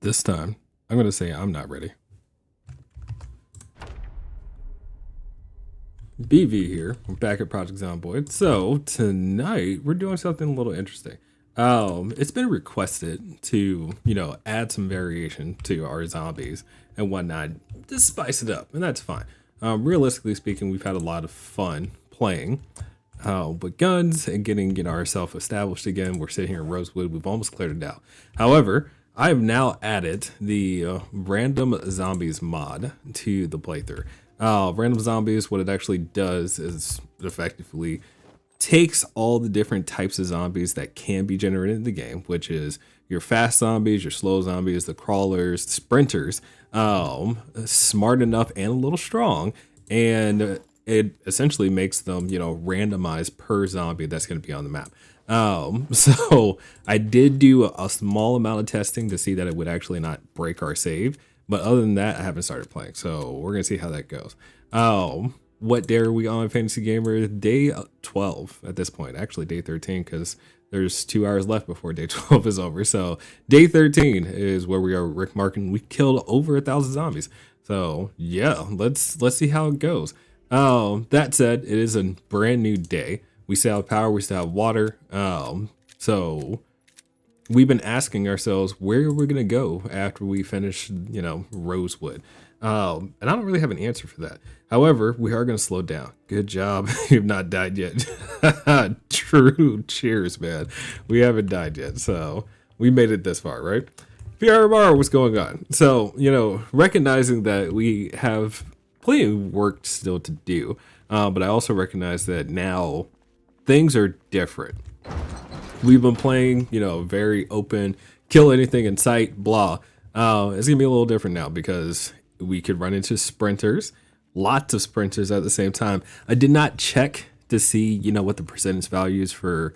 This time, I'm going to say I'm not ready. BV here. We're back at Project Zomboid. So tonight we're doing something a little interesting. It's been requested to, add some variation to our zombies and whatnot, just spice it up, and that's fine. Realistically speaking, we've had a lot of fun playing with guns and getting ourselves established again. We're sitting here in Rosewood. We've almost cleared it out. However, I have now added the random zombies mod to the playthrough. Random zombies, what it actually does is effectively takes all the different types of zombies that can be generated in the game, which is your fast zombies, your slow zombies, the crawlers, the sprinters, smart enough and a little strong, and it essentially makes them, randomized per zombie that's going to be on the map. So I did do a small amount of testing to see that it would actually not break our save. But other than that, I haven't started playing. So we're going to see how that goes. What day are we on, Fantasy Gamer? Day 12 at this point. Actually, day 13, because there's 2 hours left before day 12 is over. So day 13 is where we are with Rick Mark, and we killed over 1,000 zombies. So yeah, let's see how it goes. That said, it is a brand new day. We still have power, we still have water. So we've been asking ourselves where we're gonna go after we finish, Rosewood. And I don't really have an answer for that. However, we are gonna slow down. Good job. You've not died yet. True. Cheers, man. We haven't died yet, so we made it this far, right? PRMR, what's going on? So, recognizing that we have plenty of work still to do, but I also recognize that now things are different. We've been playing, very open, kill anything in sight, blah. It's gonna be a little different now because we could run into sprinters, lots of sprinters at the same time. I did not check to see, what the percentage values for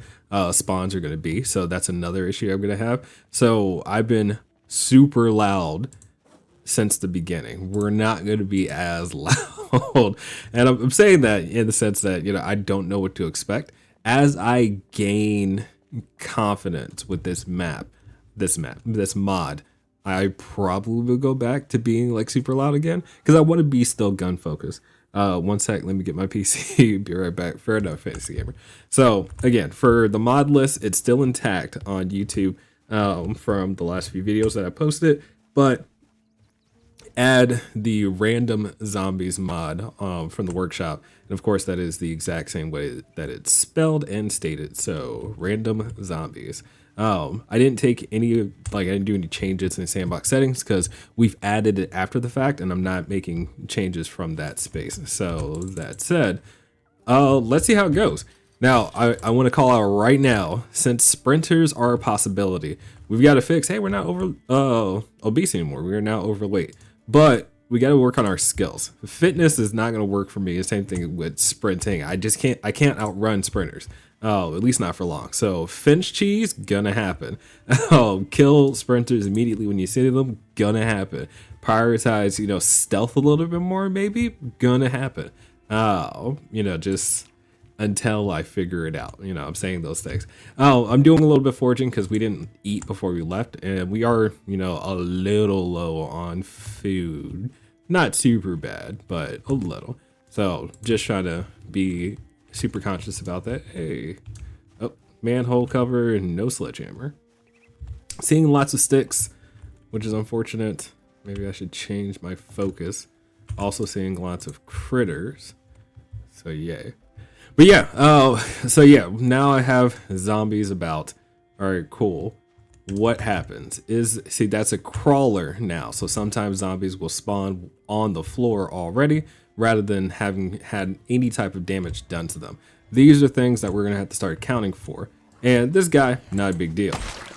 spawns are gonna be. So that's another issue I'm gonna have. So I've been super loud since the beginning. We're not gonna be as loud. And I'm saying that in the sense that, I don't know what to expect. As I gain confidence with this mod, I probably will go back to being like super loud again because I want to be still gun focused. One sec, let me get my PC. Be right back. Fair enough, Fantasy Gamer. So again, for the mod list, it's still intact on YouTube from the last few videos that I posted, but add the random zombies mod from the workshop, and of course that is the exact same way that it's spelled and stated. So random zombies. I didn't take any, I didn't do any changes in the sandbox settings because we've added it after the fact, and I'm not making changes from that space. So that said, let's see how it goes. Now, I want to call out right now, since sprinters are a possibility, we've got to fix, hey, we're not obese anymore. We are now overweight. But we got to work on our skills. Fitness is not going to work for me. The same thing with sprinting. I can't outrun sprinters. Oh, at least not for long. So Finch cheese, gonna happen. Kill sprinters immediately when you see them, gonna happen. Prioritize, stealth a little bit more, maybe, gonna happen. Just until I figure it out. I'm saying those things. I'm doing a little bit of foraging because we didn't eat before we left, and we are, a little low on food. Not super bad, but a little. So just trying to be super conscious about that. Hey, oh, manhole cover and no sledgehammer. Seeing lots of sticks, which is unfortunate. Maybe I should change my focus. Also seeing lots of critters. So yay. But yeah, now I have zombies about. All right, cool. What happens is, see, that's a crawler now. So sometimes zombies will spawn on the floor already rather than having had any type of damage done to them. These are things that we're gonna have to start accounting for. And this guy, not a big deal.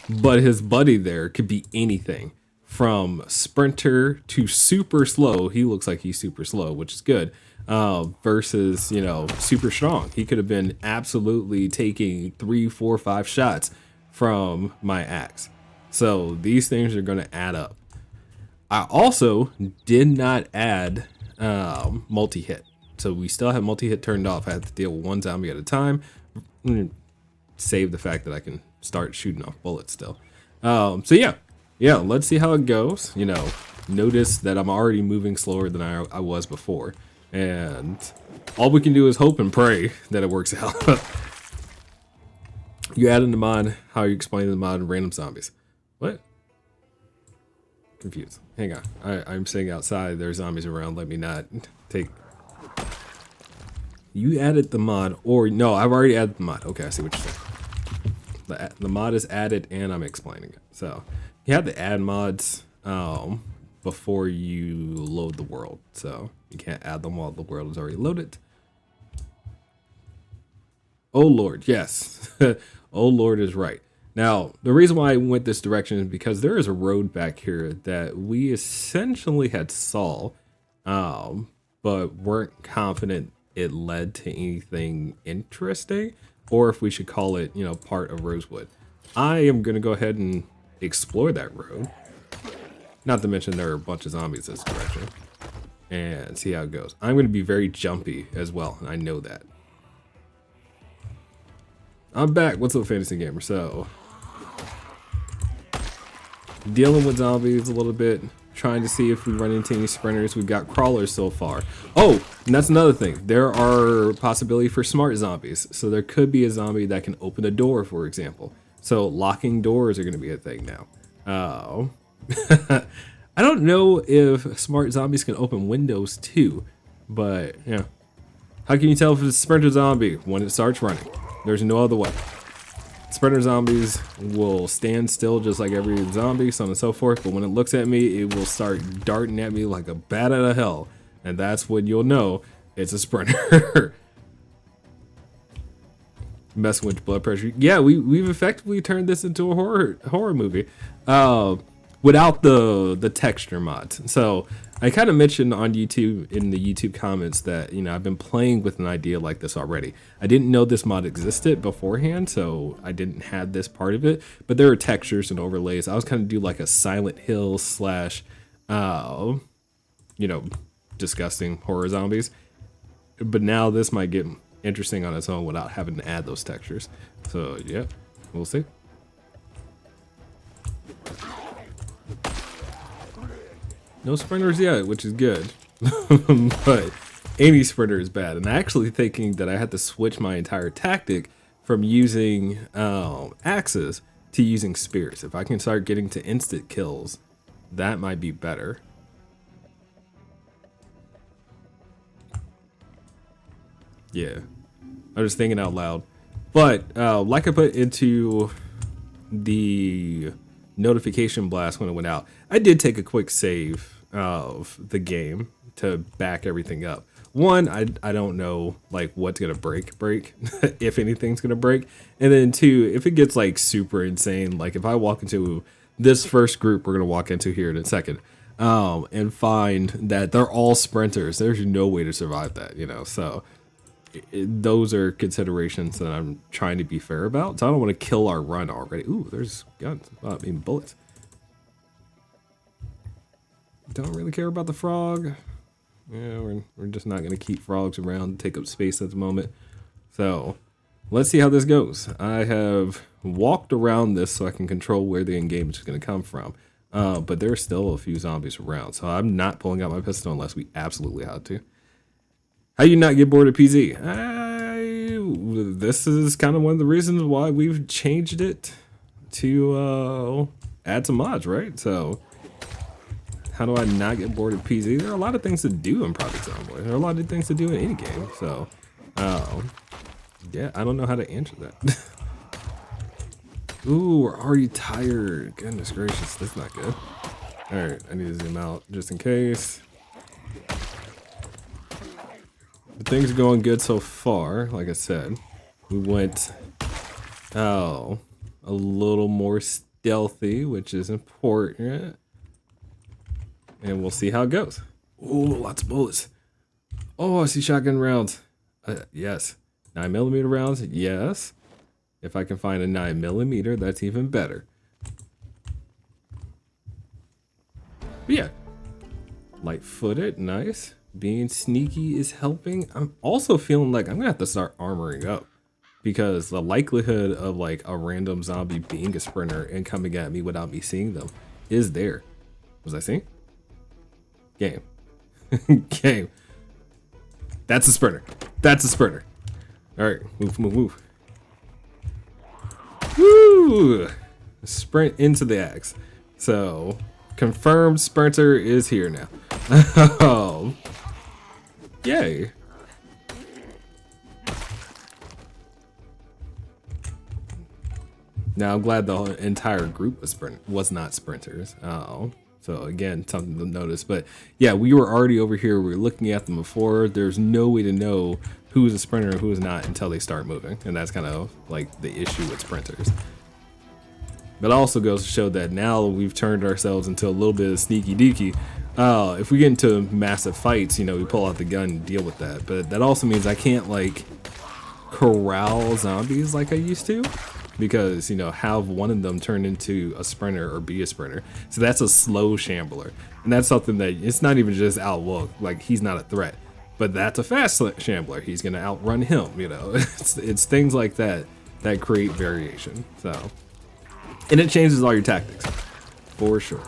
But his buddy there could be anything from sprinter to super slow. He looks like he's super slow, which is good. Versus, super strong. He could have been absolutely taking 3, 4, 5 shots from my axe. So these things are going to add up. I also did not add multi-hit. So we still have multi-hit turned off. I have to deal with one zombie at a time. Save the fact that I can start shooting off bullets still. So yeah, yeah, let's see how it goes. You know, notice that I'm already moving slower than I was before. And all we can do is hope and pray that it works out. You add in the mod, how you explain the mod random zombies. What? Confused. Hang on. I'm sitting outside. There's zombies around. Let me not take... You added the mod, or... No, I've already added the mod. Okay, I see what you're saying. The mod is added, and I'm explaining it. So, you have to add mods before you load the world. So, you can't add them while the world is already loaded. Oh, Lord, yes. Oh, Lord is right. Now, the reason why I went this direction is because there is a road back here that we essentially had saw, but weren't confident it led to anything interesting, or if we should call it, you know, part of Rosewood. I am going to go ahead and explore that road. Not to mention there are a bunch of zombies this direction. And see how it goes. I'm going to be very jumpy as well, and I know that. I'm back. What's up, Fantasy Gamer? So, dealing with zombies a little bit, trying to see if we run into any sprinters. We've got crawlers so far. Oh, and that's another thing. There are possibility for smart zombies. So there could be a zombie that can open a door, for example. So locking doors are going to be a thing now. Oh, I don't know if smart zombies can open windows too, but yeah. How can you tell if it's a sprinter zombie? When it starts running. There's no other way. Sprinter zombies will stand still just like every zombie, so on and so forth, but when it looks at me, it will start darting at me like a bat out of hell, and that's when you'll know it's a sprinter. Messing with your blood pressure. Yeah, we've effectively turned this into a horror movie without the texture mods. So I kind of mentioned on YouTube, in the YouTube comments, that, you know, I've been playing with an idea like this already. I didn't know this mod existed beforehand, so I didn't have this part of it, but there are textures and overlays. I was kind of do like a Silent Hill slash, you know, disgusting horror zombies. But now this might get interesting on its own without having to add those textures. So yeah, we'll see. No sprinters yet, which is good. But any sprinter is bad. And I'm actually thinking that I had to switch my entire tactic from using axes to using spears. If I can start getting to instant kills, that might be better. Yeah, I'm just thinking out loud. But like I put into the notification blast when it went out, I did take a quick save of the game to back everything up. One, I don't know like what's gonna break if anything's gonna break, and then two, if it gets like super insane, like if I walk into this first group we're gonna walk into here in a second, and find that they're all sprinters, there's no way to survive that, you know. So those are considerations that I'm trying to be fair about. So I don't want to kill our run already. Ooh, there's guns. I mean, bullets. Don't really care about the frog. Yeah, we're just not going to keep frogs around, take up space at the moment. So let's see how this goes. I have walked around this so I can control where the engagement is going to come from. But there's still a few zombies around. So I'm not pulling out my pistol unless we absolutely have to. How you not get bored of PZ? This is kind of one of the reasons why we've changed it to add some mods, right? So how do I not get bored of PZ? There are a lot of things to do in Project Zomboid. There are a lot of things to do in any game. So yeah, I don't know how to answer that. Ooh, we're already tired. Goodness gracious, that's not good. All right, I need to zoom out just in case. But things are going good so far. Like I said, we went a little more stealthy, which is important. And we'll see how it goes. Ooh, lots of bullets. Oh, I see shotgun rounds. Yes. 9mm rounds, yes. If I can find a 9mm, that's even better. But yeah. Light-footed, nice. Being sneaky is helping. I'm also feeling like I'm gonna have to start armoring up, because the likelihood of like a random zombie being a sprinter and coming at me without me seeing them is there? Was I seeing? Game. Game. That's a sprinter. That's a sprinter. All right, move, move, move. Woo! Sprint into the axe. So, confirmed sprinter is here now. Oh, yay. Now, I'm glad the entire group was not sprinters. Oh, so again, something to notice. But yeah, we were already over here. We were looking at them before. There's no way to know who is a sprinter and who is not until they start moving. And that's kind of like the issue with sprinters. But also goes to show that now we've turned ourselves into a little bit of sneaky deaky. If we get into massive fights, you know, we pull out the gun and deal with that. But that also means I can't like corral zombies like I used to, because, you know, have one of them turn into a sprinter or be a sprinter. So that's a slow shambler. And that's something that it's not even just outlook, like he's not a threat, but that's a fast shambler. He's going to outrun him, you know. It's things like that that create variation. So, and it changes all your tactics for sure.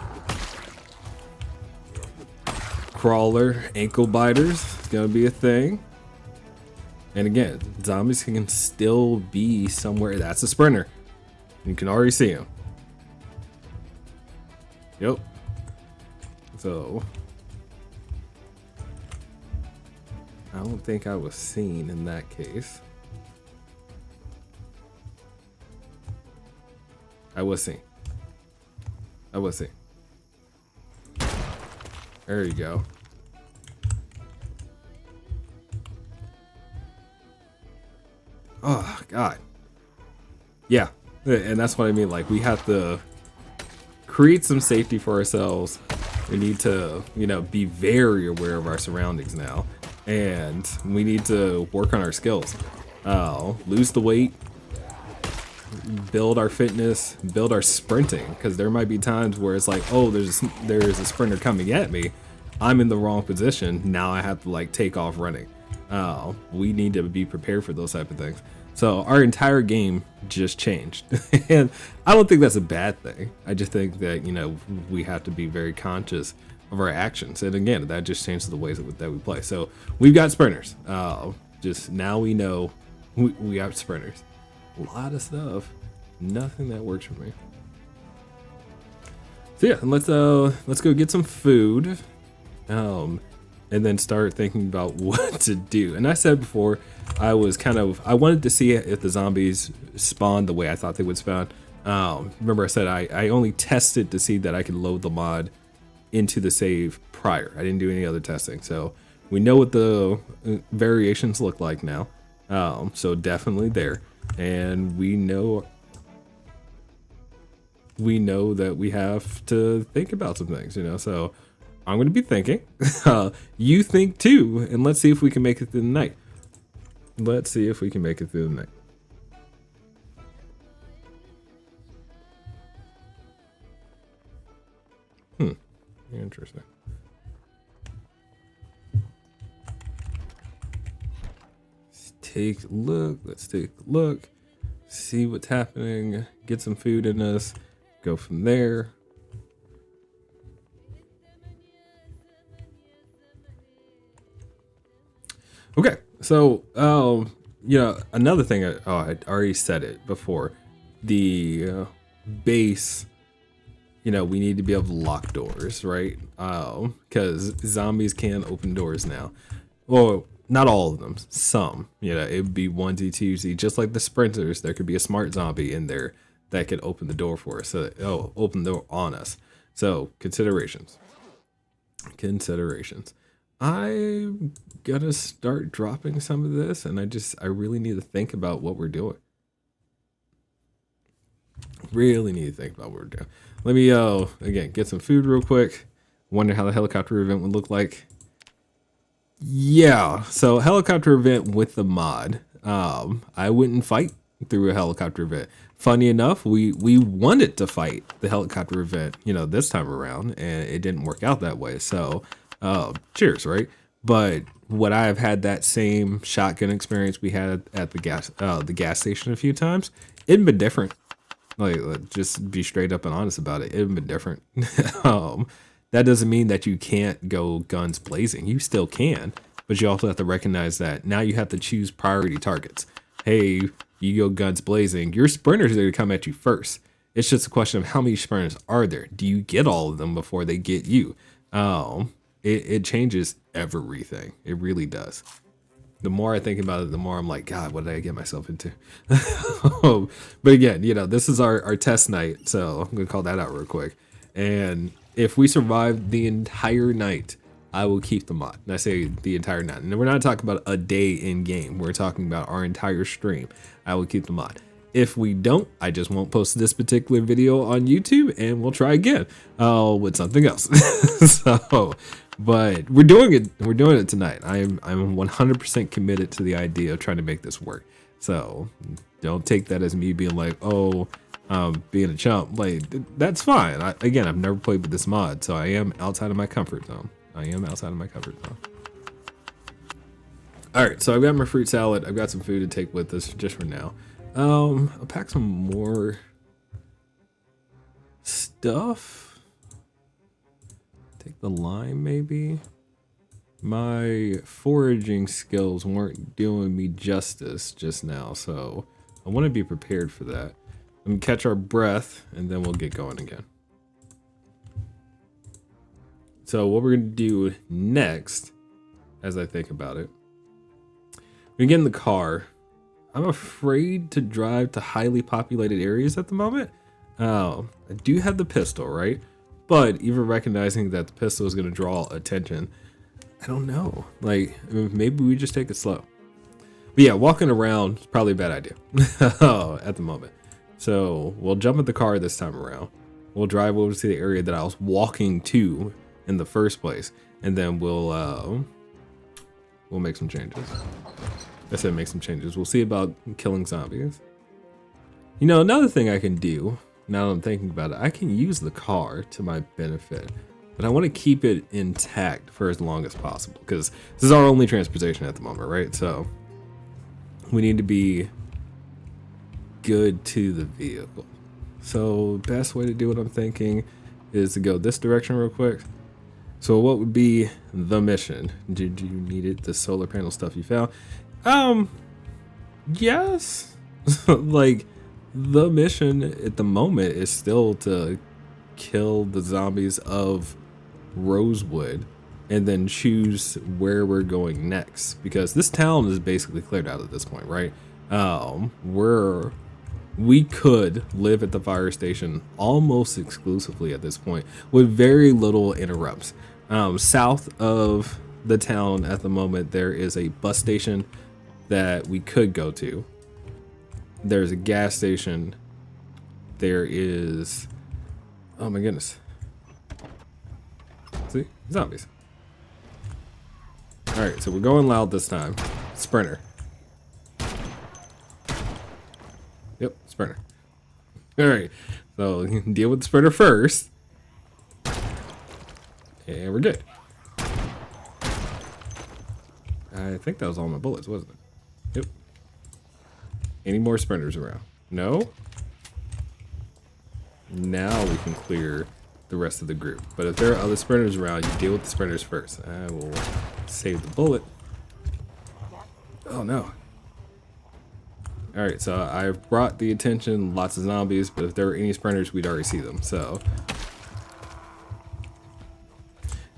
Crawler, ankle biters, it's going to be a thing. And again, zombies can still be somewhere. That's a sprinter. You can already see him. Yep. So, I don't think I was seen in that case. I was seen. I was seen. There you go. Oh, God. Yeah, and that's what I mean. Like, we have to create some safety for ourselves. We need to, you know, be very aware of our surroundings now. And we need to work on our skills. Lose the weight. Build our fitness. Build our sprinting. Because there might be times where it's like, oh, there's a sprinter coming at me. I'm in the wrong position. Now I have to, like, take off running. We need to be prepared for those type of things. So our entire game just changed. And I don't think that's a bad thing. I just think that, you know, we have to be very conscious of our actions. And again, that just changes the ways that we play. So we've got sprinters. Just now we know we have sprinters. A lot of stuff. Nothing that works for me. So yeah, let's go get some food. And then start thinking about what to do. And I said before, I wanted to see if the zombies spawned the way I thought they would spawn. Remember I said I only tested to see that I could load the mod into the save prior. I didn't do any other testing. So we know what the variations look like now. So definitely there. And we know that we have to think about some things, you know, so I'm going to be thinking. You think too, and let's see if we can make it through the night. Let's see if we can make it through the night. Interesting. Let's take a look. Let's take a look. See what's happening. Get some food in us. Go from there. Okay, so you know, another thing. I'd already said it before. The base. You know, we need to be able to lock doors, right? Because zombies can open doors now. Well, not all of them. Some. You know, it would be onesie, twosie, just like the sprinters. There could be a smart zombie in there that could open the door for us. So, open the door on us. So, considerations. I'm gonna start dropping some of this, and I really need to think about what we're doing. Really need to think about what we're doing. Let me again get some food real quick. Wonder how the helicopter event would look like. Yeah, so helicopter event with the mod. I wouldn't fight through a helicopter event. Funny enough, we wanted to fight the helicopter event, you know, this time around, and it didn't work out that way. So, cheers, right? But would I have had that same shotgun experience we had at the gas station a few times? It'd been different. Like, just be straight up and honest about it. It would have been different. um, that doesn't mean that you can't go guns blazing. You still can, but you also have to recognize that now you have to choose priority targets. Hey, you go guns blazing, your sprinters are going to come at you first. It's just a question of how many sprinters are there. Do you get all of them before they get you? It changes everything. It really does. The more I think about it, the more I'm like, God, what did I get myself into? But again, you know, this is our test night, so I'm gonna call that out real quick. And if we survive the entire night, I will keep the mod. And I say the entire night. And we're not talking about a day in game. We're talking about our entire stream. I will keep the mod. If we don't, I just won't post this particular video on YouTube, and we'll try again with something else. So, but we're doing it. We're doing it tonight. I'm 100% committed to the idea of trying to make this work. So don't take that as me being like, oh, being a chump. Like, that's fine. Again, I've never played with this mod, so I am outside of my comfort zone. I am outside of my comfort zone. All right, so I've got my fruit salad. I've got some food to take with us just for now. I'll pack some more stuff. Take the lime, maybe. My foraging skills weren't doing me justice just now, so I want to be prepared for that. Let me catch our breath, and then we'll get going again. So what we're going to do next, as I think about it, we get in the car. I'm afraid to drive to highly populated areas at the moment. I do have the pistol, right? But even recognizing that the pistol is going to draw attention, I don't know. Like, maybe we just take it slow. But yeah, walking around is probably a bad idea at the moment. So we'll jump in the car this time around. We'll drive over to the area that I was walking to in the first place, and then we'll make some changes. I said make some changes. We'll see about killing zombies. You know, another thing I can do, now that I'm thinking about it, I can use the car to my benefit, but I want to keep it intact for as long as possible, because this is our only transportation at the moment, right? So we need to be good to the vehicle. So best way to do what I'm thinking is to go this direction real quick. So what would be the mission? Did you need it? The solar panel stuff you found? Yes. Like, the mission at the moment is still to kill the zombies of Rosewood and then choose where we're going next, because this town is basically cleared out at this point, right? We could live at the fire station almost exclusively at this point with very little interrupts. South of the town at the moment, there is a bus station that we could go to. There's a gas station. There is, oh my goodness. See, zombies. All right, so we're going loud this time. Sprinter. Yep, sprinter. All right, so deal with the sprinter first. And we're good. I think that was all my bullets, wasn't it? Yep. Any more sprinters around? No? Now we can clear the rest of the group. But if there are other sprinters around, you deal with the sprinters first. I will save the bullet. Oh no. Alright, so I've brought the attention, lots of zombies, but if there were any sprinters, we'd already see them, so.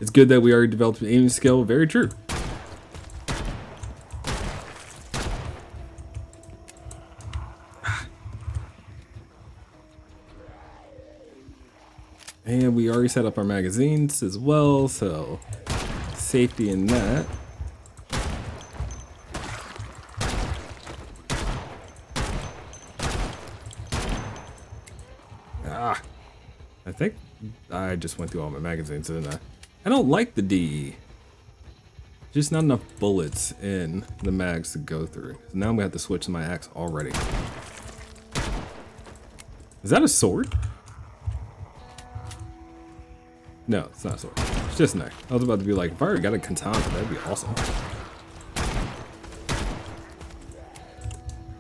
It's good that we already developed an aiming skill, very true. And we already set up our magazines as well, so safety in that. I think I just went through all my magazines, didn't I? I don't like the DE. Just not enough bullets in the mags to go through. So now I'm gonna have to switch to my axe already. Is that a sword? No, it's not a sword. It's just an axe. I was about to be like, if I already got a katana, that'd be awesome.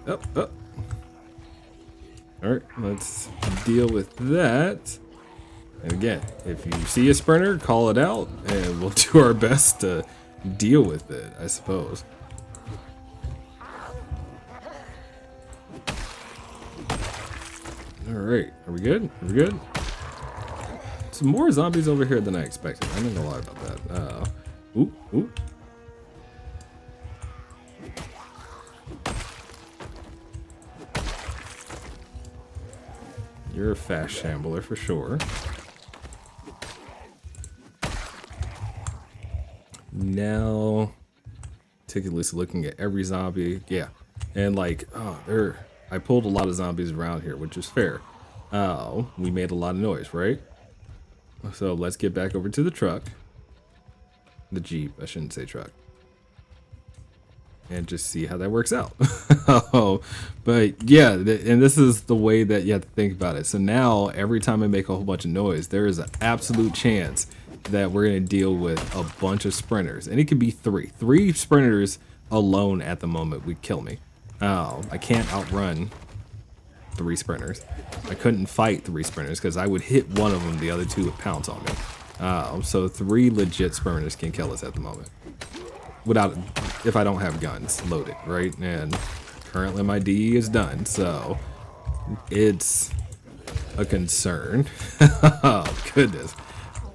Oh, oh. All right, let's deal with that. And again, if you see a sprinter, call it out, and we'll do our best to deal with it, I suppose. All right, are we good? Are we good? Some more zombies over here than I expected. I'm not gonna lie about that. Ooh, ooh. You're a fast shambler for sure. Now, meticulously looking at every zombie. Yeah, and like, oh, I pulled a lot of zombies around here, which is fair. We made a lot of noise, right? So let's get back over to the truck. The Jeep, I shouldn't say truck. And just see how that works out. Oh, but yeah, and this is the way that you have to think about it. So now, every time I make a whole bunch of noise, there is an absolute chance that we're going to deal with a bunch of sprinters. And it could be three. Three sprinters alone at the moment would kill me. I can't outrun 3 sprinters. I couldn't fight 3 sprinters because I would hit one of them, the other 2 would pounce on me. So 3 legit sprinters can kill us at the moment. Without, if I don't have guns loaded, right? And currently my DE is done, so it's a concern. Oh, goodness.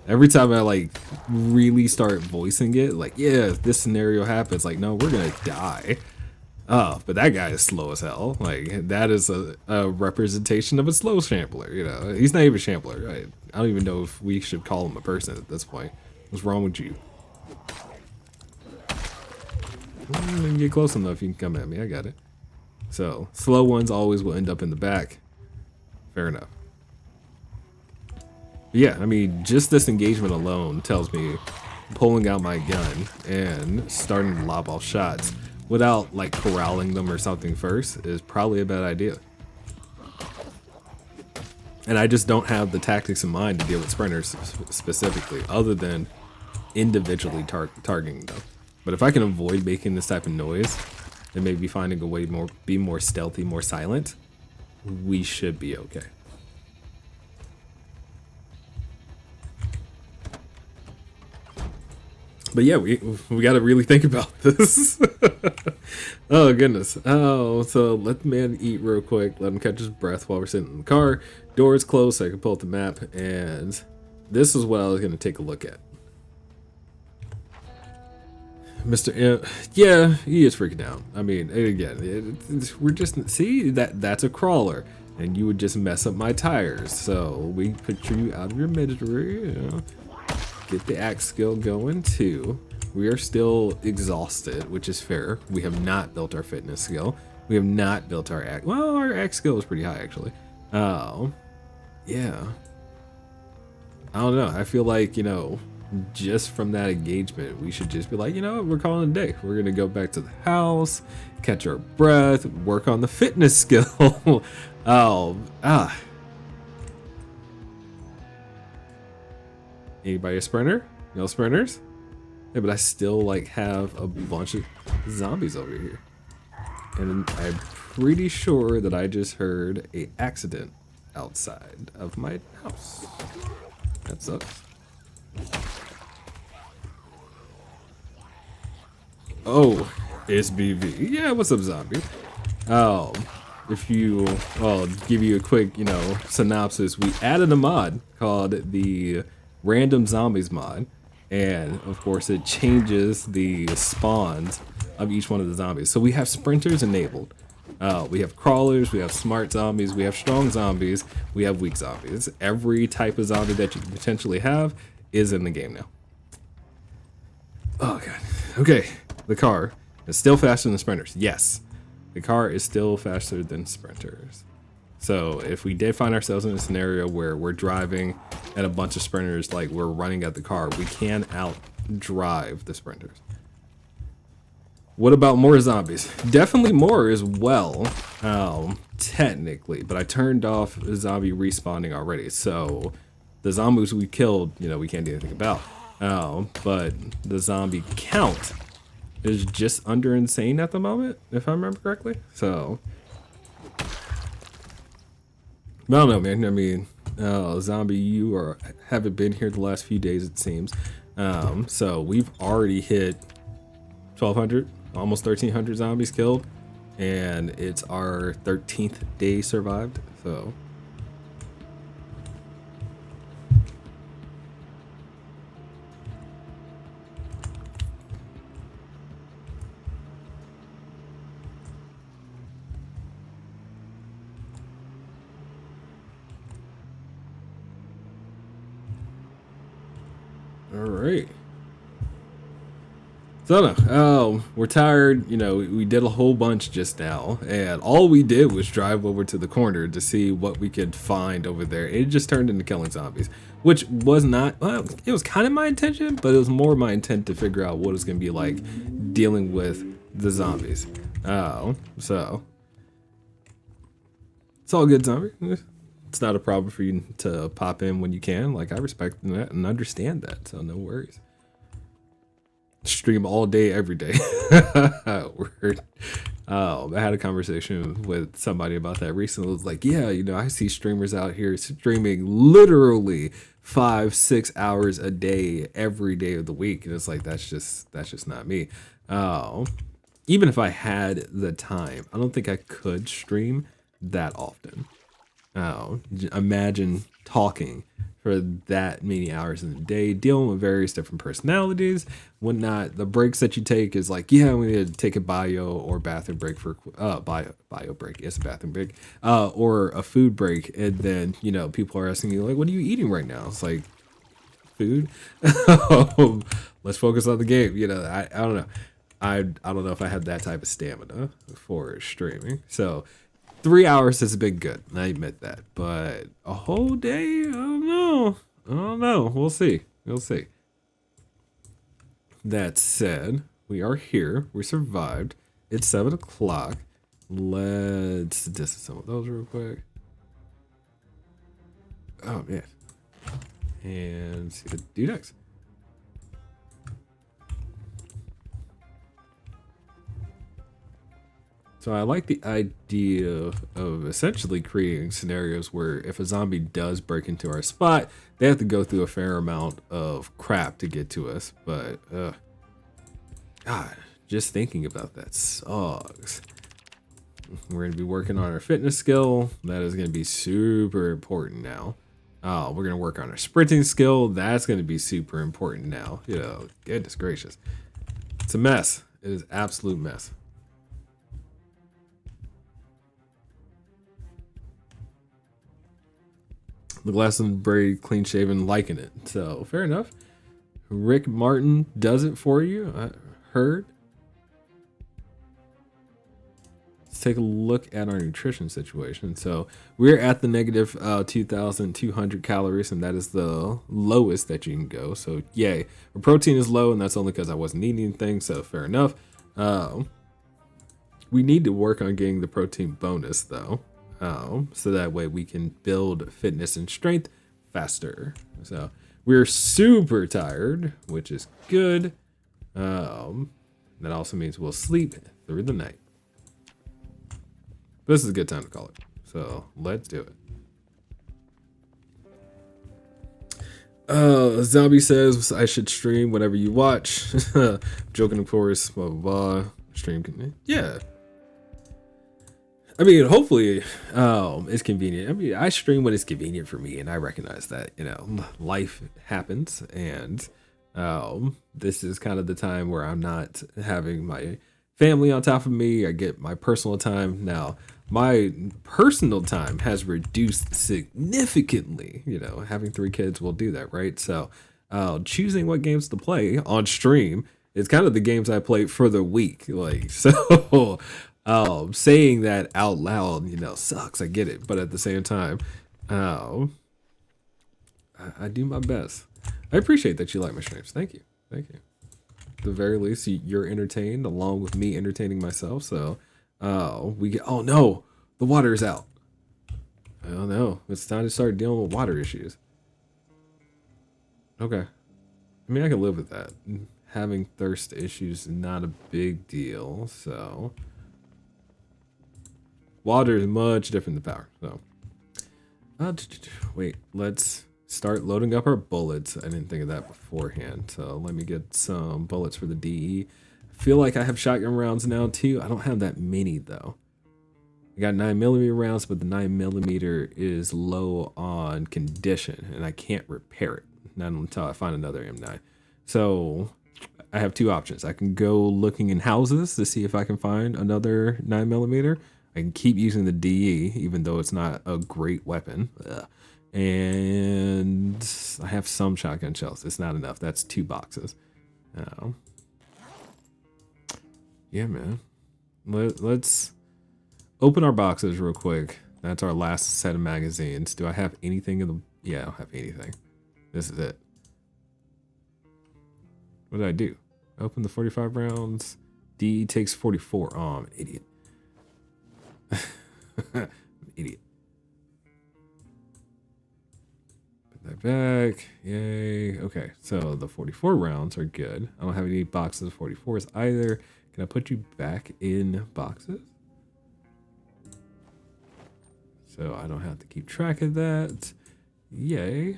Every time I like really start voicing it, like, yeah, if this scenario happens, like, no, we're gonna die. Oh, but that guy is slow as hell. Like, that is a representation of a slow shambler, you know? He's not even a shambler, right? I don't even know if we should call him a person at this point. What's wrong with you? Get close enough, you can come at me, I got it. So, slow ones always will end up in the back. Fair enough. But yeah, I mean, just this engagement alone tells me pulling out my gun and starting to lob off shots without like corralling them or something first is probably a bad idea. And I just don't have the tactics in mind to deal with sprinters specifically, other than individually targeting them. But if I can avoid making this type of noise and maybe finding a way be more stealthy, more silent, we should be okay. But yeah, we got to really think about this. Oh, goodness. Oh, so let the man eat real quick. Let him catch his breath while we're sitting in the car. Doors closed so I can pull up the map. And this is what I was going to take a look at. Mr. M, yeah, he is freaking out. I mean, again, we're just, see, that's a crawler. And you would just mess up my tires. So we picture you out of your misery, you know. Get the axe skill going too. We are still exhausted, which is fair. We have not built our fitness skill. We have not built our axe. Well, our axe skill is pretty high actually. Oh, yeah. I don't know. I feel like, you know, just from that engagement, we should just be like, you know what, we're calling it a day. We're gonna go back to the house, catch our breath, work on the fitness skill. Anybody a sprinter? No sprinters? Yeah, but I still like have a bunch of zombies over here. And I'm pretty sure that I just heard an accident outside of my house. That sucks. Oh, it's BV. Yeah, what's up, zombie? If you, well, give you a quick, you know, synopsis, we added a mod called the Random Zombies mod, and of course it changes the spawns of each one of the zombies. So we have sprinters enabled, we have crawlers, we have smart zombies, we have strong zombies, we have weak zombies. Every type of zombie that you can potentially have is in the game now. Oh god. Okay, the car is still faster than sprinters. Yes, the car is still faster than sprinters. So if we did find ourselves in a scenario where we're driving at a bunch of sprinters, like we're running at the car, we can out-drive the sprinters. What about more zombies? Definitely more as well, technically, but I turned off zombie respawning already. So the zombies we killed, you know, we can't do anything about. But the zombie count is just under insane at the moment, if I remember correctly. So I don't know, man. I mean, zombie, haven't been here the last few days, it seems. So we've already hit 1,200, almost 1,300 zombies killed, and it's our 13th day survived. So all right. So I don't know. We're tired. You know, we did a whole bunch just now, and all we did was drive over to the corner to see what we could find over there. It just turned into killing zombies, which was not. Well, it was kind of my intention, but it was more my intent to figure out what it's gonna be like dealing with the zombies. So it's all good, zombie. It's not a problem for you to pop in when you can. Like, I respect that and understand that, so no worries. Stream all day, every day. Word. I had a conversation with somebody about that recently. It was like, yeah, you know, I see streamers out here streaming literally 5-6 hours a day every day of the week, and it's like that's just not me. Even if I had the time, I don't think I could stream that often. Imagine talking for that many hours in a day, dealing with various different personalities, whatnot. The breaks that you take is like, yeah, we need to take a bio or bathroom break for bio break. Yes, a bathroom break, or a food break, and then you know people are asking you like, what are you eating right now? It's like food. Let's focus on the game. You know, I don't know. I don't know if I have that type of stamina for streaming. So 3 hours has been good. I admit that, but a whole day, I don't know. I don't know. We'll see. We'll see. That said, we are here. We survived. It's 7 o'clock. Let's distance some of those real quick. Oh man. And see what do next. So I like the idea of essentially creating scenarios where if a zombie does break into our spot, they have to go through a fair amount of crap to get to us. But God, just thinking about that sucks. We're gonna be working on our fitness skill. That is gonna be super important now. We're gonna work on our sprinting skill. That's gonna be super important now. You know, goodness gracious, it's a mess. It is absolute mess. The glass and braid, clean shaven, liking it. So fair enough. Rick Martin does it for you. I heard. Let's take a look at our nutrition situation. So we're at the negative 2,200 calories, and that is the lowest that you can go. So yay. Our protein is low, and that's only because I wasn't eating anything. So fair enough. We need to work on getting the protein bonus though. So that way we can build fitness and strength faster. So we're super tired, which is good. That also means we'll sleep through the night. This is a good time to call it. So let's do it. Zombie says I should stream whatever you watch. Joking, of course. Blah blah blah. Stream can, yeah. I mean, hopefully, it's convenient. I mean, I stream when it's convenient for me, and I recognize that, you know, life happens, and this is kind of the time where I'm not having my family on top of me. I get my personal time. Now, my personal time has reduced significantly. You know, having 3 kids will do that, right? So, choosing what games to play on stream is kind of the games I play for the week. Like, so. Saying that out loud, you know, sucks. I get it, but at the same time, I do my best. I appreciate that you like my streams. Thank you, thank you. At the very least, you're entertained along with me entertaining myself. So, we get. Oh no, the water is out. Oh no, it's time to start dealing with water issues. Okay, I mean I can live with that. Having thirst issues is not a big deal. So. Water is much different than power. So, Wait, let's start loading up our bullets. I didn't think of that beforehand. So let me get some bullets for the DE. I feel like I have shotgun rounds now too. I don't have that many though. I got 9mm rounds, but the 9mm is low on condition and I can't repair it. Not until I find another M9. So I have two options. I can go looking in houses to see if I can find another 9mm. I can keep using the DE, even though it's not a great weapon. Ugh. And I have some shotgun shells. It's not enough. That's 2 boxes. Yeah, man. Let's open our boxes real quick. That's our last set of magazines. Do I have anything in the... Yeah, I don't have anything. This is it. What did I do? Open the 45 rounds. DE takes 44. Oh, I'm an idiot. I'm an idiot. Put that back. Yay. Okay, so the 44 rounds are good. I don't have any boxes of 44s either. Can I put you back in boxes? So I don't have to keep track of that. Yay.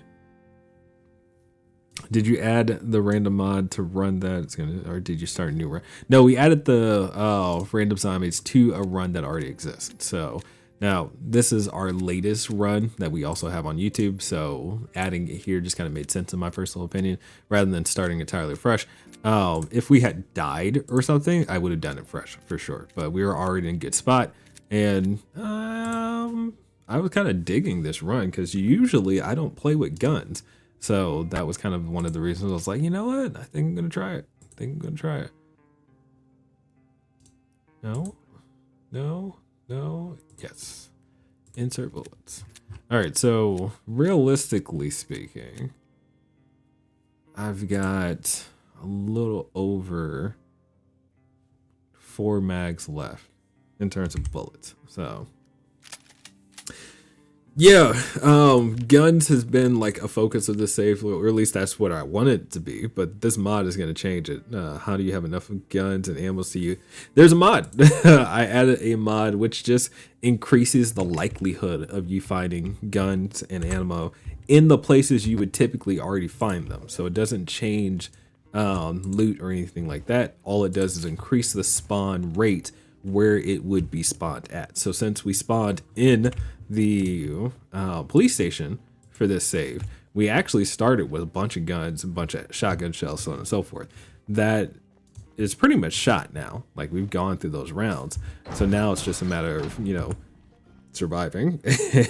Did you add the random mod to run that? It's gonna, or did you start a new run? No, we added the random zombies to a run that already exists. So now this is our latest run that we also have on YouTube. So adding it here just kind of made sense in my personal opinion, rather than starting entirely fresh. If we had died or something, I would have done it fresh for sure. But we were already in a good spot, and I was kind of digging this run because usually I don't play with guns. So that was kind of one of the reasons I was like, you know what? I think I'm going to try it. I think I'm going to try it. No, no, no. Yes. Insert bullets. All right. So realistically speaking, I've got a little over 4 mags left in terms of bullets. So yeah, guns has been like a focus of the save, or at least that's what I want it to be, but this mod is going to change it. How do you have enough guns and ammo to you? There's a mod. I added a mod which just increases the likelihood of you finding guns and ammo in the places you would typically already find them. So it doesn't change loot or anything like that. All it does is increase the spawn rate where it would be spawned at. So since we spawned in the police station for this save, we actually started with a bunch of guns, a bunch of shotgun shells, so on and so forth. That is pretty much shot now. Like, we've gone through those rounds. So now it's just a matter of, you know, surviving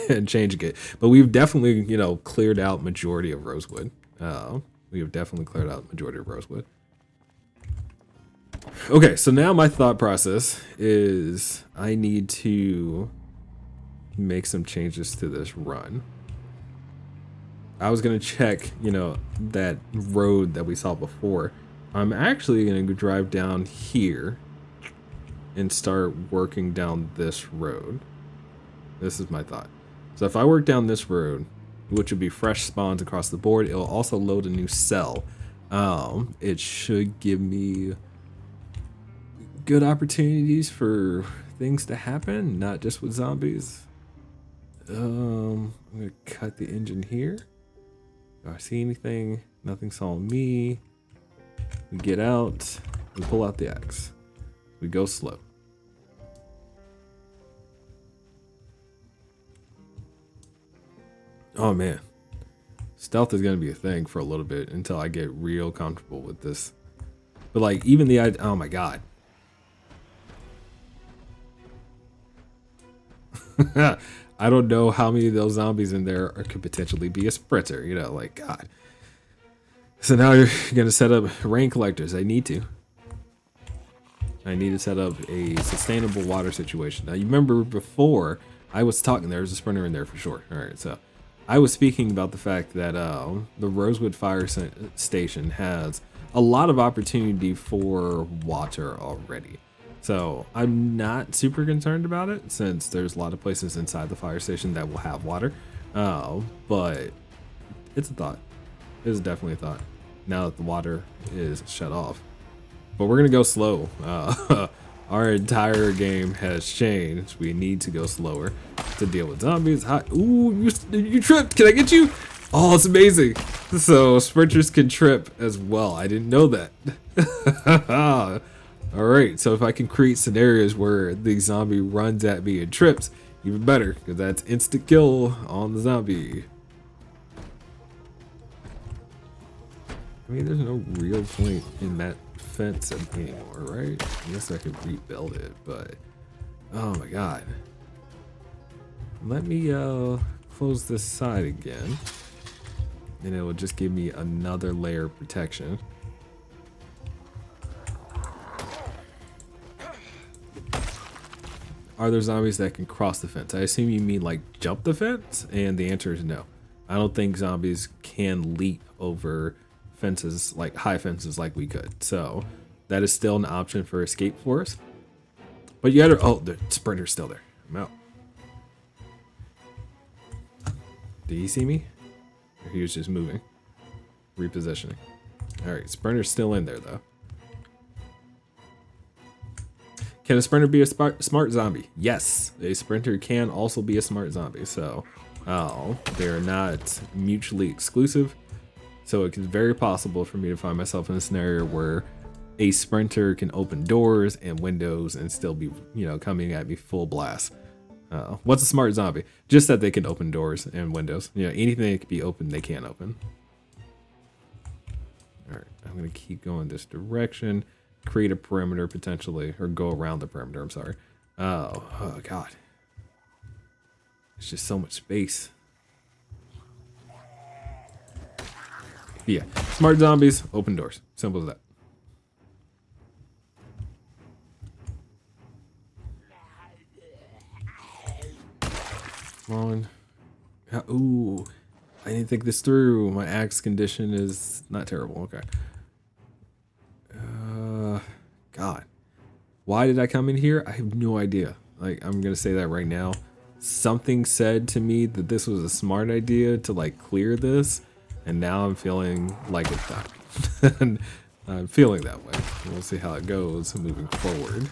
and changing it. But we've definitely, you know, cleared out majority of Rosewood. We have definitely cleared out majority of Rosewood. Okay, so now my thought process is I need to make some changes to this run. I was gonna check, you know, that road that we saw before. I'm actually gonna go drive down here and start working down this road. This is my thought. So if I work down this road, which would be fresh spawns across the board, it'll also load a new cell. It should give me good opportunities for things to happen, not just with zombies. I'm gonna cut the engine here. Do I see anything? Nothing saw me. We get out, we pull out the axe. We go slow. Oh man. Stealth is gonna be a thing for a little bit until I get real comfortable with this. But like, even the idea, oh my god. I don't know how many of those zombies in there could potentially be a sprinter, you know, like, God. So now you're going to set up rain collectors. I need to set up a sustainable water situation. Now, you remember before I was talking, there was a sprinter in there for sure. All right, so I was speaking about the fact that the Rosewood Fire Station has a lot of opportunity for water already. So I'm not super concerned about it since there's a lot of places inside the fire station that will have water. But it's a thought. It is definitely a thought now that the water is shut off. But we're going to go slow. our entire game has changed. We need to go slower to deal with zombies. Hi. Ooh, you tripped. Can I get you? Oh, it's amazing. So sprinters can trip as well. I didn't know that. All right, so if I can create scenarios where the zombie runs at me and trips, even better, because that's instant kill on the zombie. I mean, there's no real point in that fence anymore, right? I guess I could rebuild it, but oh my god. Let me close this side again, and it will just give me another layer of protection. Are there zombies that can cross the fence? I assume you mean like jump the fence, and the answer is no. I don't think zombies can leap over fences, like high fences like we could. So that is still an option for escape for us. But you gotta, oh, the sprinter's still there. I'm out. Did he see me? Or he was just moving? Repositioning. All right, sprinter's still in there though. Can a sprinter be a smart zombie? Yes, a sprinter can also be a smart zombie. So they're not mutually exclusive. So it's very possible for me to find myself in a scenario where a sprinter can open doors and windows and still be, you know, coming at me full blast. What's a smart zombie? Just that they can open doors and windows. You know, anything that can be open, they can open. All right, I'm gonna keep going this direction. Create a perimeter potentially, or go around the perimeter. I'm sorry. Oh god. It's just so much space. Yeah, smart zombies, open doors. Simple as that. Come on. Ooh, I didn't think this through. My axe condition is not terrible. Okay. God. Why did I come in here? I have no idea. Like, I'm gonna say that right now. Something said to me that this was a smart idea to like clear this, and now I'm feeling like it's not. And I'm feeling that way. We'll see how it goes moving forward.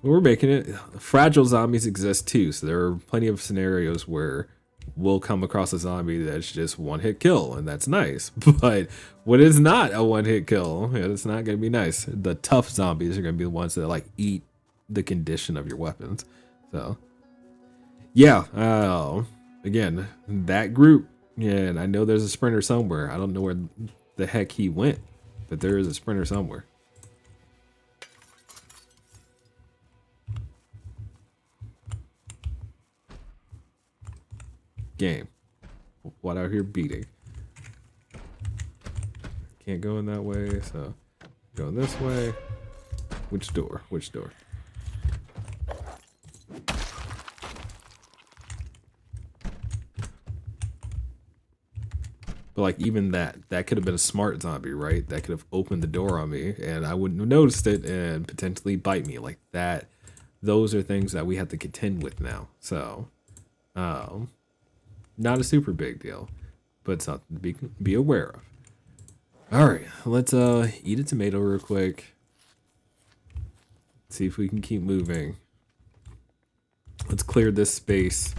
We're making it. Fragile zombies exist too, so there are plenty of scenarios where we'll come across a zombie that's just one-hit kill, and that's nice. But what is not a one-hit kill, yeah, it's not gonna be nice. The tough zombies are gonna be the ones that like eat the condition of your weapons. So yeah, again, that group, yeah, and I know there's a sprinter somewhere. I don't know where the heck he went, but there is a sprinter somewhere. Game. What out here beating? Can't go in that way, so going this way. Which door? Which door? But like even that could have been a smart zombie, right? That could have opened the door on me and I wouldn't have noticed it and potentially bite me like that. Those are things that we have to contend with now. So, not a super big deal, but something to be aware of. All right, let's eat a tomato real quick. See if we can keep moving. Let's clear this space.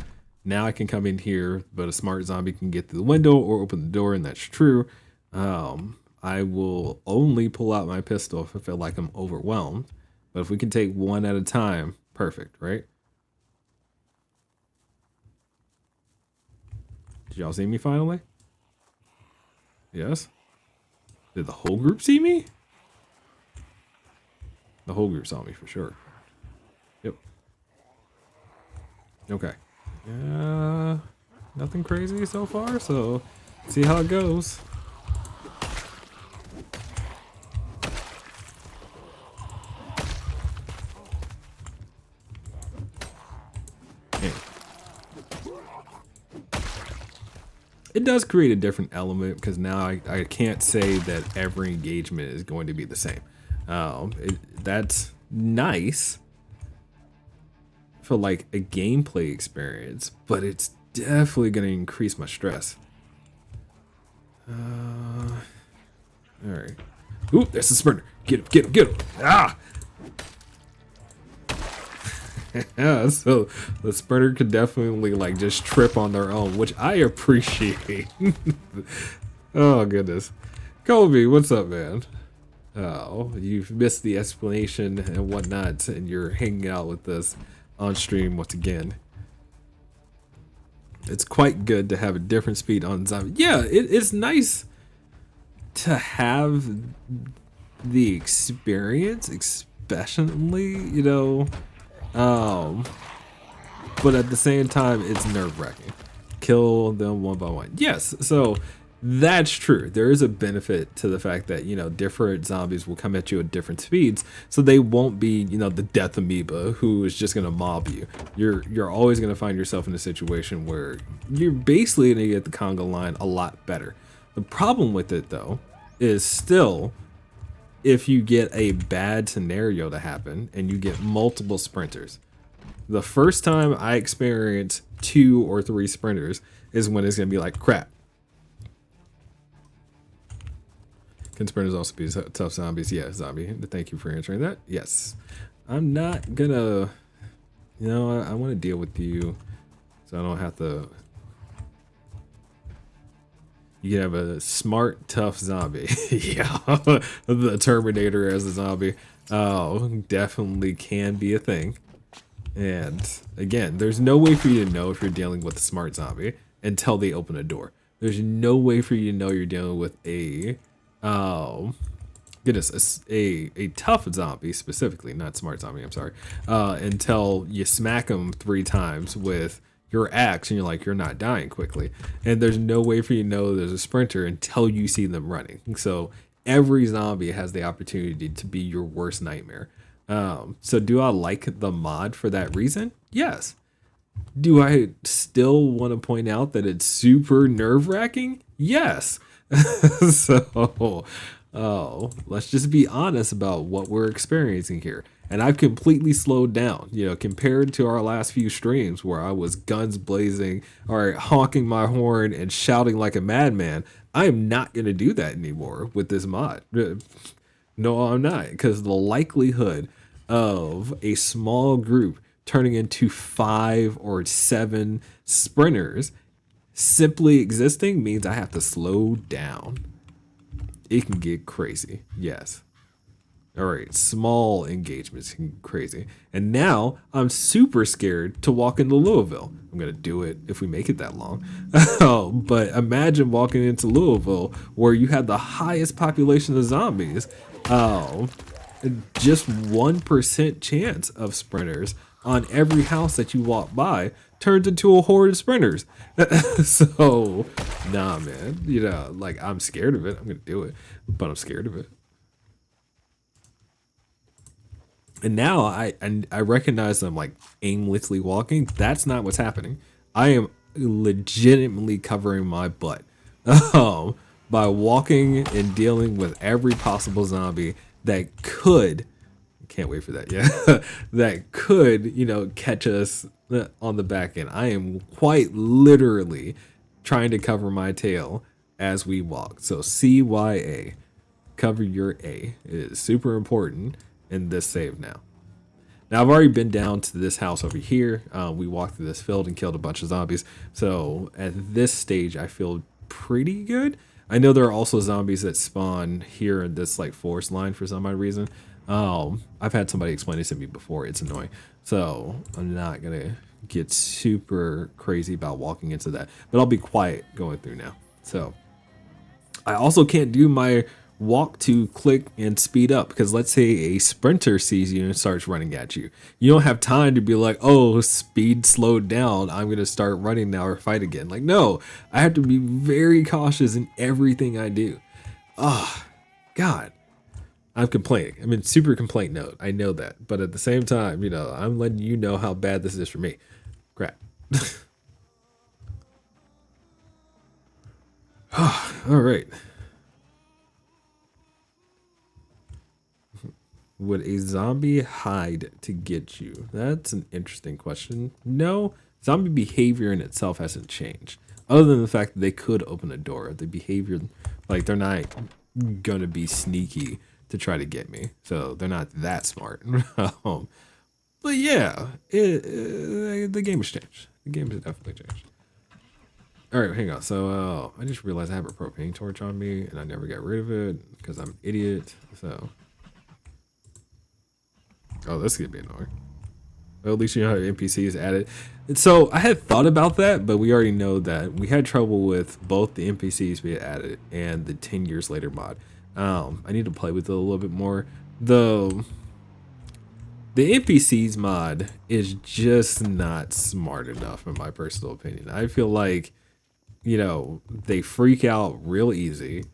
Now I can come in here, but a smart zombie can get through the window or open the door, and that's true. I will only pull out my pistol if I feel like I'm overwhelmed. But if we can take one at a time, perfect, right? Did y'all see me finally? Yes? Did the whole group see me? The whole group saw me for sure. Yep. Okay. Nothing crazy so far, so see how it goes. Hey. It does create a different element because now I can't say that every engagement is going to be the same. That's nice for like a gameplay experience, but it's definitely going to increase my stress. All right. Ooh, there's a sprinter. Get him, get him, get him. Ah! Yeah, so the sprinter could definitely like just trip on their own, which I appreciate. Oh goodness. Kobe, what's up, man? Oh, you've missed the explanation and whatnot, and you're hanging out with us on stream once again. It's quite good to have a different speed on zombie. Yeah, it's nice to have the experience, especially, um, but at the same time, it's nerve wracking. Kill them one by one. Yes, so that's true. There is a benefit to the fact that, different zombies will come at you at different speeds, so they won't be, the death amoeba who is just gonna mob you. You're always gonna find yourself in a situation where you're basically gonna get the conga line a lot better. The problem with it though is still if you get a bad scenario to happen and you get multiple sprinters. The first time I experience 2 or 3 sprinters is when it's gonna be like crap. Can sprinters also be tough zombies? Yeah, zombie. Thank you for answering that. Yes. I'm not gonna, I want to deal with you so I don't have to. You can have a smart, tough zombie. Yeah, the Terminator as a zombie. Oh, definitely can be a thing. And again, there's no way for you to know if you're dealing with a smart zombie until they open a door. There's no way for you to know you're dealing with a a tough zombie specifically, not smart zombie, I'm sorry, until you smack them 3 times with your axe and you're like, you're not dying quickly. And there's no way for you to know there's a sprinter until you see them running. So every zombie has the opportunity to be your worst nightmare. So do I like the mod for that reason? Yes. Do I still want to point out that it's super nerve-wracking? Yes. So, let's just be honest about what we're experiencing here. And I've completely slowed down, compared to our last few streams where I was guns blazing or honking my horn and shouting like a madman. I am not going to do that anymore with this mod. No, I'm not, because the likelihood of a small group turning into 5 or 7 sprinters simply existing means I have to slow down. It can get crazy. Yes. All right. Small engagements can get crazy. And now I'm super scared to walk into Louisville. I'm going to do it if we make it that long. But imagine walking into Louisville where you have the highest population of zombies. Just 1% chance of sprinters on every house that you walk by turns into a horde of sprinters. So, nah, man. Like, I'm scared of it. I'm gonna do it, but I'm scared of it. And now I recognize I'm like aimlessly walking. That's not what's happening. I am legitimately covering my butt by walking and dealing with every possible zombie that could. Can't wait for that. Yeah, that could catch us on the back end. I am quite literally trying to cover my tail as we walk. So CYA, cover your A. It is super important in this save now. Now I've already been down to this house over here. We walked through this field and killed a bunch of zombies. So at this stage, I feel pretty good. I know there are also zombies that spawn here in this like forest line for some odd reason. I've had somebody explain it to me before. It's annoying. So I'm not gonna get super crazy about walking into that, but I'll be quiet going through now. So I also can't do my walk to click and speed up because let's say a sprinter sees you and starts running at you. You don't have time to be like, oh, speed slowed down, I'm gonna start running now or fight again. Like, no, I have to be very cautious in everything I do. Oh, God. I'm complaining. I'm in super complaint note. I know that. But at the same time, I'm letting you know how bad this is for me. Crap. All right. Would a zombie hide to get you? That's an interesting question. No, zombie behavior in itself hasn't changed. Other than the fact that they could open a door. The behavior, like they're not going to be sneaky to try to get me. So they're not that smart. But yeah, the game has changed. The game has definitely changed. All right, hang on. So I just realized I have a propane torch on me, and I never got rid of it because I'm an idiot. So, oh, this is gonna be annoying. Well, at least you know how NPCs added. And so I had thought about that, but we already know that we had trouble with both the NPCs we had added and the 10 years later mod. I need to play with it a little bit more. The NPCs mod is just not smart enough, in my personal opinion. I feel like, they freak out real easy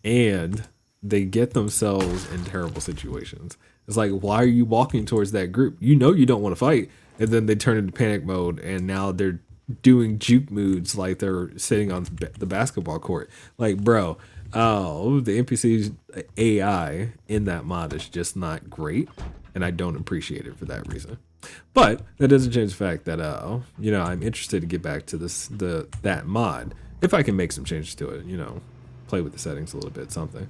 and they get themselves in terrible situations. It's like, why are you walking towards that group? You know you don't want to fight, and then they turn into panic mode, and now they're doing juke moods like they're sitting on the basketball court. Like, bro, the NPC's AI in that mod is just not great, and I don't appreciate it for that reason. But that doesn't change the fact that I'm interested to get back to that mod if I can make some changes to it. Play with the settings a little bit, something.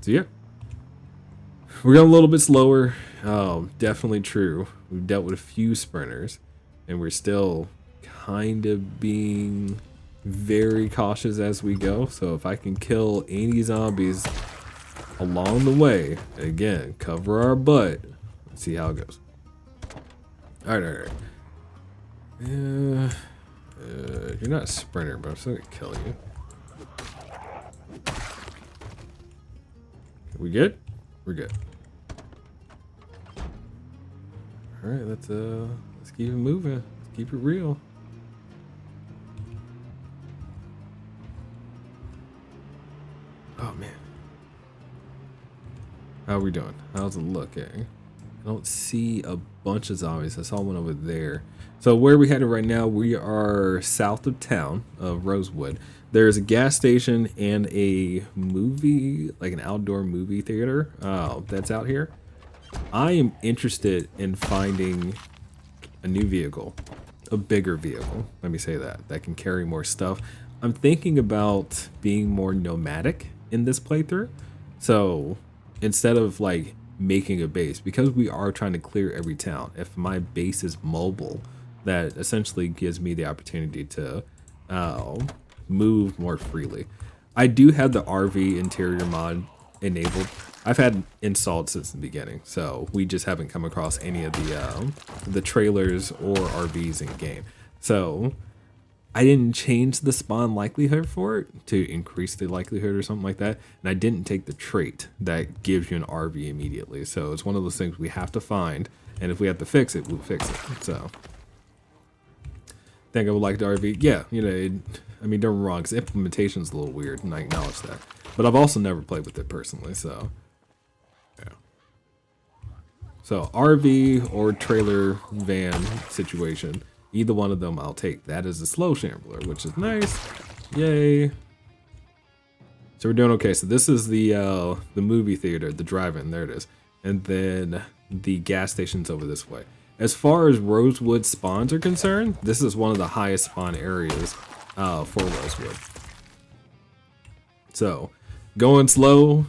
So yeah, we're going a little bit slower. Definitely true. We've dealt with a few sprinters, and we're still kind of being very cautious as we go. So if I can kill any zombies along the way, again, cover our butt. Let's see how it goes. All right. You're not a sprinter, but I'm still gonna kill you. We good? We're good. All right, let's keep it moving. Let's keep it real. Oh man, how are we doing? How's it looking? I don't see a bunch of zombies. I saw one over there. So where we headed right now, we are south of town of Rosewood. There's a gas station and a movie, like an outdoor movie theater that's out here. I am interested in finding a new vehicle, a bigger vehicle. Let me say that can carry more stuff. I'm thinking about being more nomadic in this playthrough. So instead of like making a base, because we are trying to clear every town, if my base is mobile, that essentially gives me the opportunity to move more freely. I do have the RV interior mod enabled. I've had installed since the beginning, so we just haven't come across any of the trailers or RVs in game. So I didn't change the spawn likelihood for it to increase the likelihood or something like that. And I didn't take the trait that gives you an RV immediately. So it's one of those things we have to find. And if we have to fix it, we'll fix it. So think I would like the RV. Yeah, don't get me wrong, because implementation's a little weird, and I acknowledge that. But I've also never played with it personally, so yeah. So RV or trailer van situation. Either one of them I'll take. That is a slow shambler, which is nice. Yay. So we're doing okay. So this is the movie theater, the drive-in. There it is. And then the gas station's over this way. As far as Rosewood spawns are concerned, this is one of the highest spawn areas for Rosewood. So going slow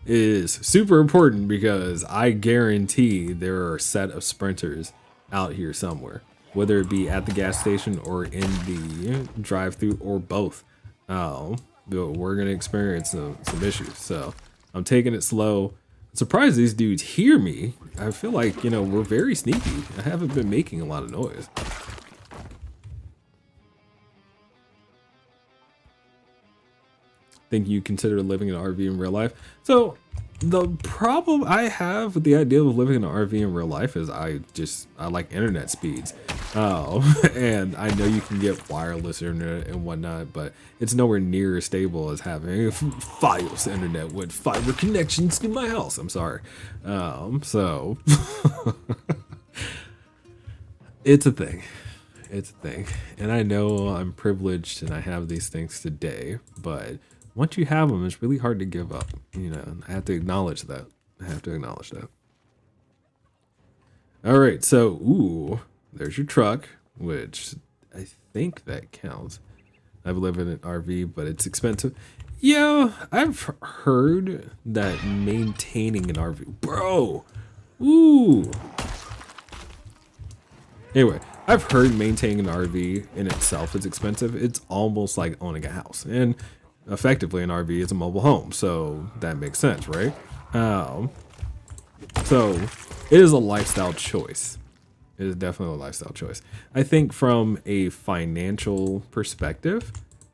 is super important because I guarantee there are a set of sprinters out here somewhere, whether it be at the gas station or in the drive-through or both. We're gonna experience some issues, so I'm taking it slow. I'm surprised these dudes hear me. I feel like we're very sneaky. I haven't been making a lot of noise. Think you consider living in an RV in real life? So the problem I have with the idea of living in an RV in real life is I like internet speeds. And I know you can get wireless internet and whatnot, but it's nowhere near as stable as having Fios internet with fiber connections to my house. I'm sorry. So it's a thing. It's a thing. And I know I'm privileged and I have these things today, but once you have them, it's really hard to give up. I have to acknowledge that. All right, so, ooh, there's your truck, which I think that counts. I've lived in an RV, but it's expensive. Yeah, I've heard that maintaining an RV, bro, ooh, Anyway, I've heard maintaining an RV in itself is expensive. It's almost like owning a house, and effectively an RV is a mobile home, so that makes sense, right? Um, so it is a lifestyle choice. It is definitely a lifestyle choice. I think from a financial perspective,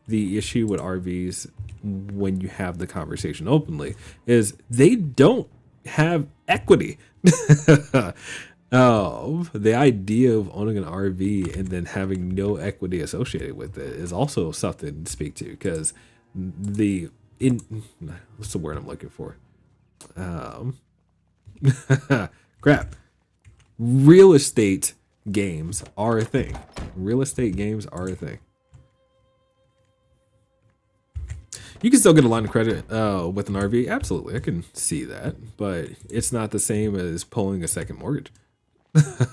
the issue with RVs when you have the conversation openly is they don't have equity. The idea of owning an RV and then having no equity associated with it is also something to speak to because the in what's the word I'm looking for? Um, crap. Real estate games are a thing. Real estate games are a thing. You can still get a line of credit with an RV. Absolutely, I can see that, but it's not the same as pulling a second mortgage.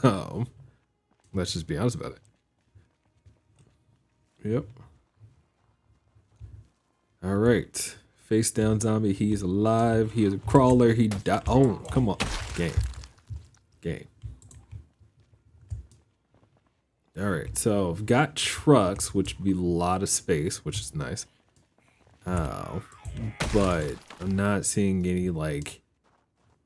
um, let's just be honest about it. Yep. All right. Face down zombie. He's alive. He is a crawler. He died. Oh, come on. Game. Game. All right. So I've got trucks, which would be a lot of space, which is nice. But I'm not seeing any like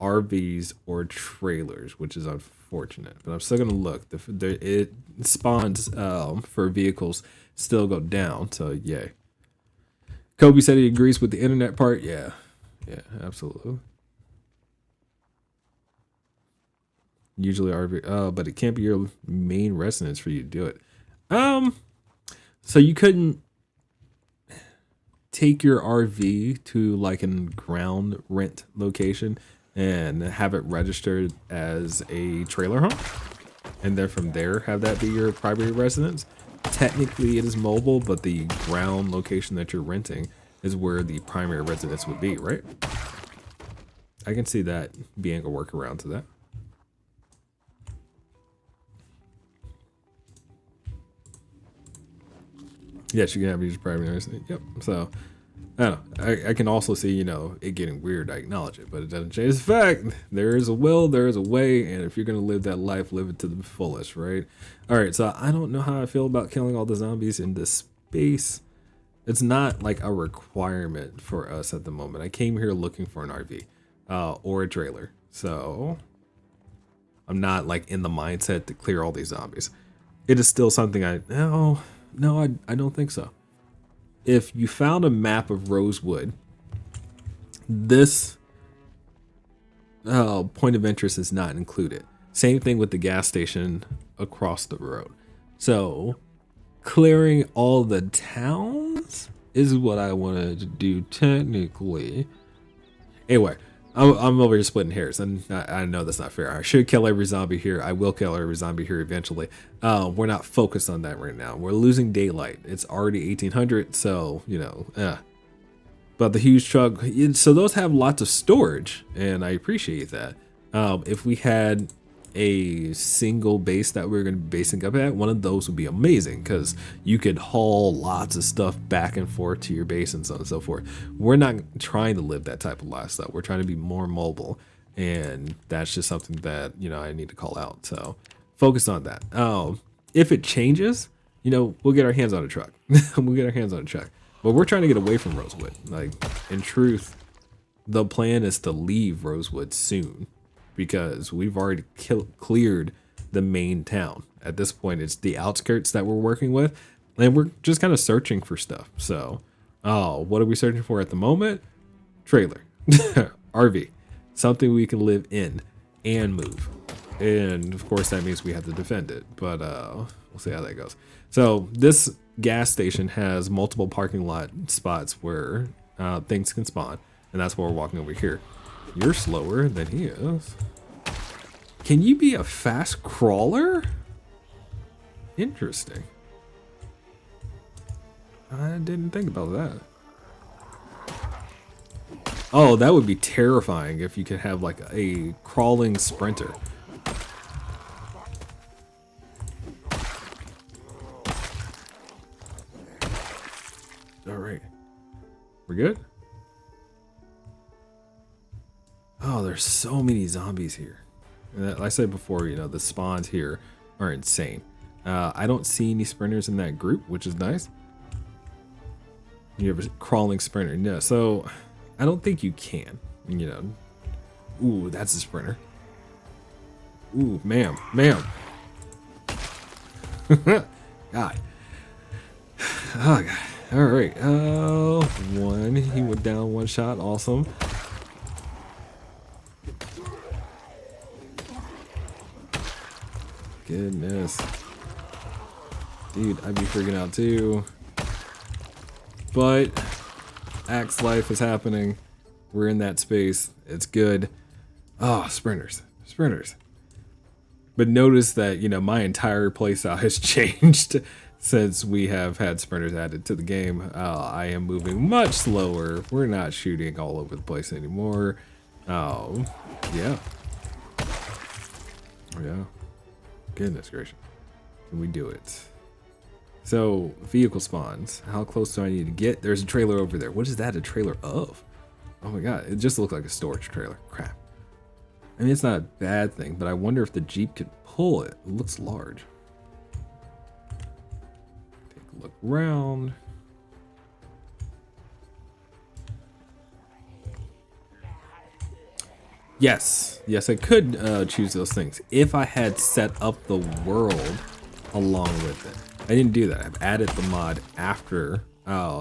RVs or trailers, which is unfortunate. But I'm still gonna look. It spawns for vehicles still go down. So yay. Kobe said he agrees with the internet part. Yeah, yeah, absolutely. Usually RV, but it can't be your main residence for you to do it. Um, so you couldn't take your RV to like a ground rent location and have it registered as a trailer home, and then from there have that be your primary residence. Technically, it is mobile, but the ground location that you're renting is where the primary residence would be, right? I can see that being a workaround to that. Yes, you can have your primary residence. Yep. So I don't know. I can also see, it getting weird. I acknowledge it, but it doesn't change the fact there is a will, there is a way, and if you're gonna live that life, live it to the fullest, right? All right. So I don't know how I feel about killing all the zombies in this space. It's not like a requirement for us at the moment. I came here looking for an RV or a trailer, so I'm not like in the mindset to clear all these zombies. It is still something I don't think so. If you found a map of Rosewood, this point of interest is not included. Same thing with the gas station across the road. So clearing all the towns is what I wanted to do technically. Anyway, I'm over here splitting hairs, and I know that's not fair. I should kill every zombie here. I will kill every zombie here eventually. We're not focused on that right now. We're losing daylight. It's already 1800, so But the huge truck, so those have lots of storage, and I appreciate that. If we had a single base that we are going to be basing up at, one of those would be amazing because you could haul lots of stuff back and forth to your base and so on and so forth. We're not trying to live that type of lifestyle. We're trying to be more mobile, and that's just something that I need to call out. So focus on that. If it changes, we'll get our hands on a truck. We'll get our hands on a truck. But we're trying to get away from Rosewood. Like, in truth, the plan is to leave Rosewood soon because we've already cleared the main town. At this point, it's the outskirts that we're working with, and we're just kind of searching for stuff. So, what are we searching for at the moment? Trailer, RV, something we can live in and move. And of course, that means we have to defend it. But we'll see how that goes. So this gas station has multiple parking lot spots where things can spawn, and that's why we're walking over here. You're slower than he is. Can you be a fast crawler? Interesting. I didn't think about that. Oh, that would be terrifying if you could have like a crawling sprinter. All right. We're good? Oh, there's so many zombies here. And like I said before, the spawns here are insane. I don't see any sprinters in that group, which is nice. You have a crawling sprinter. No, so I don't think you can. You know. Ooh, that's a sprinter. Ooh, ma'am. God. Oh, God. All right. One. He went down one shot. Awesome. Goodness. Dude, I'd be freaking out too. But Axe life is happening. We're in that space. It's good. Oh, sprinters. But notice that, you know, my entire playstyle has changed since we have had sprinters added to the game. I am moving much slower. We're not shooting all over the place anymore. Oh, yeah. Yeah. Goodness gracious. Can we do it? So, vehicle spawns. How close do I need to get? There's a trailer over there. What is that a trailer of? Oh my god, it just looked like a storage trailer. Crap. I mean, it's not a bad thing, but I wonder if the Jeep could pull it. It looks large. Take a look around. Yes, I could choose those things if I had set up the world along with it. I didn't do that. I've added the mod after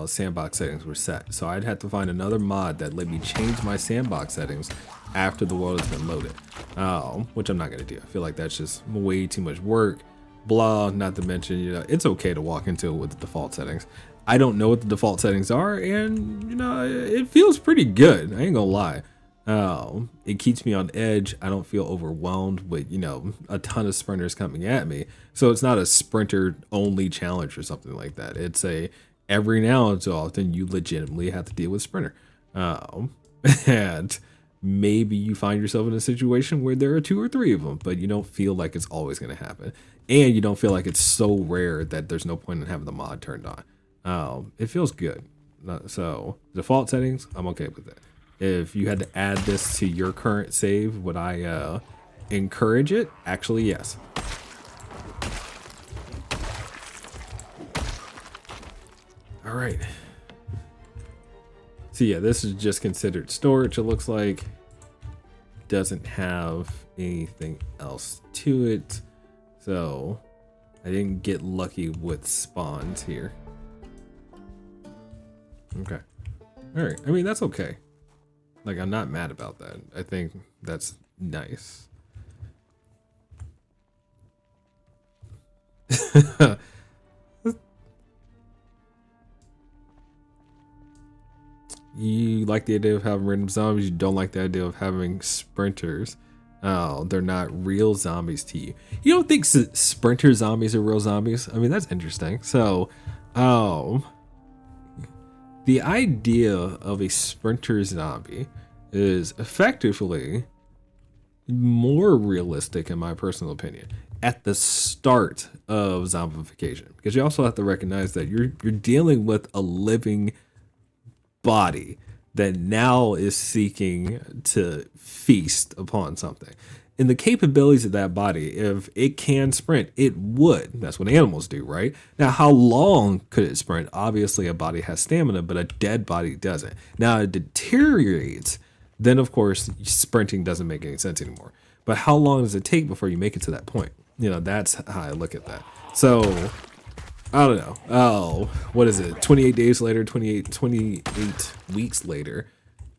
sandbox settings were set. So I'd have to find another mod that let me change my sandbox settings after the world has been loaded, which I'm not going to do. I feel like that's just way too much work. Blah, not to mention, you know, it's okay to walk into it with the default settings. I don't know what the default settings are, and, you know, it feels pretty good. I ain't gonna lie. It keeps me on edge. I don't feel overwhelmed with, you know, a ton of sprinters coming at me. So it's not a sprinter only challenge or something like that. It's a every now and so often you legitimately have to deal with sprinter. And maybe you find yourself in a situation where there are 2 or 3 of them, but you don't feel like it's always going to happen. And you don't feel like it's so rare that there's no point in having the mod turned on. It feels good. So default settings, I'm okay with it. If you had to add this to your current save, would I encourage it? Actually, yes. All right. So yeah, this is just considered storage, it looks like. Doesn't have anything else to it. So I didn't get lucky with spawns here. Okay. All right. I mean, that's okay. Like, I'm not mad about that. I think that's nice. You like the idea of having random zombies. You don't like the idea of having sprinters. Oh, they're not real zombies to you. You don't think sprinter zombies are real zombies? I mean, that's interesting. So, the idea of a sprinter zombie is effectively more realistic, in my personal opinion, at the start of zombification, because you also have to recognize that you're dealing with a living body that now is seeking to feast upon something. And the capabilities of that body, if it can sprint, it would. That's what animals do, right? Now, how long could it sprint? Obviously, a body has stamina, but a dead body doesn't. Now, it deteriorates. Then, of course, sprinting doesn't make any sense anymore. But how long does it take before you make it to that point? You know, that's how I look at that. So, I don't know. Oh, what is it? 28 days later, 28 weeks later,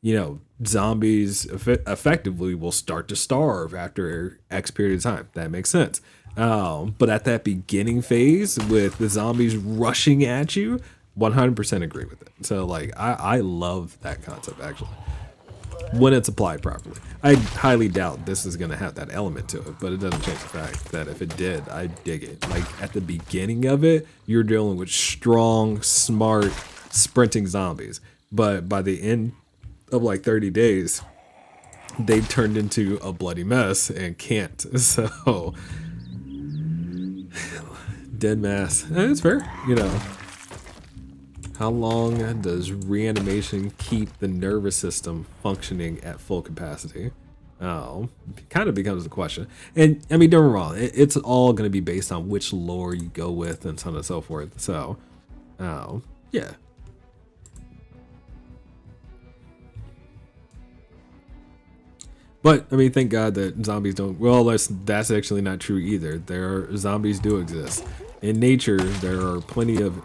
you know, zombies effectively will start to starve after X period of time. That makes sense. But at that beginning phase with the zombies rushing at you, 100% agree with it. So, like, I love that concept, actually, when it's applied properly. I highly doubt this is going to have that element to it, but it doesn't change the fact that if it did, I dig it. Like, at the beginning of it, you're dealing with strong, smart, sprinting zombies. But by the end of like 30 days, they turned into a bloody mess and can't. So, dead mass. It's fair, you know. How long does reanimation keep the nervous system functioning at full capacity? Kind of becomes the question. And I mean, don't get me wrong, it's all going to be based on which lore you go with and so on and so forth. So, yeah. But I mean, thank God that zombies don't. Well, that's actually not true either. Zombies do exist in nature. There are plenty of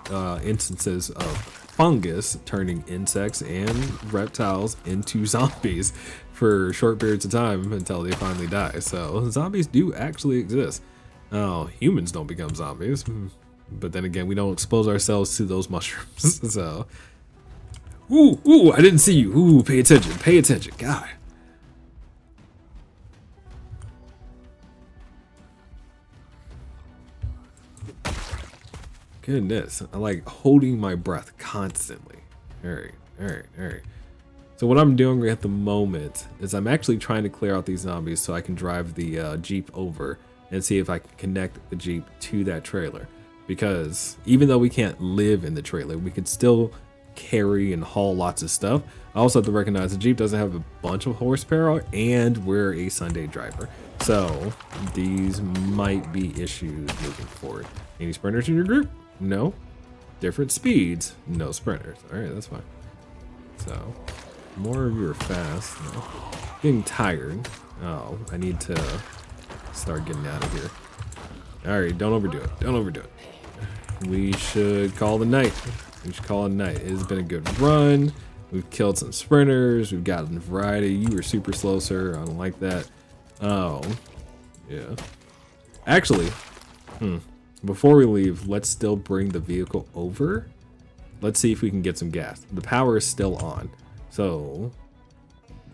instances of fungus turning insects and reptiles into zombies for short periods of time until they finally die. So zombies do actually exist. Humans don't become zombies, but then again, we don't expose ourselves to those mushrooms. So, ooh, I didn't see you. Ooh, pay attention, God. Goodness, I like holding my breath constantly. All right. So what I'm doing at the moment is I'm actually trying to clear out these zombies so I can drive the Jeep over and see if I can connect the Jeep to that trailer. Because even though we can't live in the trailer, we could still carry and haul lots of stuff. I also have to recognize the Jeep doesn't have a bunch of horsepower and we're a Sunday driver. So these might be issues moving forward. Any sprinters in your group? No. Different speeds? No sprinters. All right, that's fine. So more of you are fast. No. Getting tired. Oh, I need to start getting out of here. All right, don't overdo it. We should call it a night. It has been a good run. We've killed some sprinters. We've gotten a variety. You were super slow, sir. I don't like that. Oh, yeah. Actually, before we leave, let's still bring the vehicle over. Let's see if we can get some gas. The power is still on, so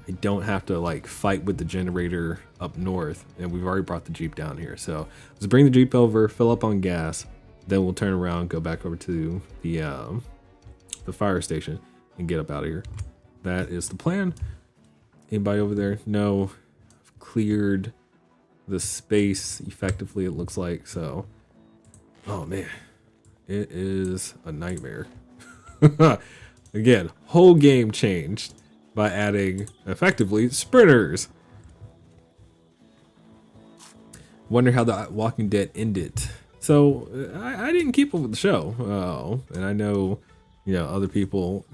I don't have to like fight with the generator up north, and we've already brought the Jeep down here. So let's bring the Jeep over, fill up on gas, then we'll turn around, go back over to the fire station, and get up out of here. That is the plan. Anybody over there? No. I've cleared the space effectively, it looks like. So, oh man, it is a nightmare. Again, whole game changed by adding effectively sprinters. Wonder how the Walking Dead ended. So I didn't keep up with the show, and I know, you know, other people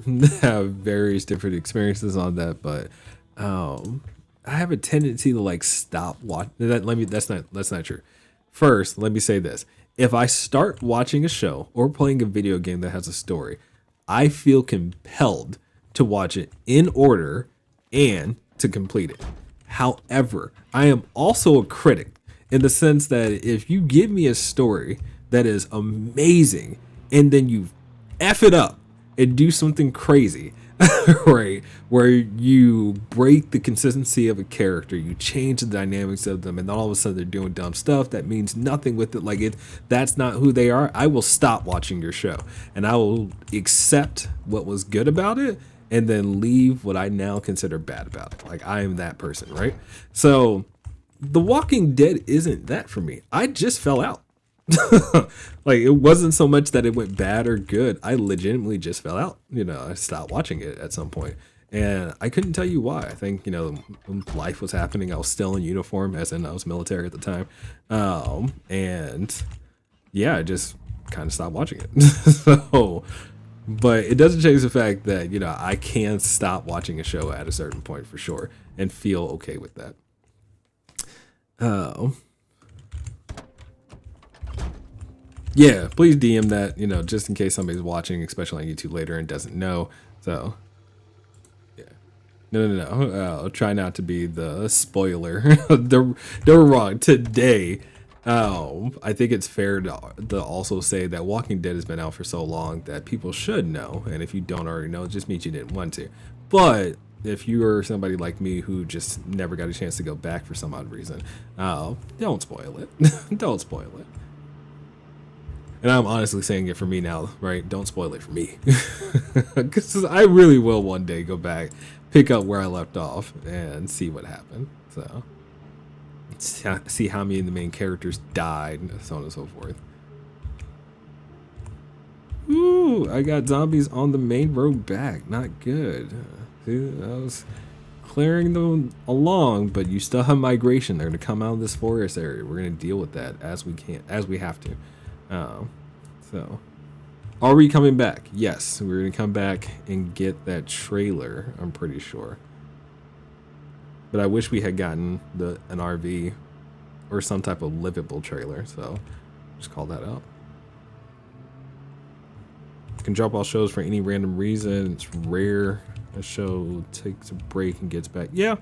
have various different experiences on that, but I have a tendency to like stop watching. That's not true. First, let me say this: if I start watching a show or playing a video game that has a story, I feel compelled to watch it in order and to complete it. However, I am also a critic in the sense that if you give me a story that is amazing and then you F it up and do something crazy, right, where you break the consistency of a character, you change the dynamics of them, and then all of a sudden they're doing dumb stuff that means nothing with it, like that's not who they are, I will stop watching your show and I will accept what was good about it and then leave what I now consider bad about it. Like, I am that person, right? So The Walking Dead isn't that for me. I just fell out. Like, it wasn't so much that it went bad or good. I legitimately just fell out. You know, I stopped watching it at some point, and I couldn't tell you why. I think, you know, life was happening. I was still in uniform, as in I was military at the time, and yeah, I just kind of stopped watching it. So, but it doesn't change the fact that, you know, I can stop watching a show at a certain point for sure and feel okay with that. Yeah, please DM that, you know, just in case somebody's watching, especially on YouTube later and doesn't know. So, yeah. No. I'll try not to be the spoiler. They're wrong. Today, I think it's fair to also say that Walking Dead has been out for so long that people should know. And if you don't already know, it just means you didn't want to. But if you are somebody like me who just never got a chance to go back for some odd reason, don't spoil it. Don't spoil it. And I'm honestly saying it for me now, right? Don't spoil it for me. Because I really will one day go back, pick up where I left off, and see what happened. So, see how many of the main characters died, and so on and so forth. Ooh, I got zombies on the main road back. Not good. See, that was clearing them along, but you still have migration. They're going to come out of this forest area. We're going to deal with that as we have to. So, are we coming back? Yes, we're going to come back and get that trailer, I'm pretty sure. But I wish we had gotten an RV or some type of livable trailer, so just call that out. Can drop all shows for any random reason. It's rare a show takes a break and gets back. Yeah.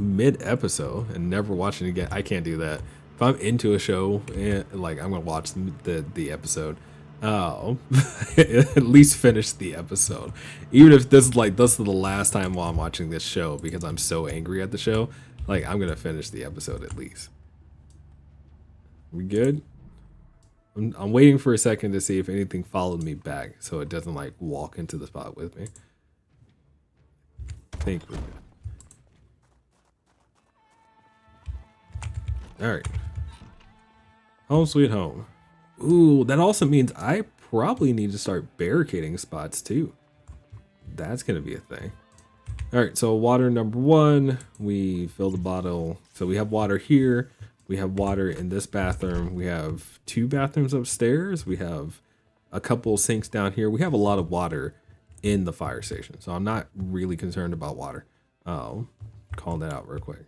Mid-episode and never watch it again. I can't do that. If I'm into a show and like I'm gonna watch the episode, at least finish the episode. Even if this is the last time while I'm watching this show because I'm so angry at the show, like I'm gonna finish the episode at least. We good? I'm waiting for a second to see if anything followed me back so it doesn't like walk into the spot with me. I think we're good. Alright. Home sweet home. Ooh, that also means I probably need to start barricading spots too. That's gonna be a thing. Alright, so water number 1. We fill the bottle. So we have water here. We have water in this bathroom. We have 2 bathrooms upstairs. We have a couple sinks down here. We have a lot of water in the fire station. So I'm not really concerned about water. Calling that out real quick.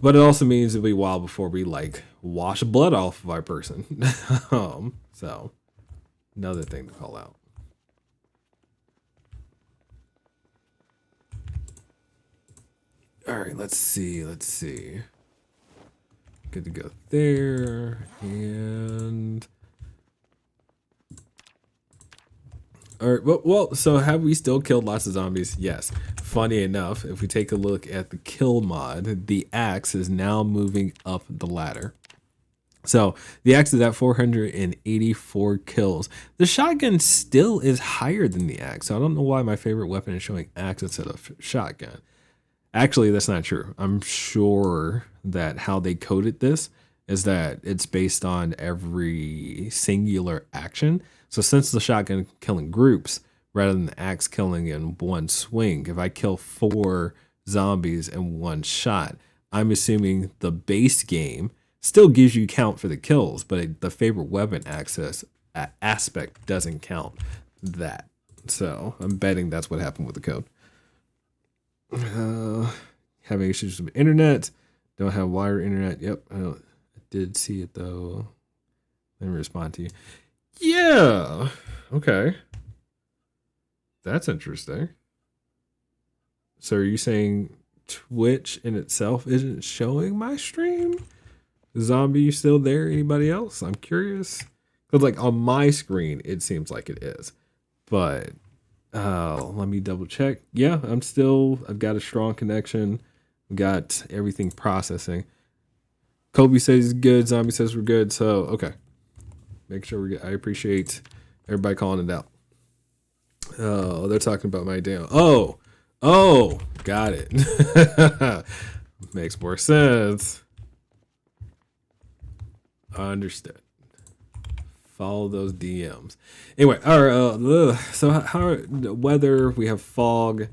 But it also means it'll be a while before we like wash blood off of our person. So another thing to call out. All right, let's see. Good to go there. And all right, well, so have we still killed lots of zombies? Yes. Funny enough, if we take a look at the kill mod, the axe is now moving up the ladder. So the axe is at 484 kills. The shotgun still is higher than the axe. So I don't know why my favorite weapon is showing axe instead of shotgun. Actually, that's not true. I'm sure that how they coded this is that it's based on every singular action. So since the shotgun killing groups rather than the axe killing in one swing, if I kill 4 zombies in one shot, I'm assuming the base game still gives you count for the kills, but the favorite weapon access aspect doesn't count that. So I'm betting that's what happened with the code. Having issues with internet. Don't have wire internet. Yep, I did see it though. Let me respond to you. Yeah. Okay. That's interesting. So are you saying Twitch in itself isn't showing my stream? Zombie, you still there? Anybody else? I'm curious. Because like on my screen, it seems like it is. But let me double check. Yeah, I've got a strong connection. Got everything processing. Kobe says good. Zombie says we're good. So, okay. Make sure we're good. I appreciate everybody calling it out. Oh, they're talking about my damn. Oh, got it. Makes more sense. Understood. Follow those DMs. Anyway, all right. So how weather? We have fog.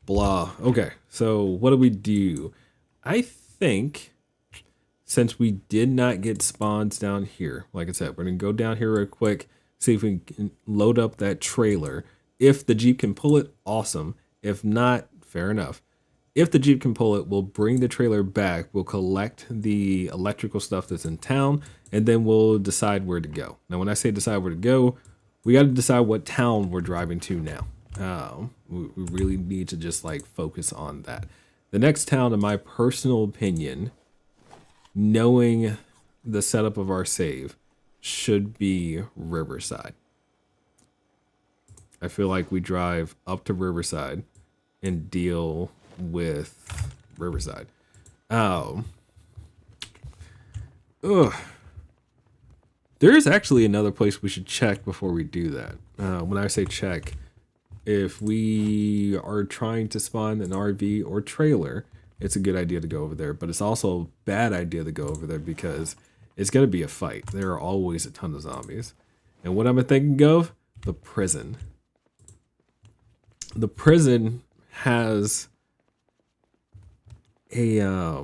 Blah. Okay. So what do we do? I think since we did not get spawns down here, like I said, we're gonna go down here real quick, see if we can load up that trailer. If the Jeep can pull it, awesome. If not, fair enough. If the Jeep can pull it, we'll bring the trailer back. We'll collect the electrical stuff that's in town, and then we'll decide where to go. Now, when I say decide where to go, we got to decide what town we're driving to now. We really need to just like focus on that. The next town, in my personal opinion, knowing the setup of our save, should be Riverside. I feel like we drive up to Riverside and deal with Riverside. There is actually another place we should check before we do that. When I say check, if we are trying to spawn an RV or trailer, it's a good idea to go over there. But it's also a bad idea to go over there because it's going to be a fight. There are always a ton of zombies. And what I'm thinking of? The prison. the prison has a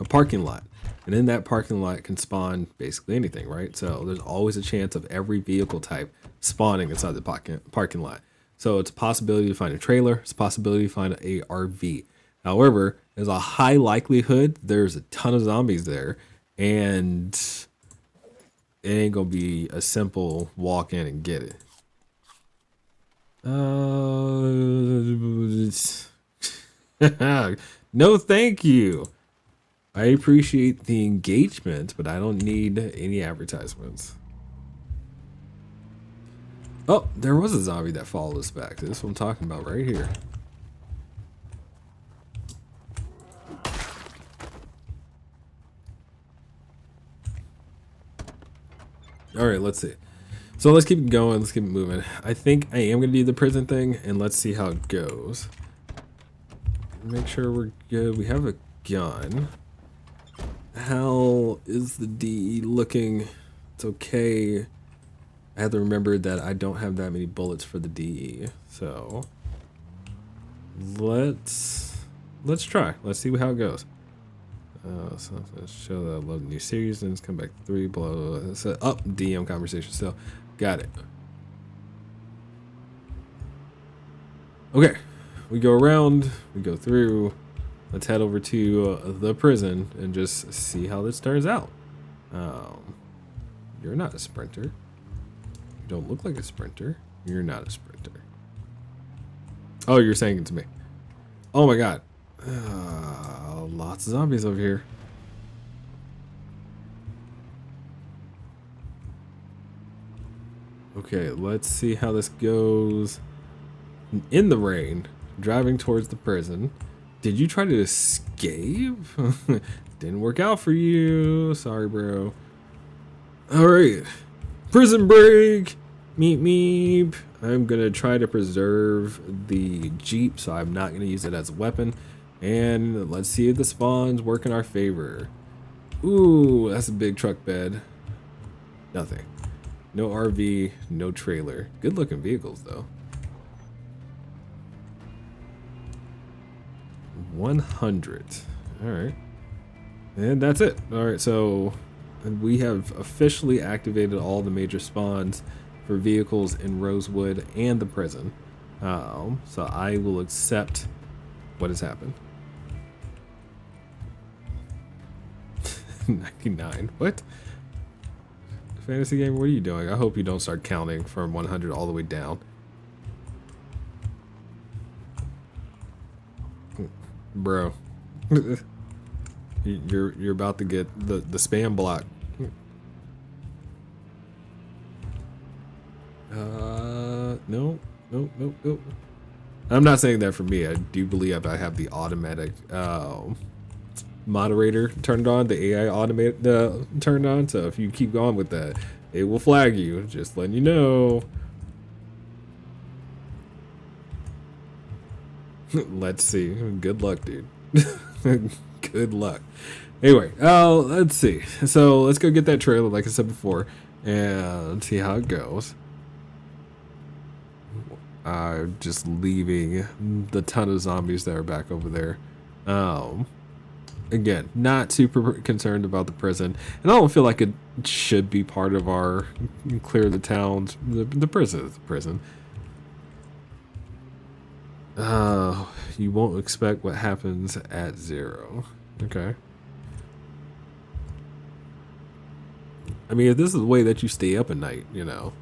parking lot. And in that parking lot can spawn basically anything, right? So there's always a chance of every vehicle type spawning inside the parking lot. So it's a possibility to find a trailer. It's a possibility to find a RV. However, there's a high likelihood there's a ton of zombies there, and it ain't gonna be a simple walk in and get it. No, thank you. I appreciate the engagement, but I don't need any advertisements. Oh, there was a zombie that followed us back. This is what I'm talking about right here. All right, let's see. So let's keep it going. Let's keep it moving. I think I am going to do the prison thing, and let's see how it goes. Make sure we're good. We have a gun. How is the DE looking? It's okay. I have to remember that I don't have that many bullets for the DE. So let's try. Let's see how it goes. So let's show that I love the new series, and come back to 3, blah, blah, blah. It's up DM conversation still. Got it. Okay. We go around, we go through. Let's head over to the prison and just see how this turns out. You're not a sprinter. You don't look like a sprinter. You're not a sprinter. Oh, you're saying it to me. Oh my god. Lots of zombies over here. Okay, let's see how this goes. In the rain, driving towards the prison. Did you try to escape? Didn't work out for you. Sorry, bro. All right. Prison break. Meep meep. I'm going to try to preserve the Jeep, so I'm not going to use it as a weapon. And let's see if the spawns work in our favor. Ooh, that's a big truck bed. Nothing. No RV, no trailer. Good looking vehicles, though. 100. All right. And that's it. All right, so we have officially activated all the major spawns for vehicles in Rosewood and the prison. So I will accept what has happened. 99. What? Fantasy game, what are you doing? I hope you don't start counting from 100 all the way down. Bro. You're about to get the spam block. No. I'm not saying that for me. I do believe I have the automatic moderator turned on, the AI automated turned on. So if you keep going with that, it will flag you. Just letting you know. Let's see. Good luck, dude. Good luck. Anyway, let's see. So let's go get that trailer, like I said before, and see how it goes. Just leaving the ton of zombies that are back over there. Again, not super concerned about the prison, and I don't feel like it should be part of our clear the towns. The prison is the prison. You won't expect what happens at 0. Okay. I mean, if this is the way that you stay up at night, you know,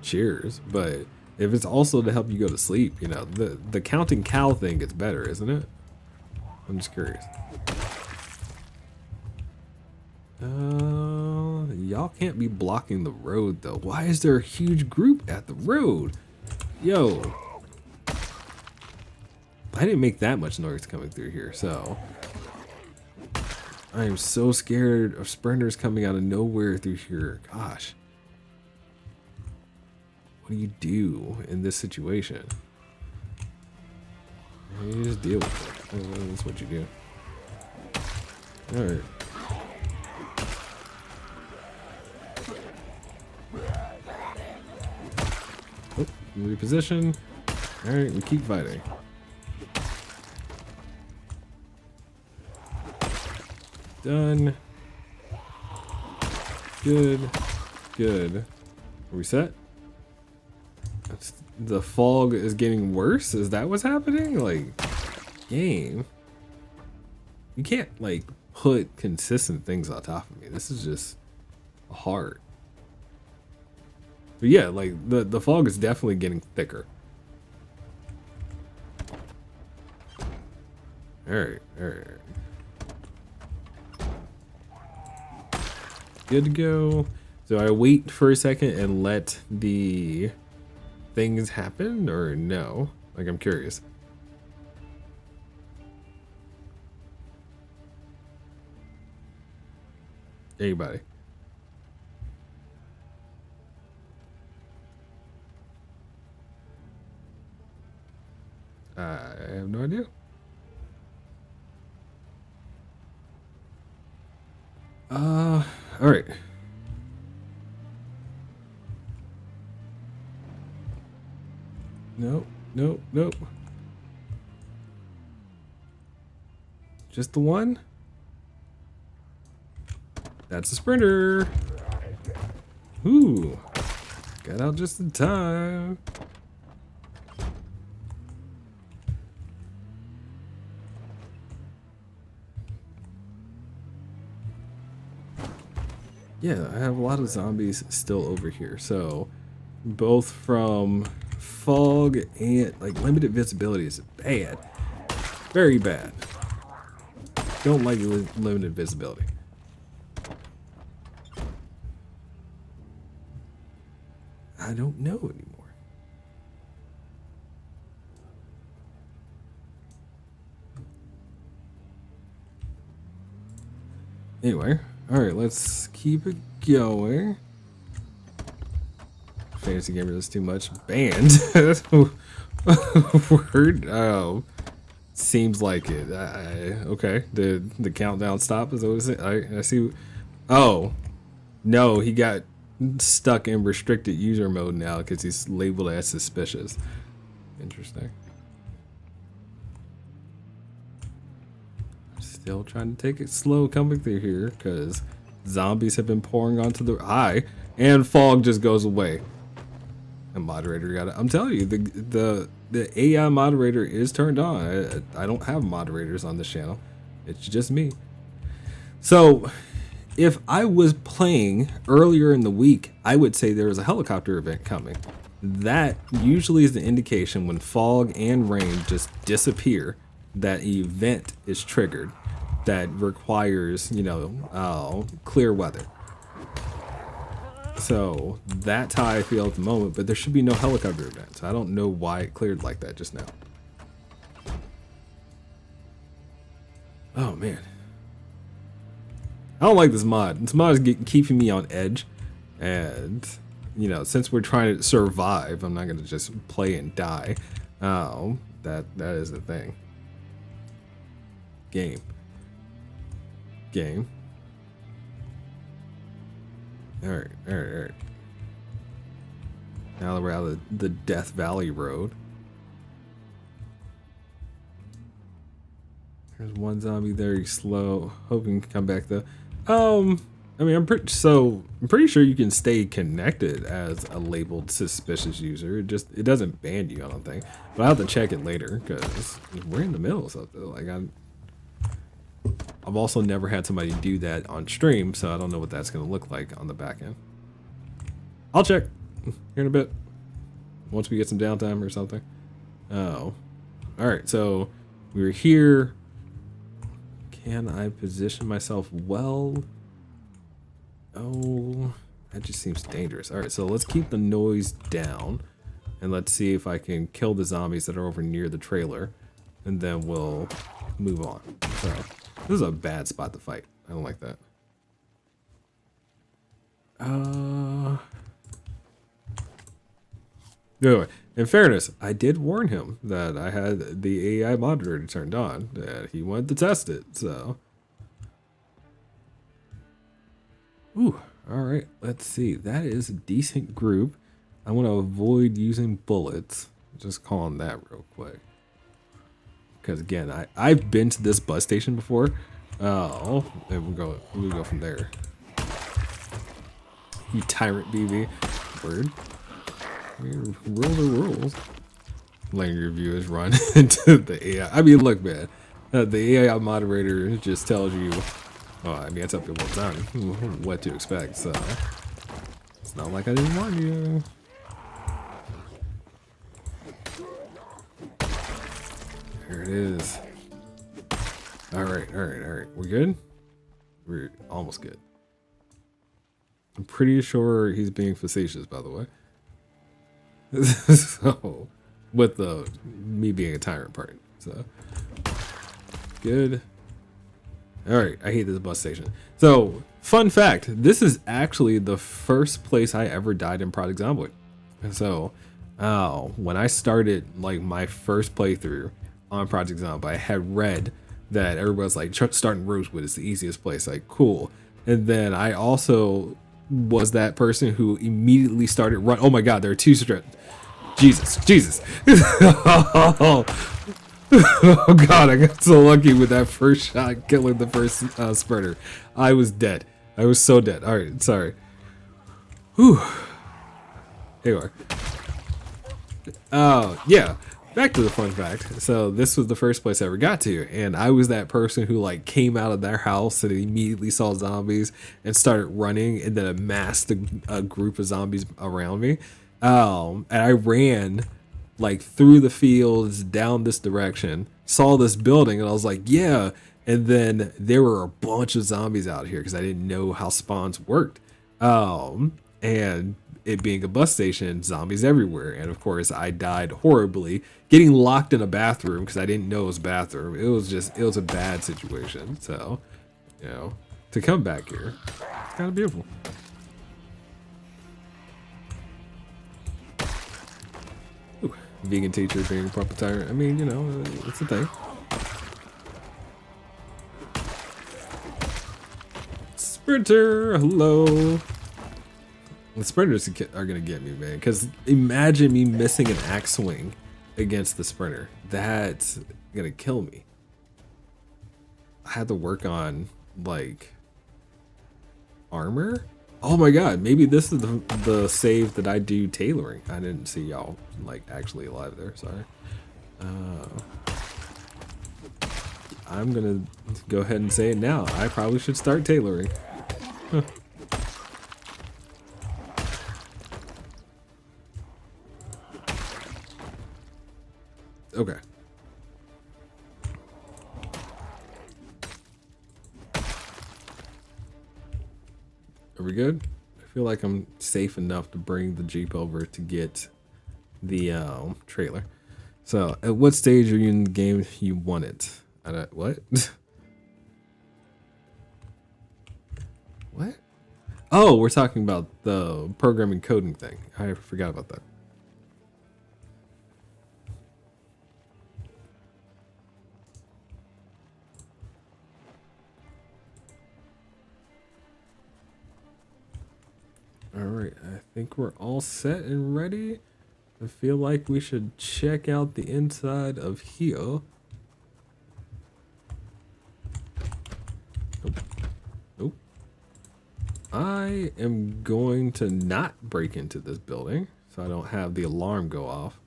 cheers. But if it's also to help you go to sleep, you know, the counting cow thing gets better, isn't it? I'm just curious. Y'all can't be blocking the road, though. Why is there a huge group at the road? Yo. I didn't make that much noise coming through here, so I am so scared of sprinters coming out of nowhere through here. Gosh. What do you do in this situation? You just deal with it. That's what you do. Alright. Reposition. All right, we keep fighting. Done. Good. Good. Are we set? The fog is getting worse? Is that what's happening? Like, game. You can't, like, put consistent things on top of me. This is just hard. But yeah, like, the fog is definitely getting thicker. Alright, alright. Good to go. So I wait for a second and let the things happen, or no? Like, I'm curious. Anybody? I have no idea. All right. Nope, nope, nope. Just the one? That's a sprinter. Ooh. Got out just in time. Yeah, I have a lot of zombies still over here. So, both from fog and like limited visibility is bad. Very bad. Don't like limited visibility. I don't know anymore. Anyway, all right, let's keep it going. Fantasy gamer, that's too much. Banned. Word. Oh, seems like it. Okay. Did the countdown stop? Is that what it? I see. Oh, no, he got stuck in restricted user mode now because he's labeled as suspicious. Interesting. Still trying to take it slow coming through here because zombies have been pouring onto the eye and fog just goes away. And moderator got it. I'm telling you, the AI moderator is turned on. I don't have moderators on this channel. It's just me. So if I was playing earlier in the week, I would say there was a helicopter event coming. That usually is the indication when fog and rain just disappear, that event is triggered that requires, you know, clear weather. So that's how I feel at the moment, but there should be no helicopter event. So I don't know why it cleared like that just now. Oh man. I don't like this mod. This mod is keeping me on edge. And, you know, since we're trying to survive, I'm not going to just play and die. Oh, that is the thing. Game. Alright. Now that we're out of the Death Valley Road. There's one zombie there, he's slow. Hoping to come back though. I mean, I'm pretty sure you can stay connected as a labeled suspicious user. It doesn't ban you, I don't think. But I'll have to check it later because we're in the middle of something. Like I've also never had somebody do that on stream, so I don't know what that's going to look like on the back end. I'll check here in a bit once we get some downtime or something. Oh, all right. So we're here. Can I position myself well? Oh, that just seems dangerous. All right, so let's keep the noise down and let's see if I can kill the zombies that are over near the trailer, and then we'll move on. So this is a bad spot to fight. I don't like that. Anyway, in fairness, I did warn him that I had the AI moderator turned on, that he wanted to test it, so. Ooh, all right, let's see. That is a decent group. I want to avoid using bullets. Just calling that real quick. Because again, I've been to this bus station before. Oh, and we'll go from there. You tyrant BB. Word. Rule the rules. Letting your viewers run into the AI. I mean, look, man. The AI moderator just tells you, well, I mean, I tell people all the time what to expect, so it's not like I didn't warn you. There it is. Alright. We're good? We're almost good. I'm pretty sure he's being facetious, by the way. So, with the me being a tyrant part. So, good. Alright, I hate this bus station. So, fun fact, this is actually the first place I ever died in Project Zomboid. And so, when I started like my first playthrough on Project Zomboid, I had read that everybody's like starting Rosewood is the easiest place. Like, cool. And then I also was that person who immediately started run. Oh my god, there are two strips. Jesus. Oh god, I got so lucky with that first shot killing the first spurter. I was dead. I was so dead. All right, sorry. Whew. Here you are. Oh, yeah. Back to the fun fact. So this was the first place I ever got to, and I was that person who like came out of their house and immediately saw zombies and started running, and then amassed a group of zombies around me. And I ran like through the fields down this direction, saw this building, and I was like, yeah. And then there were a bunch of zombies out here because I didn't know how spawns worked. And it being a bus station, zombies everywhere. And of course, I died horribly, getting locked in a bathroom because I didn't know it was a bathroom. It was a bad situation. So, you know, to come back here, it's kind of beautiful. Ooh, vegan teacher being a proper tyrant. I mean, you know, it's a thing. Sprinter, hello. The sprinters are gonna get me, man. Because imagine me missing an axe swing against the sprinter. That's gonna kill me. I had to work on like armor. Oh my god, maybe this is the save that I do tailoring. I didn't see y'all like actually alive there. Sorry. I'm gonna go ahead and say it now. I probably should start tailoring. Huh. Okay. Are we good? I feel like I'm safe enough to bring the Jeep over to get the trailer. So, at what stage are you in the game you want it? What? What? Oh, we're talking about the programming coding thing. I forgot about that. Alright, I think we're all set and ready. I feel like we should check out the inside of here. Nope. I am going to not break into this building so I don't have the alarm go off.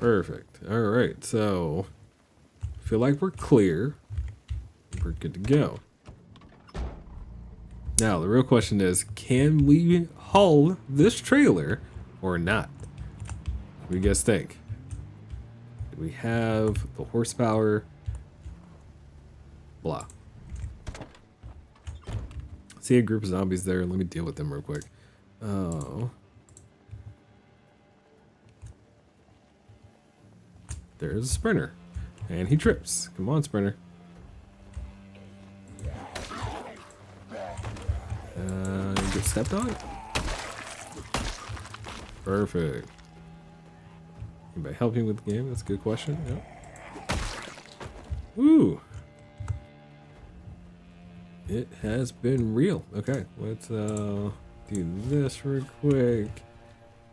Perfect. All right, so I feel like we're clear. We're good to go. Now, the real question is, can we haul this trailer or not? What do you guys think? Do we have the horsepower? Blah. See a group of zombies there. Let me deal with them real quick. Oh. There's a sprinter. And he trips. Come on, sprinter. Get stepped on? Perfect. Anybody helping with the game? That's a good question. Yep. Ooh. It has been real. Okay, let's do this real quick.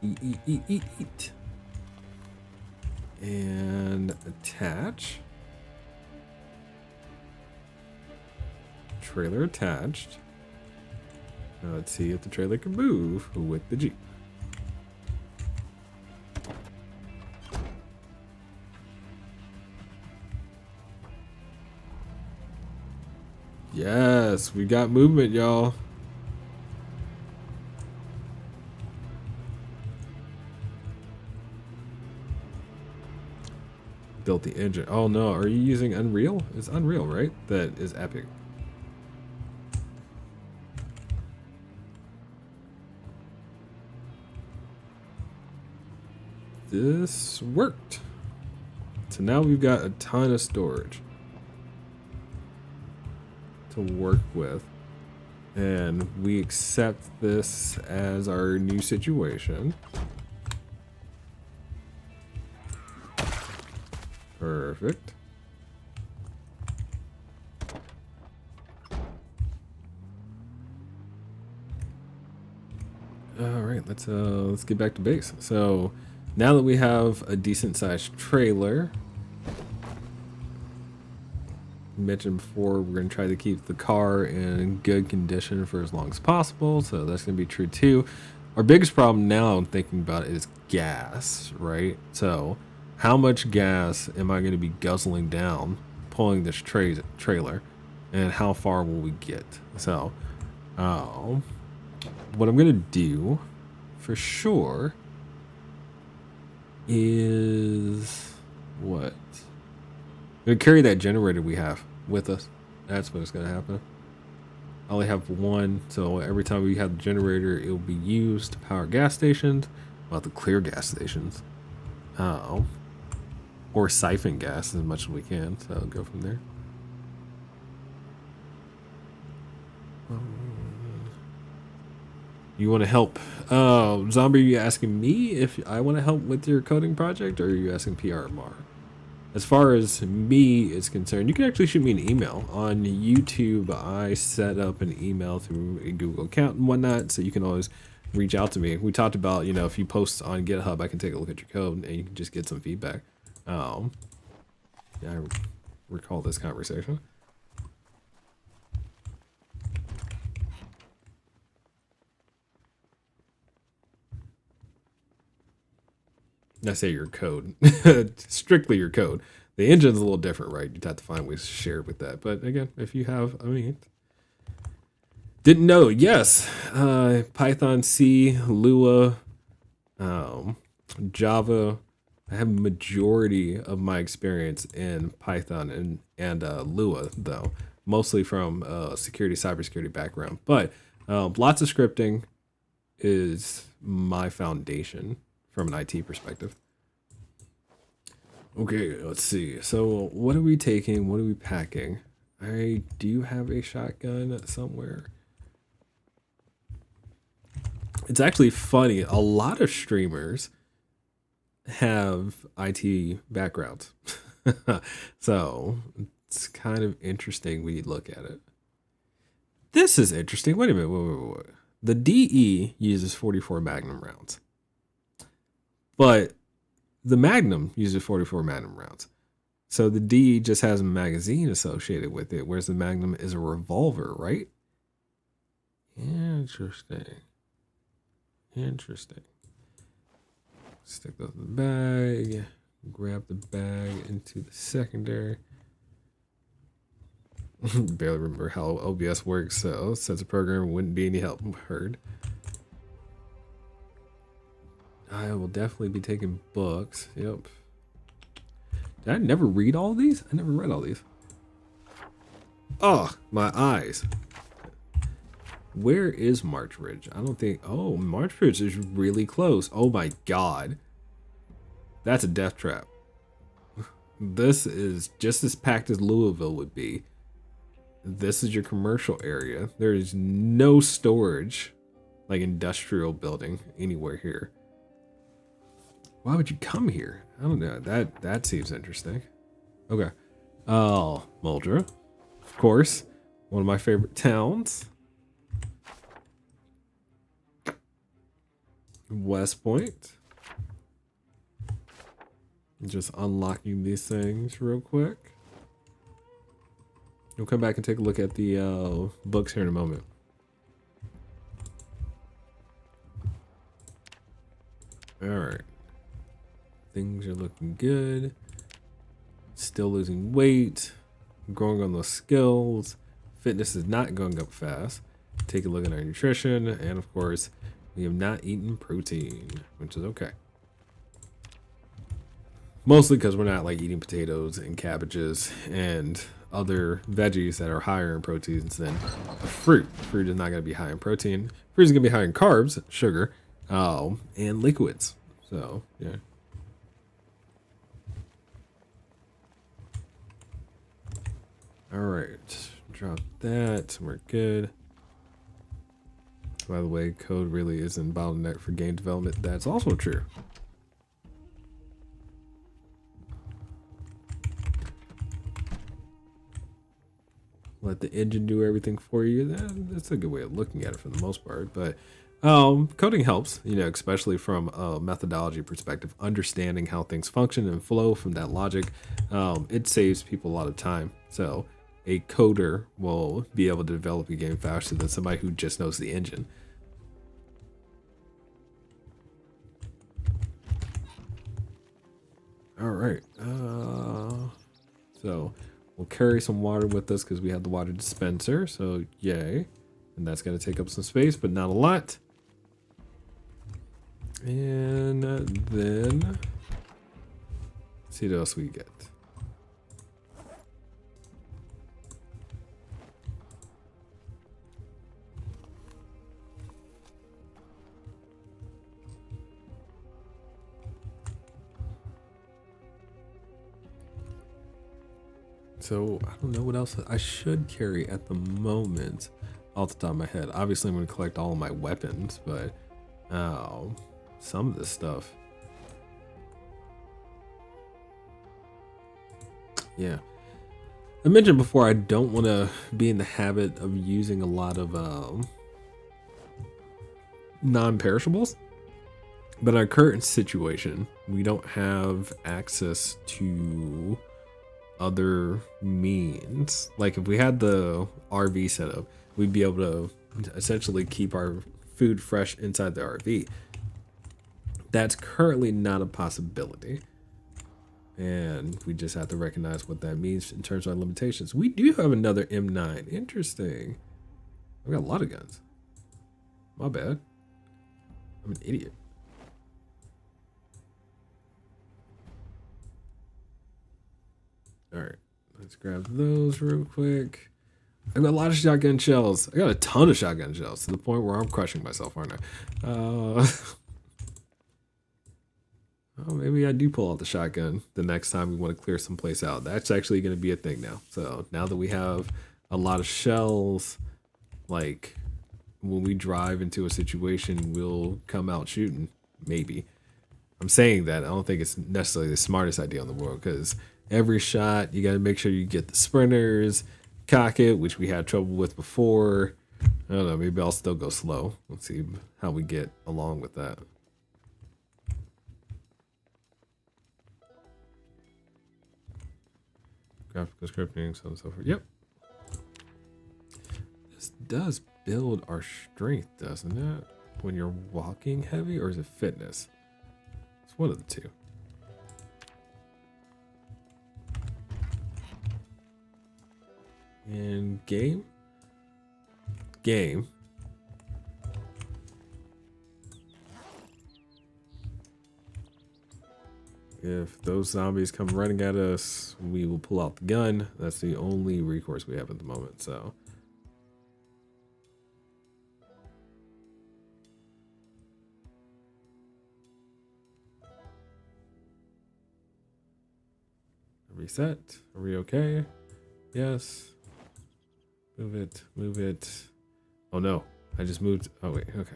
Eat. And attach. Trailer attached. Now let's see if the trailer can move with the Jeep. Yes, we got movement, y'all. Built the engine. Oh no, are you using Unreal? It's Unreal, right? That is epic. This worked. So now we've got a ton of storage to work with. And we accept this as our new situation. Perfect. All right, let's get back to base. So now that we have a decent sized trailer, mentioned before, we're going to try to keep the car in good condition for as long as possible, so that's going to be true too. Our biggest problem now I'm thinking about is gas, right? So how much gas am I going to be guzzling down pulling this trailer, and how far will we get? So what I'm going to do for sure is what? I'm going to carry that generator we have with us. That's what's going to happen. I only have one, so every time we have the generator, it will be used to power gas stations. We'll have to clear gas stations. Or siphon gas as much as we can, so I'll go from there. You want to help? Zombie, are you asking me if I want to help with your coding project, or are you asking PR Mar? As far as me is concerned, you can actually shoot me an email. On YouTube, I set up an email through a Google account and whatnot, so you can always reach out to me. We talked about, you know, if you post on GitHub, I can take a look at your code and you can just get some feedback. Yeah, I recall this conversation. I say your code, strictly your code. The engine's a little different, right? You'd have to find ways to share with that. But again, if you have, I mean, didn't know. Yes, Python, C, Lua, Java. I have majority of my experience in Python and Lua, though, mostly from cybersecurity background. But lots of scripting is my foundation from an IT perspective. Okay, let's see. So what are we taking? What are we packing? I do have a shotgun somewhere. It's actually funny. A lot of streamers have IT backgrounds. So it's kind of interesting when you look at it. This is interesting. Wait a minute. Wait. The DE uses 44 Magnum rounds. But the Magnum uses 44 Magnum rounds. So the D just has a magazine associated with it, whereas the Magnum is a revolver, right? Interesting. Stick those in the bag. Grab the bag into the secondary. Barely remember how OBS works, so since the program wouldn't be any help. Heard. I will definitely be taking books. Yep. Did I never read all these? I never read all these. Oh, my eyes. Where is March Ridge? I don't think... Oh, March Ridge is really close. Oh my god. That's a death trap. This is just as packed as Louisville would be. This is your commercial area. There is no storage, like industrial building, anywhere here. Why would you come here? I don't know. That seems interesting. Okay. Oh, Muldra, of course, one of my favorite towns. West Point. Just unlocking these things real quick. We'll come back and take a look at the books here in a moment. All right. Things are looking good. Still losing weight. Growing on those skills. Fitness is not going up fast. Take a look at our nutrition. And of course, we have not eaten protein, which is okay. Mostly because we're not like eating potatoes and cabbages and other veggies that are higher in proteins than fruit. Fruit is not going to be high in protein. Fruit is going to be high in carbs, sugar, and liquids. So, yeah. All right. Drop that. We're good. By the way, code really isn't bottleneck for game development. That's also true. Let the engine do everything for you. That's a good way of looking at it for the most part. But coding helps, especially from a methodology perspective, understanding how things function and flow from that logic. It saves people a lot of time. So a coder will be able to develop a game faster than somebody who just knows the engine. All right. So we'll carry some water with us because we have the water dispenser. So yay. And that's going to take up some space, but not a lot. And then see what else we get. So I don't know what else I should carry at the moment off the top of my head. Obviously I'm going to collect all of my weapons, but some of this stuff. Yeah. I mentioned before I don't want to be in the habit of using a lot of non-perishables. But in our current situation, we don't have access to other means. Like if we had the RV set up, we'd be able to essentially keep our food fresh inside the RV. That's currently not a possibility. And we just have to recognize what that means in terms of our limitations. We do have another M9. Interesting. I've got a lot of guns. My bad. I'm an idiot. All right, let's grab those real quick. I've got a lot of shotgun shells. I got a ton of shotgun shells to the point where I'm crushing myself, aren't I? Oh, maybe I do pull out the shotgun the next time we want to clear some place out. That's actually going to be a thing now. So now that we have a lot of shells, like when we drive into a situation, we'll come out shooting. Maybe. I'm saying that. I don't think it's necessarily the smartest idea in the world because every shot, you got to make sure you get the sprinters, cock it, which we had trouble with before. I don't know. Maybe I'll still go slow. Let's see how we get along with that. Graphical scripting, so on and so forth. Yep. This does build our strength, doesn't it? When you're walking heavy, or is it fitness? It's one of the two. And game? Game. If those zombies come running at us, we will pull out the gun. That's the only recourse we have at the moment, so. Reset. Are we okay? Yes. Move it. Move it. Oh no. I just moved. Oh wait. Okay.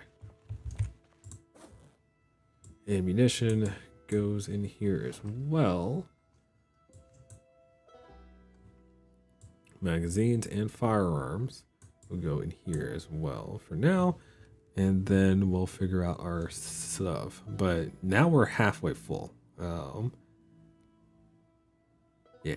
Ammunition goes in here as well. magazines and firearms will go in here as well for now. And then we'll figure out our stuff. But now we're halfway full. Yeah.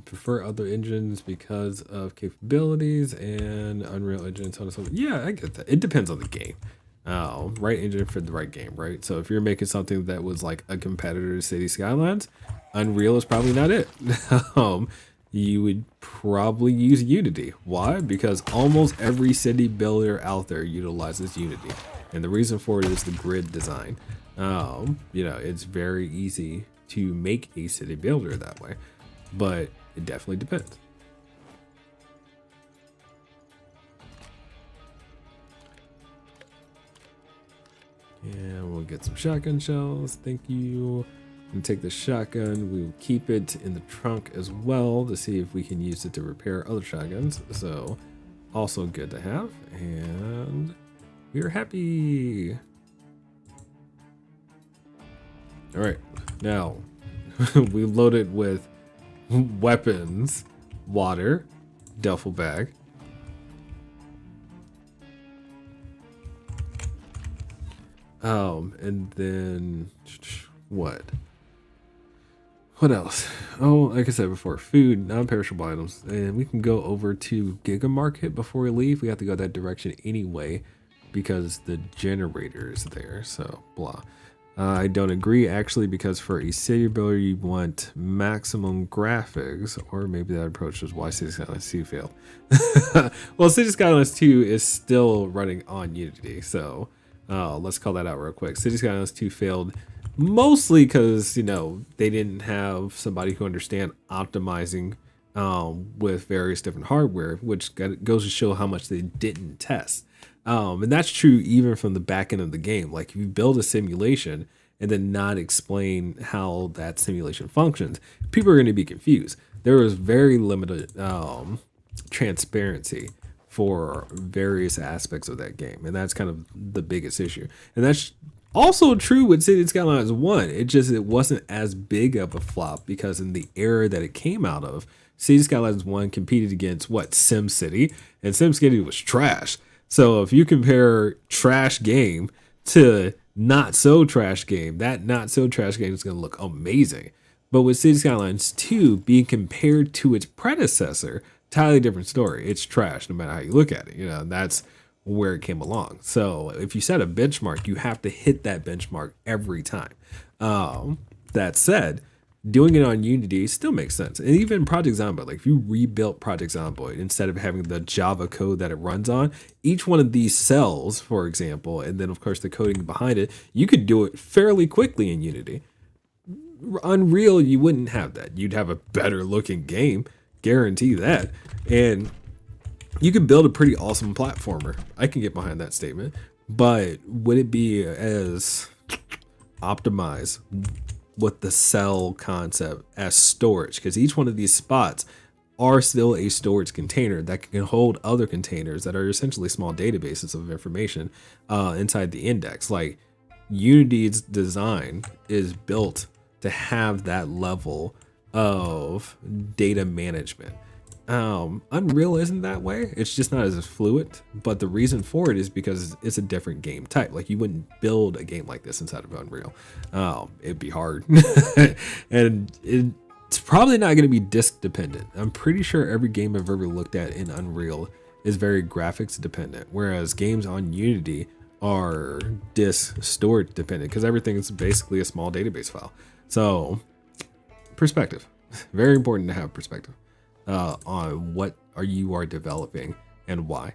Prefer other engines because of capabilities and Unreal Engine and so on and so forth. Yeah, I get that. It depends on the game. Right engine for the right game, right? So if you're making something that was like a competitor to City Skylines, Unreal is probably not it. You would probably use Unity. Why? Because almost every city builder out there utilizes Unity. And the reason for it is the grid design. It's very easy to make a city builder that way, but it definitely depends. And we'll get some shotgun shells. Thank you. And take the shotgun. We will keep it in the trunk as well to see if we can use it to repair other shotguns. So also good to have. And we're happy. All right. Now we load it with weapons, water, duffel bag. And then what else? Oh, like I said before, food, non-perishable items. And we can go over to Giga Market before we leave. We have to go that direction anyway because the generator is there. So blah. I don't agree actually, because for a city builder you want maximum graphics, or maybe that approach is why City Skylines 2 failed. Well, City Skylines 2 is still running on Unity, so let's call that out real quick. City Skylines 2 failed mostly because they didn't have somebody who understand optimizing with various different hardware, which goes to show how much they didn't test. And that's true even from the back end of the game. Like if you build a simulation and then not explain how that simulation functions, people are going to be confused. There was very limited transparency for various aspects of that game, and that's kind of the biggest issue. And that's also true with City Skylines 1. It wasn't as big of a flop because in the era that it came out of, City Skylines 1 competed against SimCity, and SimCity was trash. So if you compare trash game to not so trash game, that not so trash game is going to look amazing. But with City Skylines 2 being compared to its predecessor, entirely different story. It's trash no matter how you look at it. And that's where it came along. So if you set a benchmark, you have to hit that benchmark every time. That said, doing it on Unity still makes sense. And even Project Zomboid, like if you rebuilt Project Zomboid instead of having the Java code that it runs on, each one of these cells, for example, and then of course the coding behind it, you could do it fairly quickly in Unity. Unreal, you wouldn't have that. You'd have a better looking game, guarantee that. And you could build a pretty awesome platformer. I can get behind that statement. But would it be as optimized with the cell concept as storage? Because each one of these spots are still a storage container that can hold other containers that are essentially small databases of information inside the index. Like Unity's design is built to have that level of data management. Unreal isn't that way. It's just not as fluid, but the reason for it is because it's a different game type. Like you wouldn't build a game like this inside of Unreal. It'd be hard. And it's probably not going to be disk dependent. I'm pretty sure every game I've ever looked at in Unreal is very graphics dependent, whereas games on Unity are disk storage dependent because everything is basically a small database file. So perspective, very important to have perspective on what you are developing and why.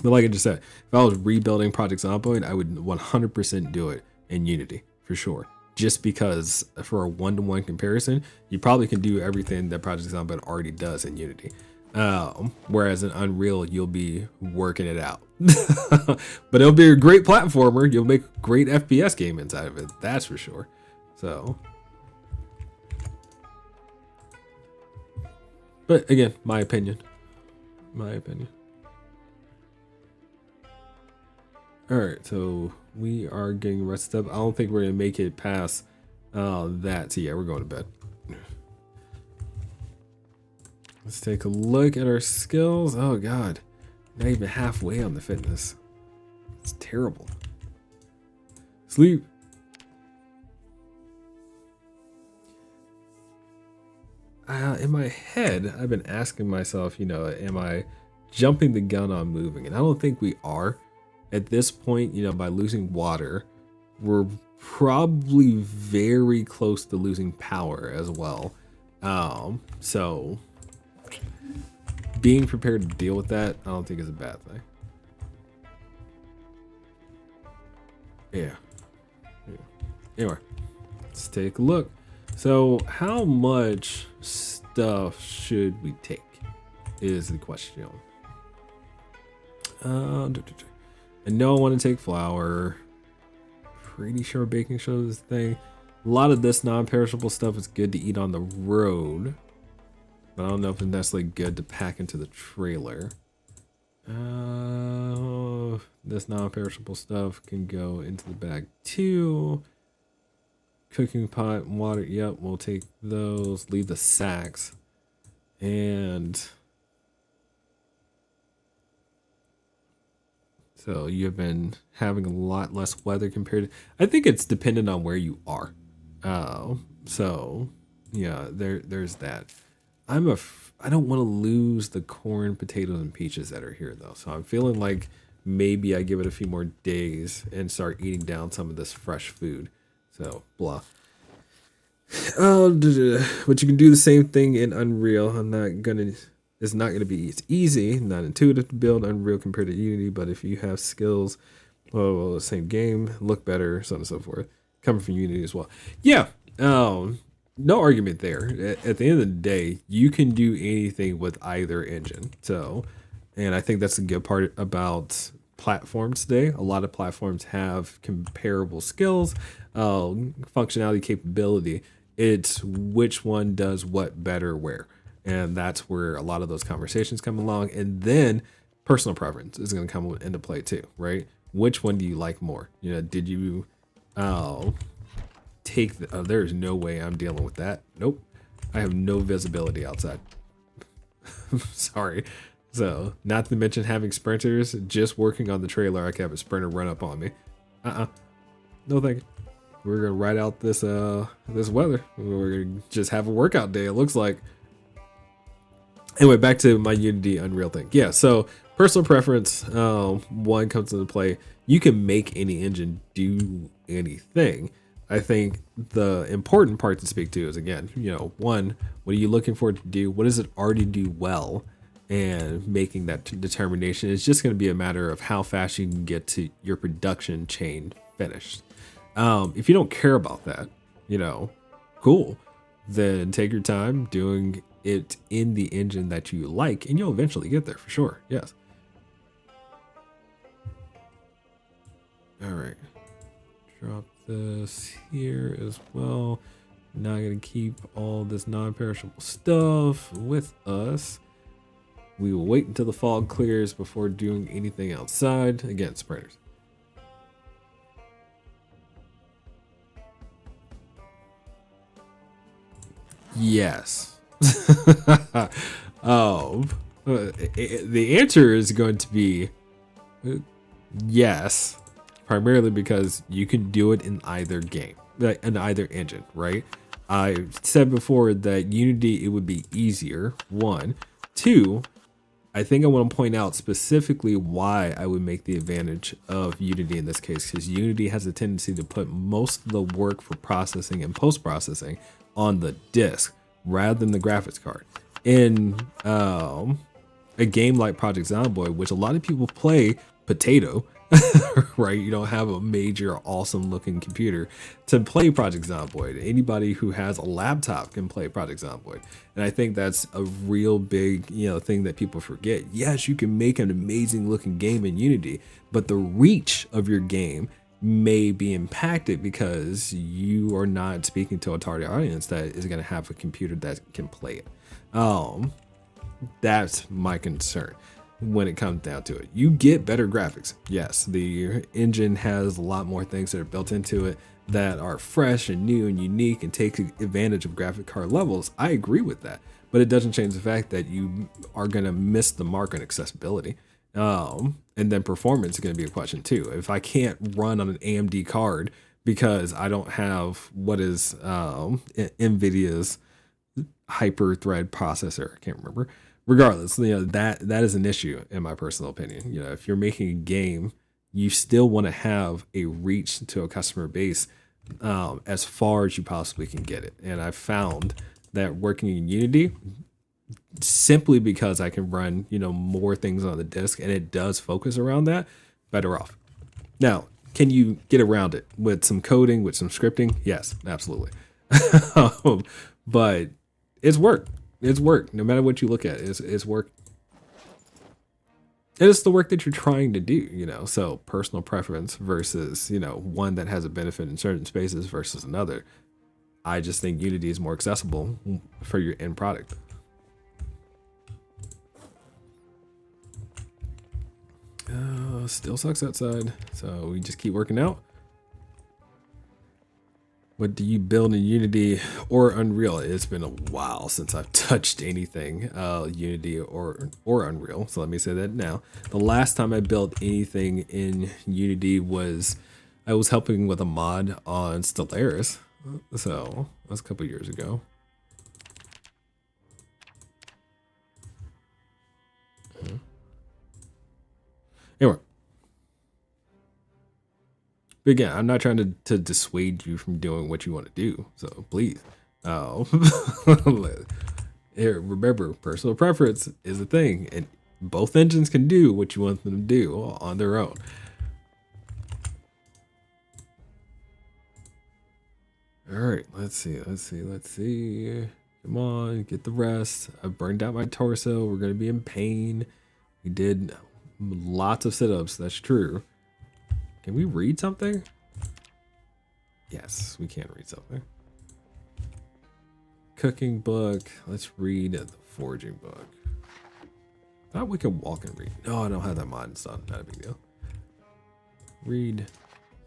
But like I just said, if I was rebuilding Project Zomboid, I would 100% do it in Unity for sure. Just because for a one-to-one comparison, you probably can do everything that Project Zomboid already does in Unity. Whereas in Unreal, you'll be working it out. But it'll be a great platformer. You'll make a great FPS game inside of it. That's for sure. So, but again, my opinion. All right, so we are getting rested up. I don't think we're gonna make it past that. So yeah, we're going to bed. Let's take a look at our skills. Oh God, not even halfway on the fitness. It's terrible. Sleep. In my head, I've been asking myself, am I jumping the gun on moving? And I don't think we are. At this point, by losing water, we're probably very close to losing power as well. So being prepared to deal with that, I don't think is a bad thing. Yeah. Anyway, let's take a look. So how much stuff should we take is the question. I know I want to take flour. Pretty sure baking soda is the thing. A lot of this non-perishable stuff is good to eat on the road, but I don't know if it's necessarily good to pack into the trailer. This non-perishable stuff can go into the bag too. Cooking pot and water, yep, we'll take those. Leave the sacks. And so you've been having a lot less weather compared to, I think it's dependent on where you are. So yeah, there's that. I don't want to lose the corn, potatoes, and peaches that are here though. So I'm feeling like maybe I give it a few more days and start eating down some of this fresh food. So blah. But you can do the same thing in Unreal. It's not gonna be easy, not intuitive to build Unreal compared to Unity, but if you have skills, well, the same game, look better, so on and so forth, coming from Unity as well. Yeah, no argument there. At the end of the day, you can do anything with either engine. So, and I think that's a good part about platforms today. A lot of platforms have comparable skills, functionality, capability. It's which one does what better where. And that's where a lot of those conversations come along. And then personal preference is going to come into play too, right? Which one do you like more? Did you take there's no way I'm dealing with that. Nope. I have no visibility outside. Sorry. So, not to mention having sprinters, just working on the trailer, I could have a sprinter run up on me. No thank you. We're gonna ride out this this weather. We're gonna just have a workout day, it looks like. Anyway, back to my Unity Unreal thing. Yeah, so personal preference, one comes into play. You can make any engine do anything. I think the important part to speak to is, again, one, what are you looking for it to do? What does it already do well? And making that determination is just going to be a matter of how fast you can get to your production chain finished. If you don't care about that, cool, then take your time doing it in the engine that you like, and you'll eventually get there for sure. Yes. All right. Drop this here as well. Not going to keep all this non-perishable stuff with us. We will wait until the fog clears before doing anything outside. Again, sprinters. Yes. The answer is going to be yes, primarily because you can do it in either game, in either engine, right? I said before that Unity, it would be easier, one. Two, I think I want to point out specifically why I would make the advantage of Unity in this case, because Unity has a tendency to put most of the work for processing and post-processing on the disk rather than the graphics card. In a game like Project Zomboid, which a lot of people play potato, right? You don't have a major awesome looking computer to play Project Zomboid. Anybody who has a laptop can play Project Zomboid. And I think that's a real big, thing that people forget. Yes, you can make an amazing looking game in Unity, but the reach of your game may be impacted because you are not speaking to a target audience that is going to have a computer that can play it. That's my concern. when it comes down to it. You get better graphics. Yes, the engine has a lot more things that are built into it that are fresh and new and unique and take advantage of graphic card levels. I agree with that, but it doesn't change the fact that you are going to miss the mark on accessibility. And then performance is going to be a question too. If I can't run on an AMD card because I don't have what is NVIDIA's hyper thread processor, I can't remember. Regardless, that is an issue in my personal opinion. If you're making a game, you still want to have a reach to a customer base as far as you possibly can get it. And I found that working in Unity, simply because I can run more things on the disk and it does focus around that, better off. Now, can you get around it with some coding, with some scripting? Yes, absolutely. But it's work. It's work. No matter what you look at, it's work. And it's the work that you're trying to do, so personal preference versus, one that has a benefit in certain spaces versus another. I just think Unity is more accessible for your end product. Still sucks outside, so we just keep working out. What do you build in Unity or Unreal? It's been a while since I've touched anything Unity or Unreal, so let me say that now. The last time I built anything in Unity was I was helping with a mod on Stellaris, so that was a couple years ago. Anyway. But again, I'm not trying to dissuade you from doing what you want to do, so please. Here, remember, personal preference is a thing, and both engines can do what you want them to do on their own. All right, let's see. Come on, get the rest. I burned out my torso. We're gonna be in pain. We did lots of sit-ups. That's true. Can we read something? Yes, we can read something. Cooking book. Let's read the foraging book. Thought we could walk and read. No, I don't have that mod installed. Not a big deal. Read.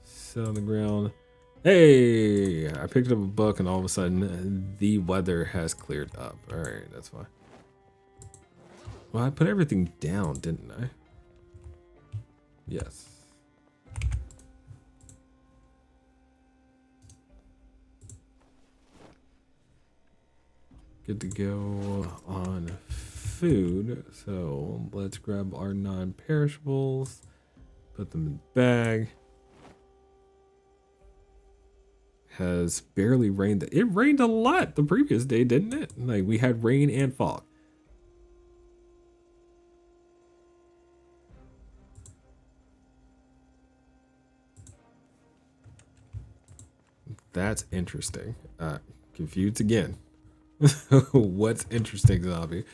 Sit on the ground. Hey, I picked up a book and all of a sudden the weather has cleared up. All right, that's fine. Well, I put everything down, didn't I? Yes. Good to go on food. So let's grab our non-perishables, put them in the bag. Has barely rained. It rained a lot the previous day, didn't it? Like we had rain and fog. That's interesting. Confused again. What's interesting, zombie?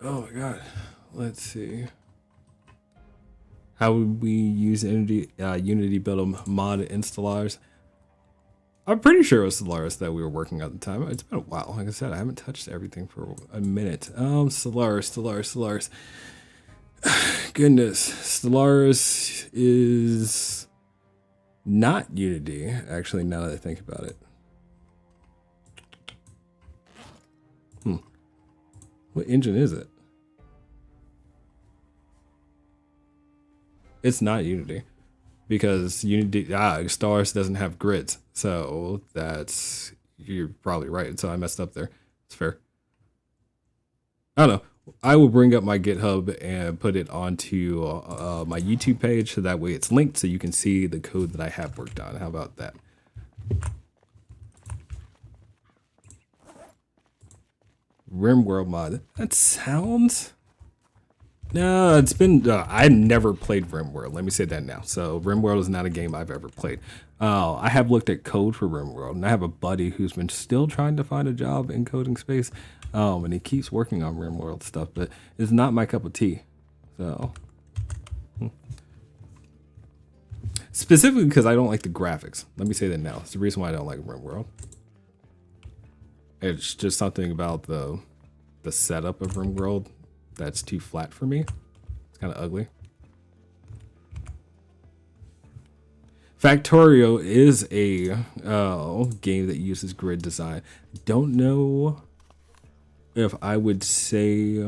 Oh my god. Let's see. How would we use Unity build a mod in Stellaris? I'm pretty sure it was Stellaris that we were working at the time. It's been a while. Like I said, I haven't touched everything for a minute. Stellaris. Goodness. Stellaris is not Unity, actually, now that I think about it. What engine is it? It's not Unity, because Unity Stellaris doesn't have grids, so you're probably right. So I messed up there. It's fair. I don't know. I will bring up my GitHub and put it onto my YouTube page, so that way it's linked, so you can see the code that I have worked on. How about that? RimWorld mod. That sounds. No, it's been. I never played RimWorld. Let me say that now. So RimWorld is not a game I've ever played. I have looked at code for RimWorld, and I have a buddy who's been still trying to find a job in coding space, and he keeps working on RimWorld stuff, but it's not my cup of tea. So specifically because I don't like the graphics. Let me say that now. It's the reason why I don't like RimWorld. It's just something about the setup of RimWorld that's too flat for me. It's kind of ugly. Factorio is a game that uses grid design. Don't know if I would say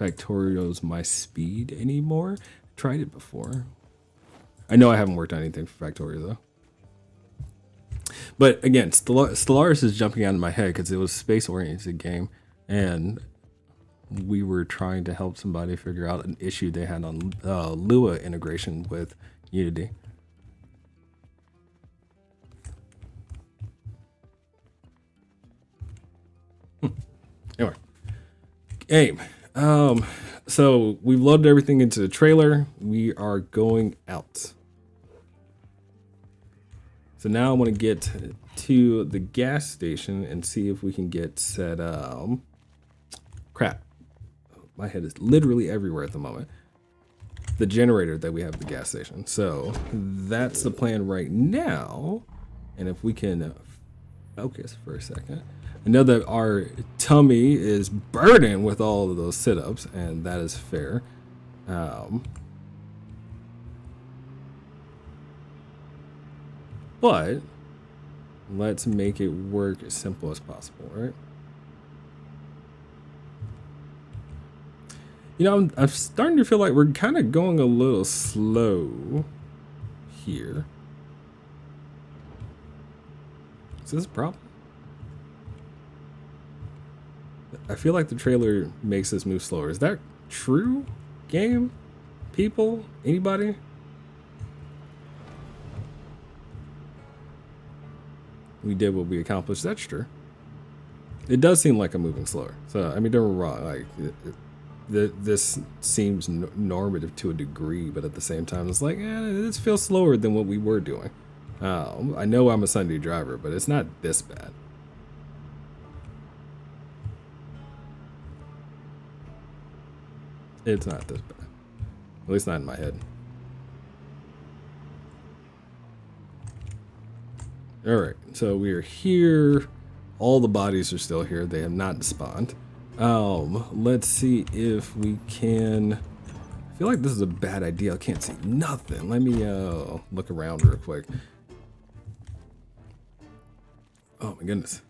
Factorio's my speed anymore. Tried it before. I know I haven't worked on anything for Factorio though. But again, Stellaris is jumping out of my head because it was a space-oriented game, and we were trying to help somebody figure out an issue they had on Lua integration with Unity. Anyway, game. So we've loaded everything into the trailer. We are going out. So now I want to get to the gas station and see if we can get set up. Crap. My head is literally everywhere at the moment. The generator that we have at the gas station. So that's the plan right now. And if we can focus for a second. I know that our tummy is burdened with all of those sit-ups, and that is fair. But let's make it work as simple as possible, right? You know, I'm starting to feel like we're kind of going a little slow here. Is this a problem? I feel like the trailer makes us move slower. Is that true? Game? People? Anybody? We did what we accomplished. That's true. It does seem like I'm moving slower. So, I mean, don't get me wrong. Like, this seems normative to a degree, but at the same time, it's like, this feels slower than what we were doing. I know I'm a Sunday driver, but it's not this bad. It's not this bad. At least not in my head. All right, so we are here. All the bodies are still here. They have not spawned. Let's see if we can. I feel like this is a bad idea. I can't see nothing. Let me look around real quick. Oh my goodness.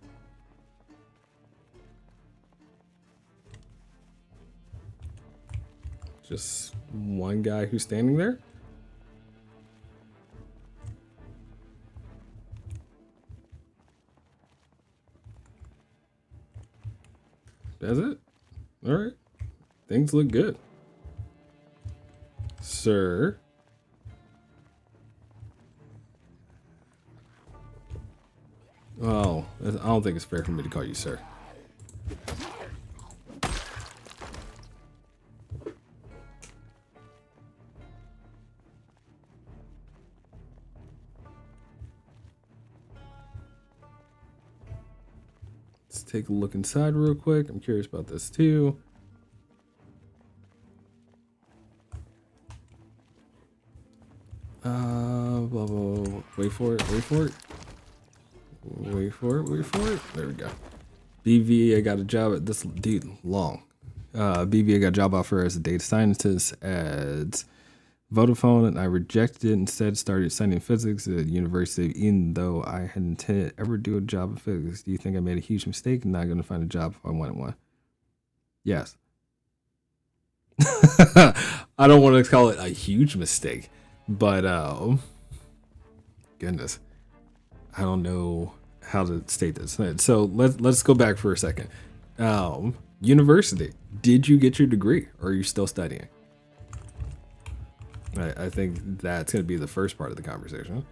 Just one guy who's standing there. That's it. All right. Things look good. Sir. Oh, I don't think it's fair for me to call you sir. Let's take a look inside real quick. I'm curious about this too. Blah, blah, blah. Wait for it, wait for it. Wait for it, wait for it. There we go. BV, I got a job at this, dude, long. BV, I got a job offer as a data scientist at Vodafone, and I rejected it. Instead, started studying physics at university, even though I hadn't intended to ever do a job in physics. Do you think I made a huge mistake and not going to find a job if I wanted one? Yes. I don't want to call it a huge mistake, but goodness, I don't know how to state this. So let's go back for a second. University, did you get your degree, or are you still studying? I think that's going to be the first part of the conversation.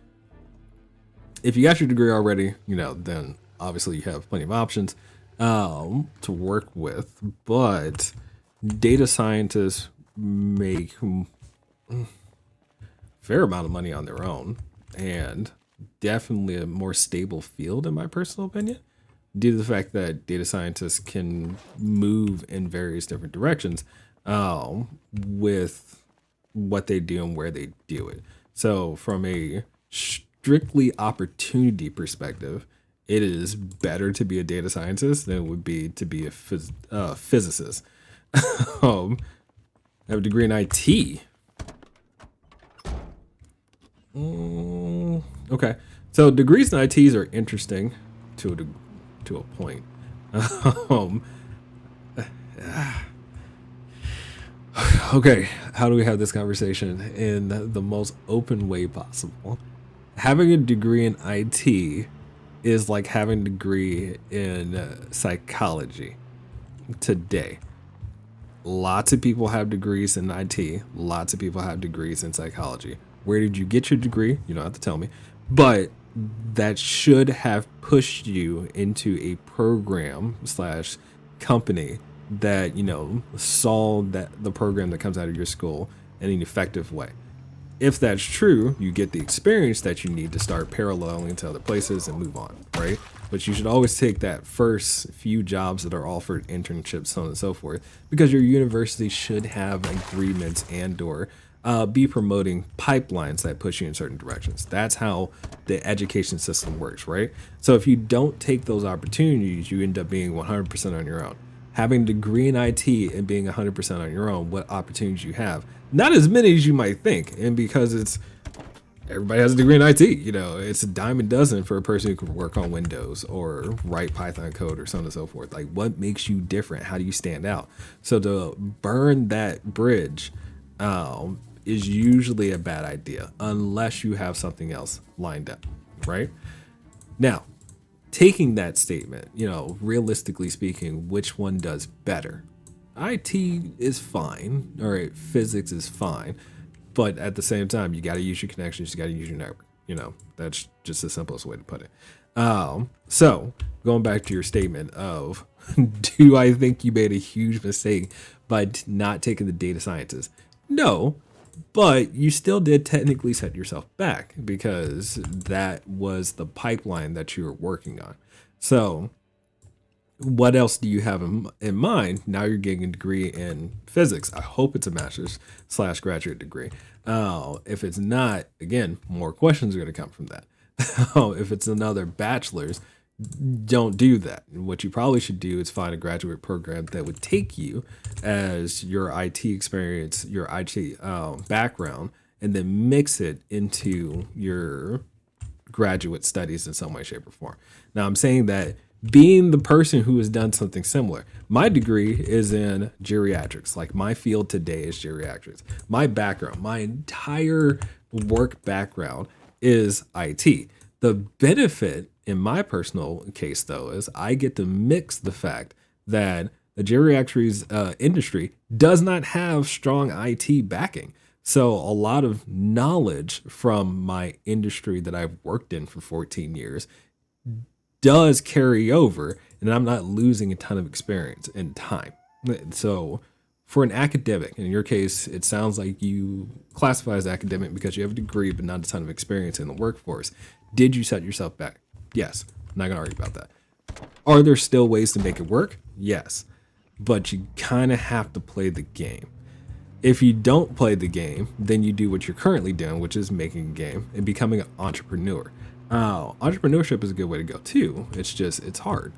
If you got your degree already, you know, then obviously you have plenty of options. to work with, but data scientists make fair amount of money on their own and definitely a more stable field in my personal opinion due to the fact that data scientists can move in various different directions with what they do and where they do it. So from a strictly opportunity perspective, it is better to be a data scientist than it would be to be a physicist. I have a degree in IT. Okay, so degrees in ITs are interesting to to a point. um, okay, how do we have this conversation in the most open way possible? Having a degree in IT is like having a degree in psychology today. Lots of people have degrees in IT. Lots of people have degrees in psychology. Where did you get your degree? You don't have to tell me. But that should have pushed you into a program slash company that, saw that the program that comes out of your school in an effective way. If that's true, you get the experience that you need to start paralleling to other places and move on, right? But you should always take that first few jobs that are offered, internships, so on and so forth, because your university should have agreements and or be promoting pipelines that push you in certain directions. That's how the education system works, right? So if you don't take those opportunities, you end up being 100% on your own. Having a degree in IT and being 100% on your own, what opportunities you have? Not as many as you might think. And because everybody has a degree in IT, it's a dime a dozen for a person who can work on Windows or write Python code or so on and so forth. Like, what makes you different? How do you stand out? So to burn that bridge is usually a bad idea unless you have something else lined up, right? Now, taking that statement, realistically speaking, which one does better? IT is fine, all right, physics is fine, but at the same time, you got to use your connections, you got to use your network. That's just the simplest way to put it. So going back to your statement of, do I think you made a huge mistake by not taking the data scientist? No, but you still did technically set yourself back because that was the pipeline that you were working on. So what else do you have in mind? Now you're getting a degree in physics. I hope it's a master's slash graduate degree. If it's not, again, more questions are going to come from that. If it's another bachelor's, don't do that. What you probably should do is find a graduate program that would take you as your IT experience, your IT background, and then mix it into your graduate studies in some way, shape, or form. Now, I'm saying that being the person who has done something similar, my degree is in geriatrics. Like, my field today is geriatrics. My background, my entire work background is IT. The benefit in my personal case, though, is I get to mix the fact that the geriatrics industry does not have strong IT backing. So a lot of knowledge from my industry that I've worked in for 14 years does carry over, and I'm not losing a ton of experience and time. So for an academic, in your case, it sounds like you classify as academic because you have a degree but not a ton of experience in the workforce. Did you set yourself back? Yes. I'm not going to argue about that. Are there still ways to make it work? Yes. But you kind of have to play the game. If you don't play the game, then you do what you're currently doing, which is making a game and becoming an entrepreneur. Entrepreneurship is a good way to go too. It's hard.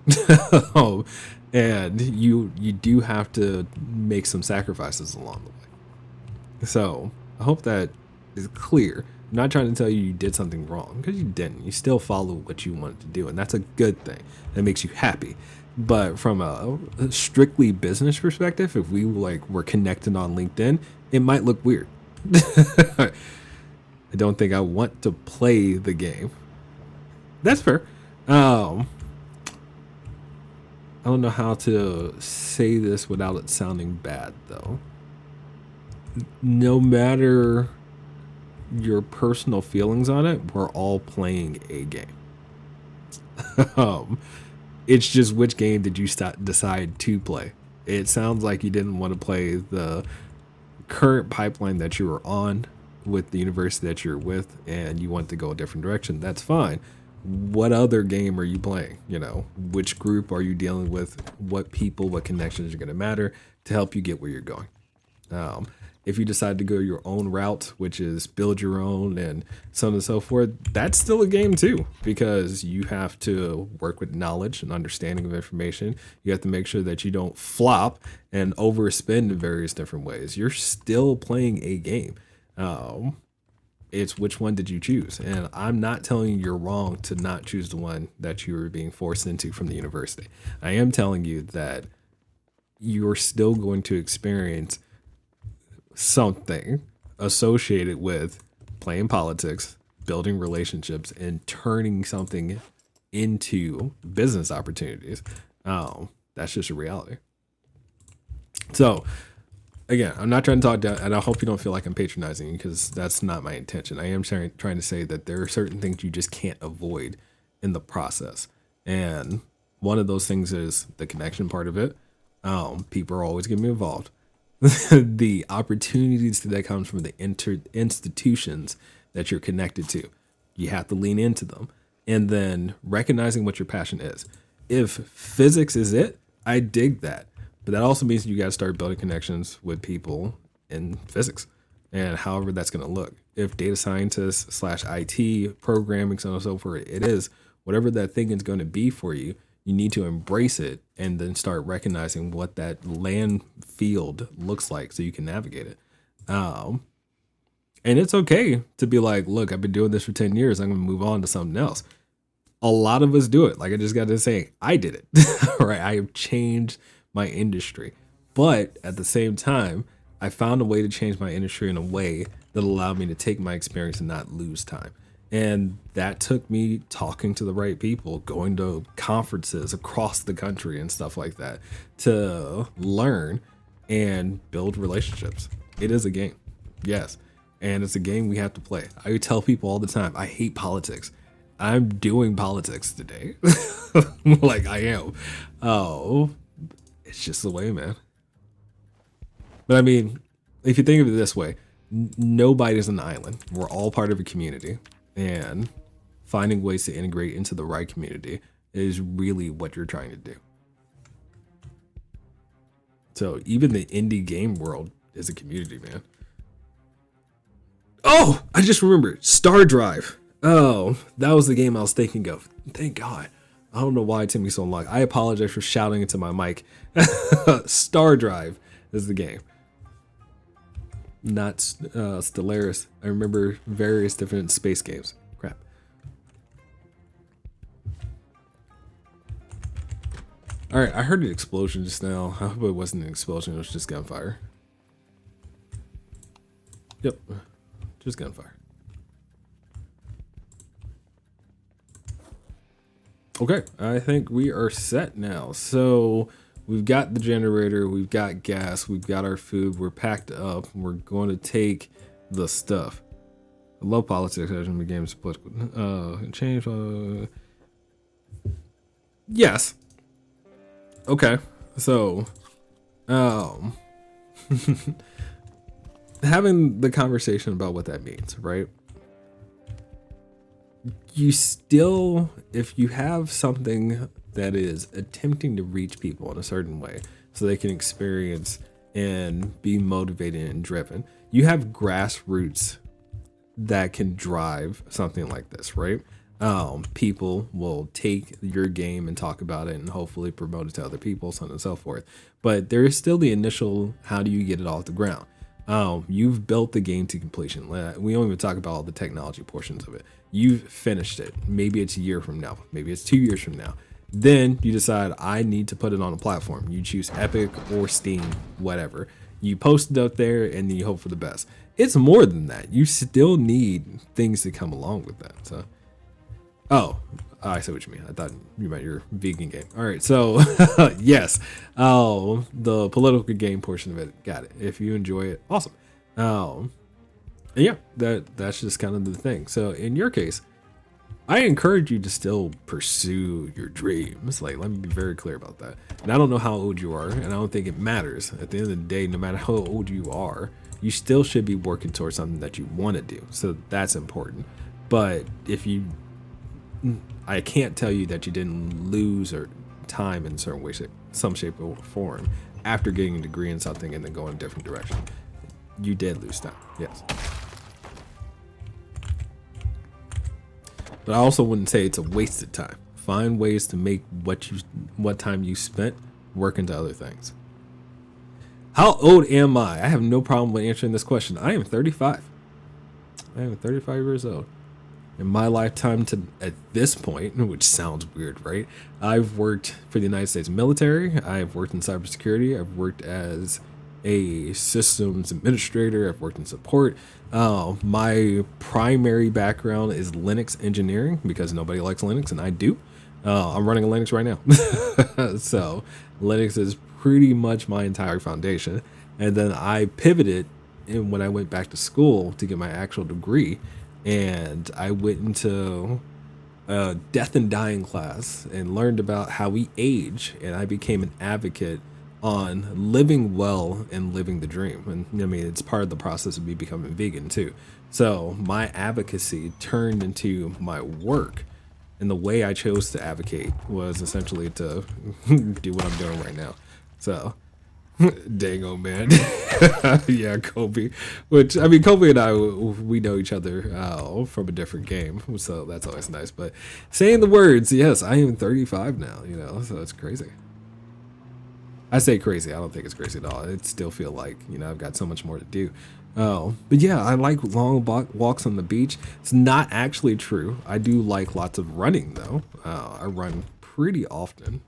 And you do have to make some sacrifices along the way. So I hope that is clear. I'm not trying to tell you did something wrong, because you didn't. You still followed what you wanted to do, and that's a good thing. That makes you happy. But from a strictly business perspective, if we were connected on LinkedIn, it might look weird. I don't think I want to play the game. That's fair. I don't know how to say this without it sounding bad, though. No matter your personal feelings on it, we're all playing a game. um, It's just which game did you decide to play? It sounds like you didn't want to play the current pipeline that you were on with the university that you're with, and you want to go a different direction. That's fine. What other game are you playing? You know, which group are you dealing with? What people, what connections are going to matter to help you get where you're going? Um, if you decide to go your own route, which is build your own and so on and so forth, that's still a game too, because you have to work with knowledge and understanding of information. You have to make sure that you don't flop and overspend in various different ways. You're still playing a game. Um, it's which one did you choose? And I'm not telling you you're wrong to not choose the one that you were being forced into from the university. I am telling you that you're still going to experience something associated with playing politics, building relationships, and turning something into business opportunities. That's just a reality. So, again, I'm not trying to talk down, and I hope you don't feel like I'm patronizing you, because that's not my intention. I am trying to say that there are certain things you just can't avoid in the process. And one of those things is the connection part of it. People are always going to be involved. The opportunities that comes from the institutions that you're connected to, you have to lean into them, and then recognizing what your passion is. If physics is it, I dig that, but that also means you got to start building connections with people in physics, and however that's going to look. If data scientists slash IT programming, so on and so forth, it is whatever that thing is going to be for you. You need to embrace it and then start recognizing what that land field looks like so you can navigate it. And it's okay to be like, look, I've been doing this for 10 years. I'm going to move on to something else. A lot of us do it. Like I just got to say, I did it, right? I have changed my industry. But at the same time, I found a way to change my industry in a way that allowed me to take my experience and not lose time. And that took me talking to the right people, going to conferences across the country and stuff like that to learn and build relationships. It is a game. Yes. And it's a game we have to play. I tell people all the time, I hate politics. I'm doing politics today. Like I am. Oh, it's just the way, man. But I mean, if you think of it this way, nobody's an island. We're all part of a community. And finding ways to integrate into the right community is really what you're trying to do. So even the indie game world is a community, man. Oh, I just remembered. Star Drive. Oh, that was the game I was thinking of. Thank God. I don't know why it took me so long. I apologize for shouting into my mic. Star Drive is the game. Not Stellaris. I remember various different space games. Crap. All right, I heard an explosion just now. I hope it wasn't an explosion. It was just gunfire. Yep, just gunfire. Okay, I think we are set now. So we've got the generator, we've got gas, we've got our food, we're packed up, we're going to take the stuff. I love politics as in the game's political. Change. Yes. Okay. So, having the conversation about what that means, right? You still, if you have something that is attempting to reach people in a certain way so they can experience and be motivated and driven, you have grassroots that can drive something like this, right? People will take your game and talk about it and hopefully promote it to other people, so on and so forth. But there is still the initial, how do you get it off the ground? You've built the game to completion. We don't even talk about all the technology portions of it. You've finished it. Maybe it's a year from now. Maybe it's 2 years from now. Then you decide, I need to put it on a platform. You choose Epic or Steam, whatever. You post it up there and then you hope for the best. It's more than that. You still need things to come along with that. So, I see what you mean. I thought you meant your vegan game. All right, so yes, the political game portion of it, got it. If you enjoy it, awesome. And yeah, that's just kind of the thing. So in your case, I encourage you to still pursue your dreams. Like, let me be very clear about that. And I don't know how old you are, and I don't think it matters. At the end of the day, no matter how old you are, you still should be working towards something that you want to do. So that's important. But if you, I can't tell you that you didn't lose or time in certain way, some shape or form after getting a degree in something and then going a different direction. You did lose time, yes. But I also wouldn't say it's a wasted time. Find ways to make what time you spent work into other things. How old am I? I have no problem with answering this question. I am 35. I am 35 years old. In my lifetime to at this point, which sounds weird, right? I've worked for the United States military. I've worked in cybersecurity. I've worked as a systems administrator. I've worked in support. My primary background is Linux engineering because nobody likes Linux and I do. I'm running a Linux right now. So Linux is pretty much my entire foundation. And then I pivoted when I went back to school to get my actual degree. And I went into a death and dying class and learned about how we age. And I became an advocate on living well and living the dream. And I mean, it's part of the process of me becoming vegan too. So my advocacy turned into my work. And the way I chose to advocate was essentially to do what I'm doing right now. So, dang old man. Yeah, Kobe. Which, I mean, Kobe and I, we know each other from a different game. So that's always nice. But saying the words, yes, I am 35 now, you know, so it's crazy. I say crazy. I don't think it's crazy at all. It still feel like, you know, I've got so much more to do. Oh, but yeah, I like long walks on the beach. It's not actually true. I do like lots of running though. I run pretty often.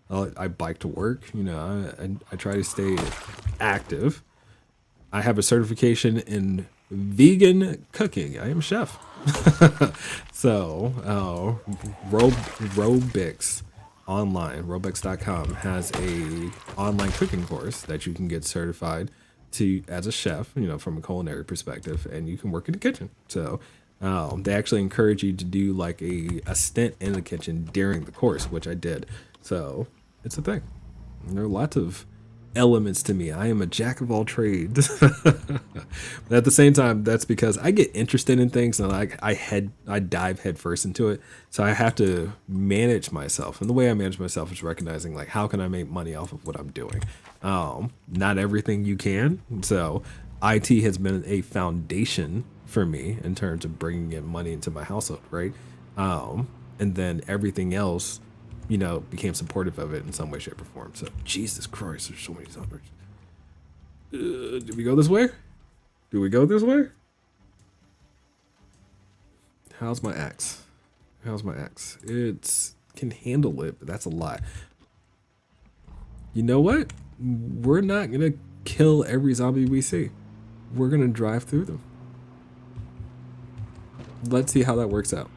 I bike to work. You know, I try to stay active. I have a certification in vegan cooking. I am a chef. So, Robix online, Robix.com has a online cooking course that you can get certified to as a chef, you know, from a culinary perspective, and you can work in the kitchen. So they actually encourage you to do like a stint in the kitchen during the course, which I did. So it's a thing. And there are lots of elements to me. I am a jack of all trades. But at the same time, that's because I get interested in things and I dive headfirst into it. So I have to manage myself. And the way I manage myself is recognizing like, how can I make money off of what I'm doing? Not everything you can. So IT has been a foundation for me in terms of bringing in money into my household, right? And then everything else, you know, became supportive of it in some way, shape, or form. So, Jesus Christ, there's so many zombies. Do we go this way? Do we go this way? How's my axe? How's my axe? It's can handle it, but that's a lot. You know what? We're not gonna kill every zombie we see. We're gonna drive through them. Let's see how that works out.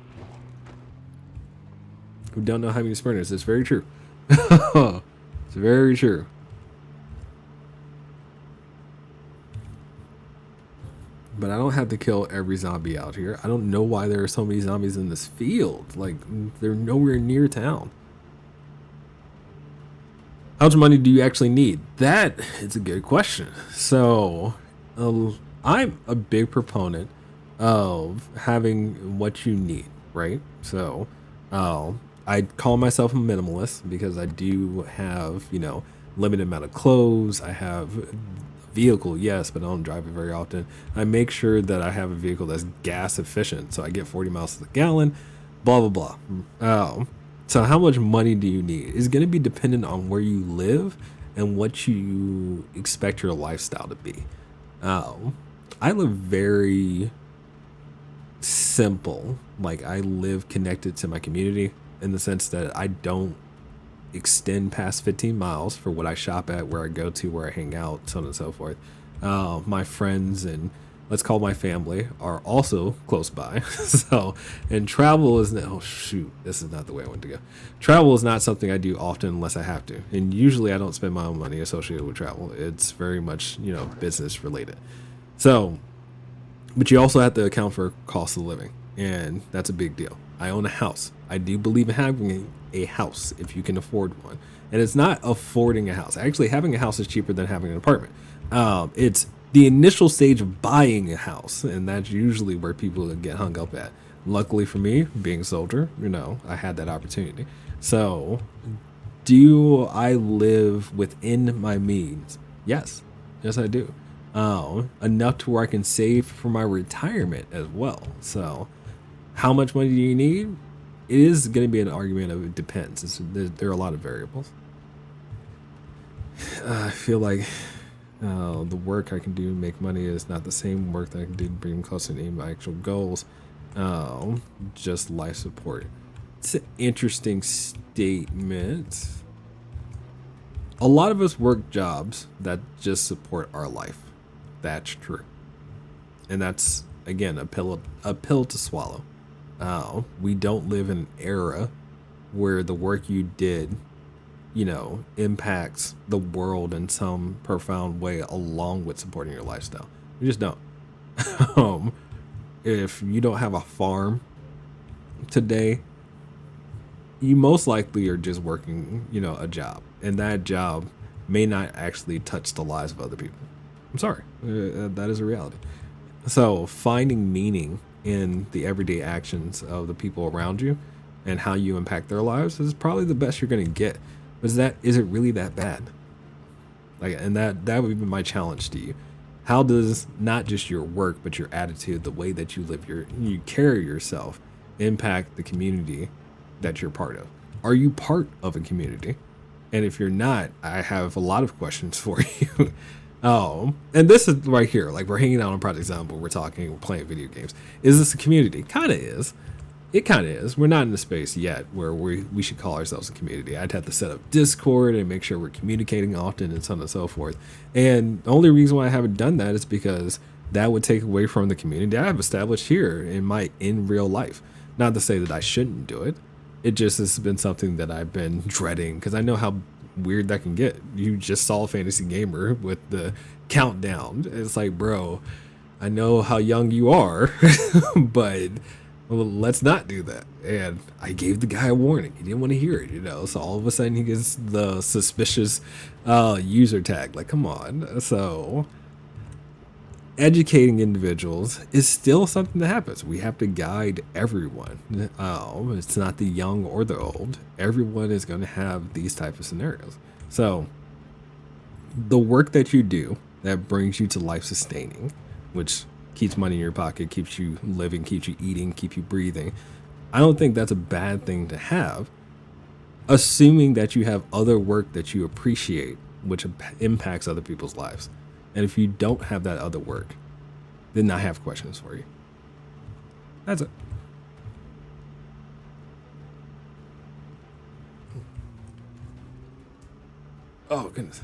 We don't know how many sprinters. It's very true. It's very true. But I don't have to kill every zombie out here. I don't know why there are so many zombies in this field. Like, they're nowhere near town. How much money do you actually need? That is a good question. So, I'm a big proponent of having what you need, right? So, I call myself a minimalist because I do have, you know, limited amount of clothes. I have a vehicle, yes, but I don't drive it very often. I make sure that I have a vehicle that's gas efficient, so I get 40 miles to the gallon, blah, blah, blah. So how much money do you need? It's going to be dependent on where you live and what you expect your lifestyle to be. I live very simple. Like, I live connected to my community in the sense that I don't extend past 15 miles for what I shop at, where I go to, where I hang out, so on and so forth. My friends and let's call my family are also close by. So, and travel is, oh shoot, this is not the way I want to go. Travel is not something I do often unless I have to. And usually I don't spend my own money associated with travel. It's very much, you know, business related. So, but you also have to account for cost of living. and that's a big deal. I own a house. I do believe in having a house if you can afford one. And it's not affording a house. Actually, having a house is cheaper than having an apartment. It's the initial stage of buying a house, and that's usually where people get hung up at. Luckily for me, being a soldier, I had that opportunity. So, do I live within my means? Yes. Yes, I do. Enough to where I can save for my retirement as well. So, how much money do you need? It is going to be an argument of it depends. There are a lot of variables. I feel like the work I can do to make money is not the same work that I can do to bring me closer to my actual goals. Just life support. It's an interesting statement. A lot of us work jobs that just support our life. That's true. And that's, again, a pill to swallow. We don't live in an era where the work you did, impacts the world in some profound way along with supporting your lifestyle. We just don't. If you don't have a farm today, you most likely are just working, a job. And that job may not actually touch the lives of other people. I'm sorry. That is a reality. So finding meaning in the everyday actions of the people around you and how you impact their lives is probably the best you're going to get. But is it really that bad? And that would be my challenge to you. How does not just your work, but your attitude, the way that you carry yourself, impact the community that you're part of? Are you part of a community? And if you're not, I have a lot of questions for you. And this is right here. Like, we're hanging out on Project Zomboid, we're talking, we're playing video games. Is this a community? Kind of is. It kind of is. We're not in the space yet where we should call ourselves a community. I'd have to set up Discord and make sure we're communicating often and so on and so forth. And the only reason why I haven't done that is because that would take away from the community I have established here in real life. Not to say that I shouldn't do it. It just has been something that I've been dreading because I know how weird that can get. You just saw Fantasy Gamer with the countdown. It's like, bro, I know how young you are, but let's not do that. And I gave the guy a warning. He didn't want to hear it, so all of a sudden he gets the suspicious user tag. Like, come on. So educating individuals is still something that happens. We have to guide everyone. It's not the young or the old. Everyone is going to have these type of scenarios. So the work that you do that brings you to life sustaining, which keeps money in your pocket, keeps you living, keeps you eating, keeps you breathing, I don't think that's a bad thing to have, assuming that you have other work that you appreciate, which impacts other people's lives. And if you don't have that other work, then I have questions for you. That's it. Oh, goodness.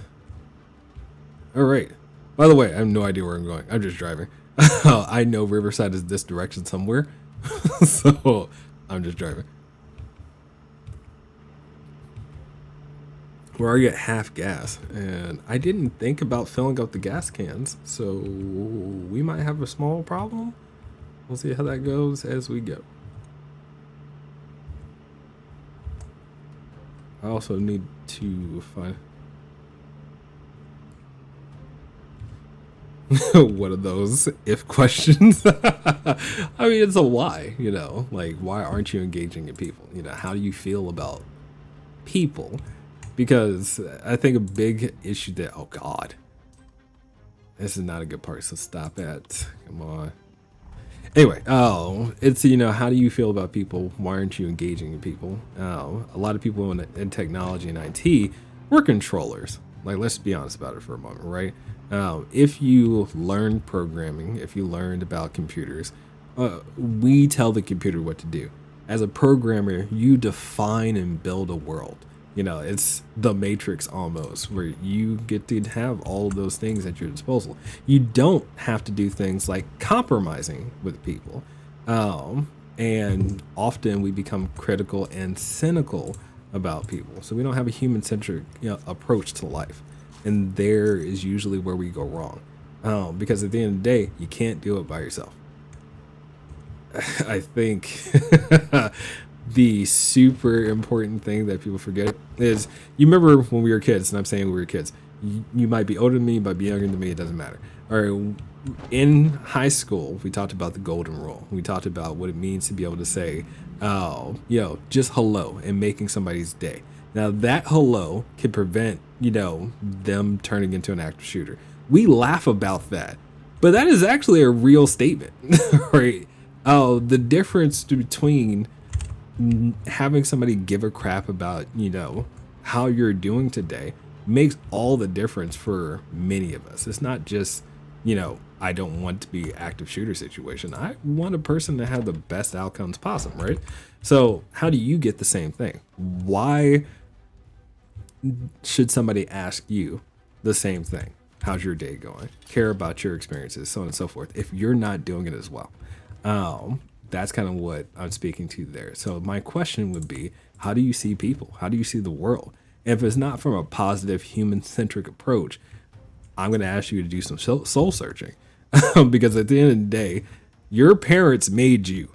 All right. By the way, I have no idea where I'm going. I'm just driving. I know Riverside is this direction somewhere. So I'm just driving. We're already at half gas, and I didn't think about filling up the gas cans, so we might have a small problem. We'll see how that goes as we go. I also need to find one of those if questions. I mean, it's a why, like, why aren't you engaging in people? How do you feel about people? Because I think a big issue that, oh God, this is not a good part, so stop it. Come on. Anyway, it's, how do you feel about people? Why aren't you engaging in people? A lot of people in technology and IT, we're controllers. Like, let's be honest about it for a moment, right? If you learned programming, if you learned about computers, we tell the computer what to do. As a programmer, you define and build a world. It's the Matrix almost, where you get to have all of those things at your disposal. You don't have to do things like compromising with people. And often we become critical and cynical about people. So we don't have a human-centric approach to life. And there is usually where we go wrong. Because at the end of the day, you can't do it by yourself. I think the super important thing that people forget is you remember when we were kids, and I'm saying we were kids. You might be older than me, you might be younger than me. It doesn't matter. All right, in high school, we talked about the golden rule. We talked about what it means to be able to say, "Oh, just hello," and making somebody's day. Now that hello can prevent them turning into an active shooter. We laugh about that, but that is actually a real statement, right? Oh, the difference between having somebody give a crap about, how you're doing today makes all the difference for many of us. It's not just, I don't want to be active shooter situation. I want a person to have the best outcomes possible, right? So, how do you get the same thing? Why should somebody ask you the same thing? How's your day going? Care about your experiences, so on and so forth, if you're not doing it as well. That's kind of what I'm speaking to there. So my question would be, how do you see people? How do you see the world? If it's not from a positive human-centric approach, I'm going to ask you to do some soul searching. Because at the end of the day, your parents made you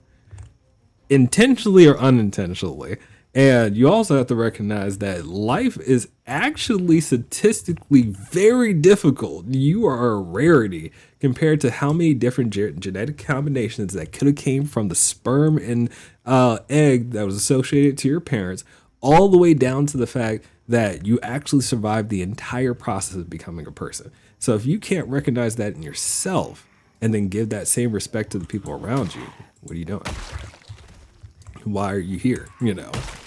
intentionally or unintentionally. And you also have to recognize that life is actually statistically very difficult. You are a rarity compared to how many different genetic combinations that could have came from the sperm and egg that was associated to your parents, all the way down to the fact that you actually survived the entire process of becoming a person. So if you can't recognize that in yourself and then give that same respect to the people around you, what are you doing? Why are you here?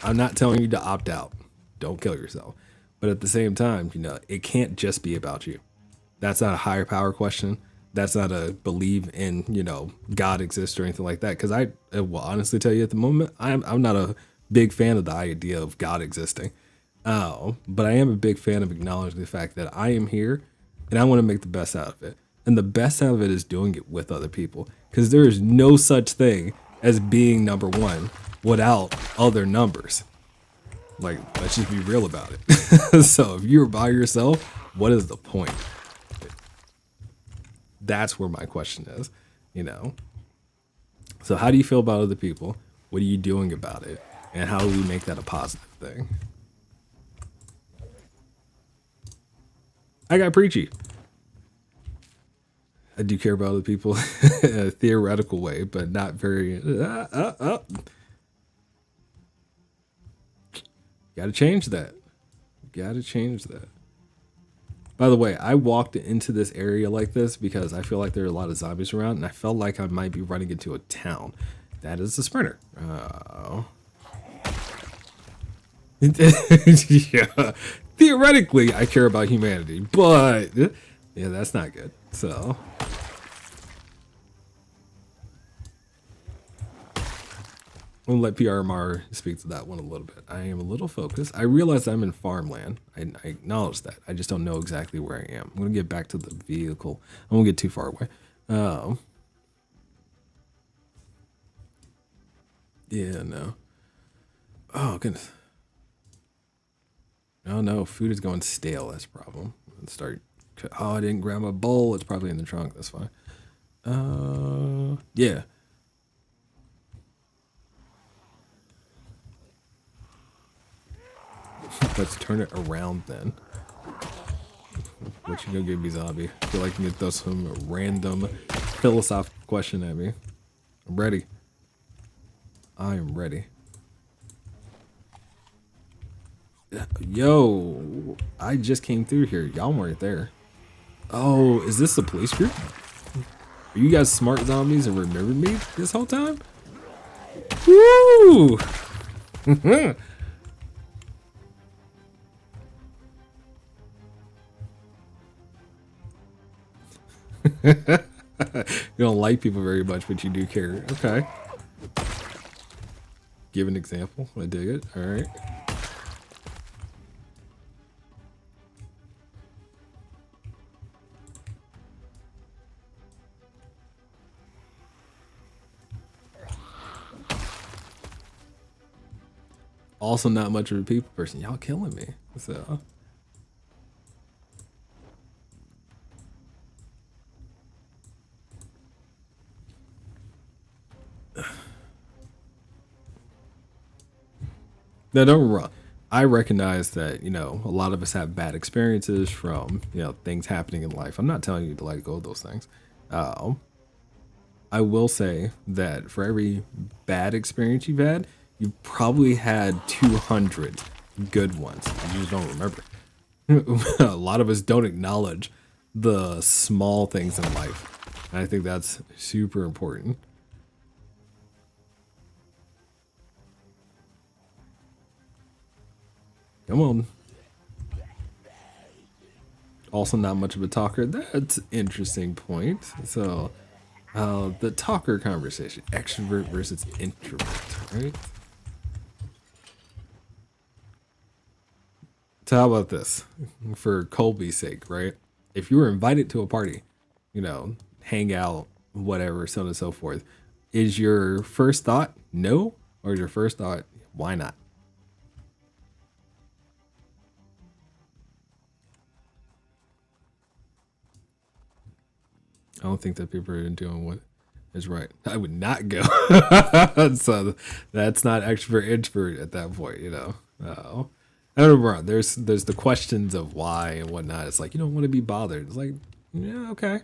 I'm not telling you to opt out. Don't kill yourself. But at the same time, it can't just be about you. That's not a higher power question. That's not a believe in, God exists or anything like that. Because I will honestly tell you at the moment, I'm not a big fan of the idea of God existing. But I am a big fan of acknowledging the fact that I am here and I want to make the best out of it. And the best out of it is doing it with other people. Because there is no such thing as being number one without other numbers. Like, let's just be real about it. So if you're by yourself, what is the point? That's where my question is. So how do you feel about other people? What are you doing about it? And how do we make that a positive thing? I got preachy. I do care about other people in a theoretical way, but not very. Gotta change that. Gotta change that. By the way, I walked into this area like this because I feel like there are a lot of zombies around, and I felt like I might be running into a town. That is a sprinter. Oh. Yeah. Theoretically, I care about humanity, but yeah, that's not good. So. I'm gonna let PRMR speak to that one a little bit. I am a little focused. I realize I'm in farmland. I acknowledge that. I just don't know exactly where I am. I'm gonna get back to the vehicle. I won't get too far away. Yeah, no. Oh goodness. Oh no, food is going stale. That's a problem. Let's start. Oh, I didn't grab my bowl. It's probably in the trunk. That's fine. Yeah. Let's turn it around then. What you gonna give me, zombie? I feel like you can throw some random philosophical question at me. I'm ready. I am ready. Yo, I just came through here. Y'all weren't there. Oh, is this the police group? Are you guys smart zombies and remembered me this whole time? Woo! You don't like people very much, but you do care. Okay. Give an example. I dig it. All right. Also, not much of a people person. Y'all killing me. So. Now, don't get me wrong. I recognize that, a lot of us have bad experiences from, things happening in life. I'm not telling you to let go of those things. Um, I will say that for every bad experience you've had, you've probably had 200 good ones. You just don't remember. A lot of us don't acknowledge the small things in life. And I think that's super important. Come on. Also, not much of a talker. That's an interesting point. So, the talker conversation, extrovert versus introvert, right? So how about this? For Colby's sake, right? If you were invited to a party, hang out, whatever, so on and so forth, is your first thought no? Or is your first thought, why not? I don't think that people are doing what is right. I would not go. So that's not extrovert introvert at that point. I don't know. There's the questions of why and whatnot. It's like you don't want to be bothered. It's like, yeah, okay.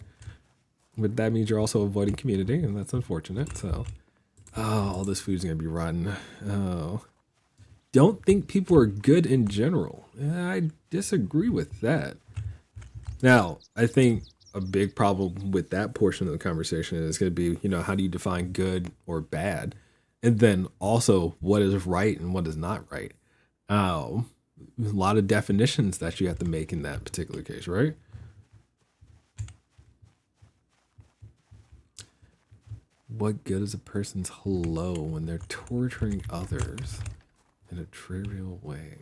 But that means you're also avoiding community, and that's unfortunate. So, oh, all this food's gonna be rotten. Oh, don't think people are good in general. I disagree with that. Now, I think a big problem with that portion of the conversation is going to be, how do you define good or bad? And then also, what is right and what is not right? Um, a lot of definitions that you have to make in that particular case, right? What good is a person's hello when they're torturing others in a trivial way?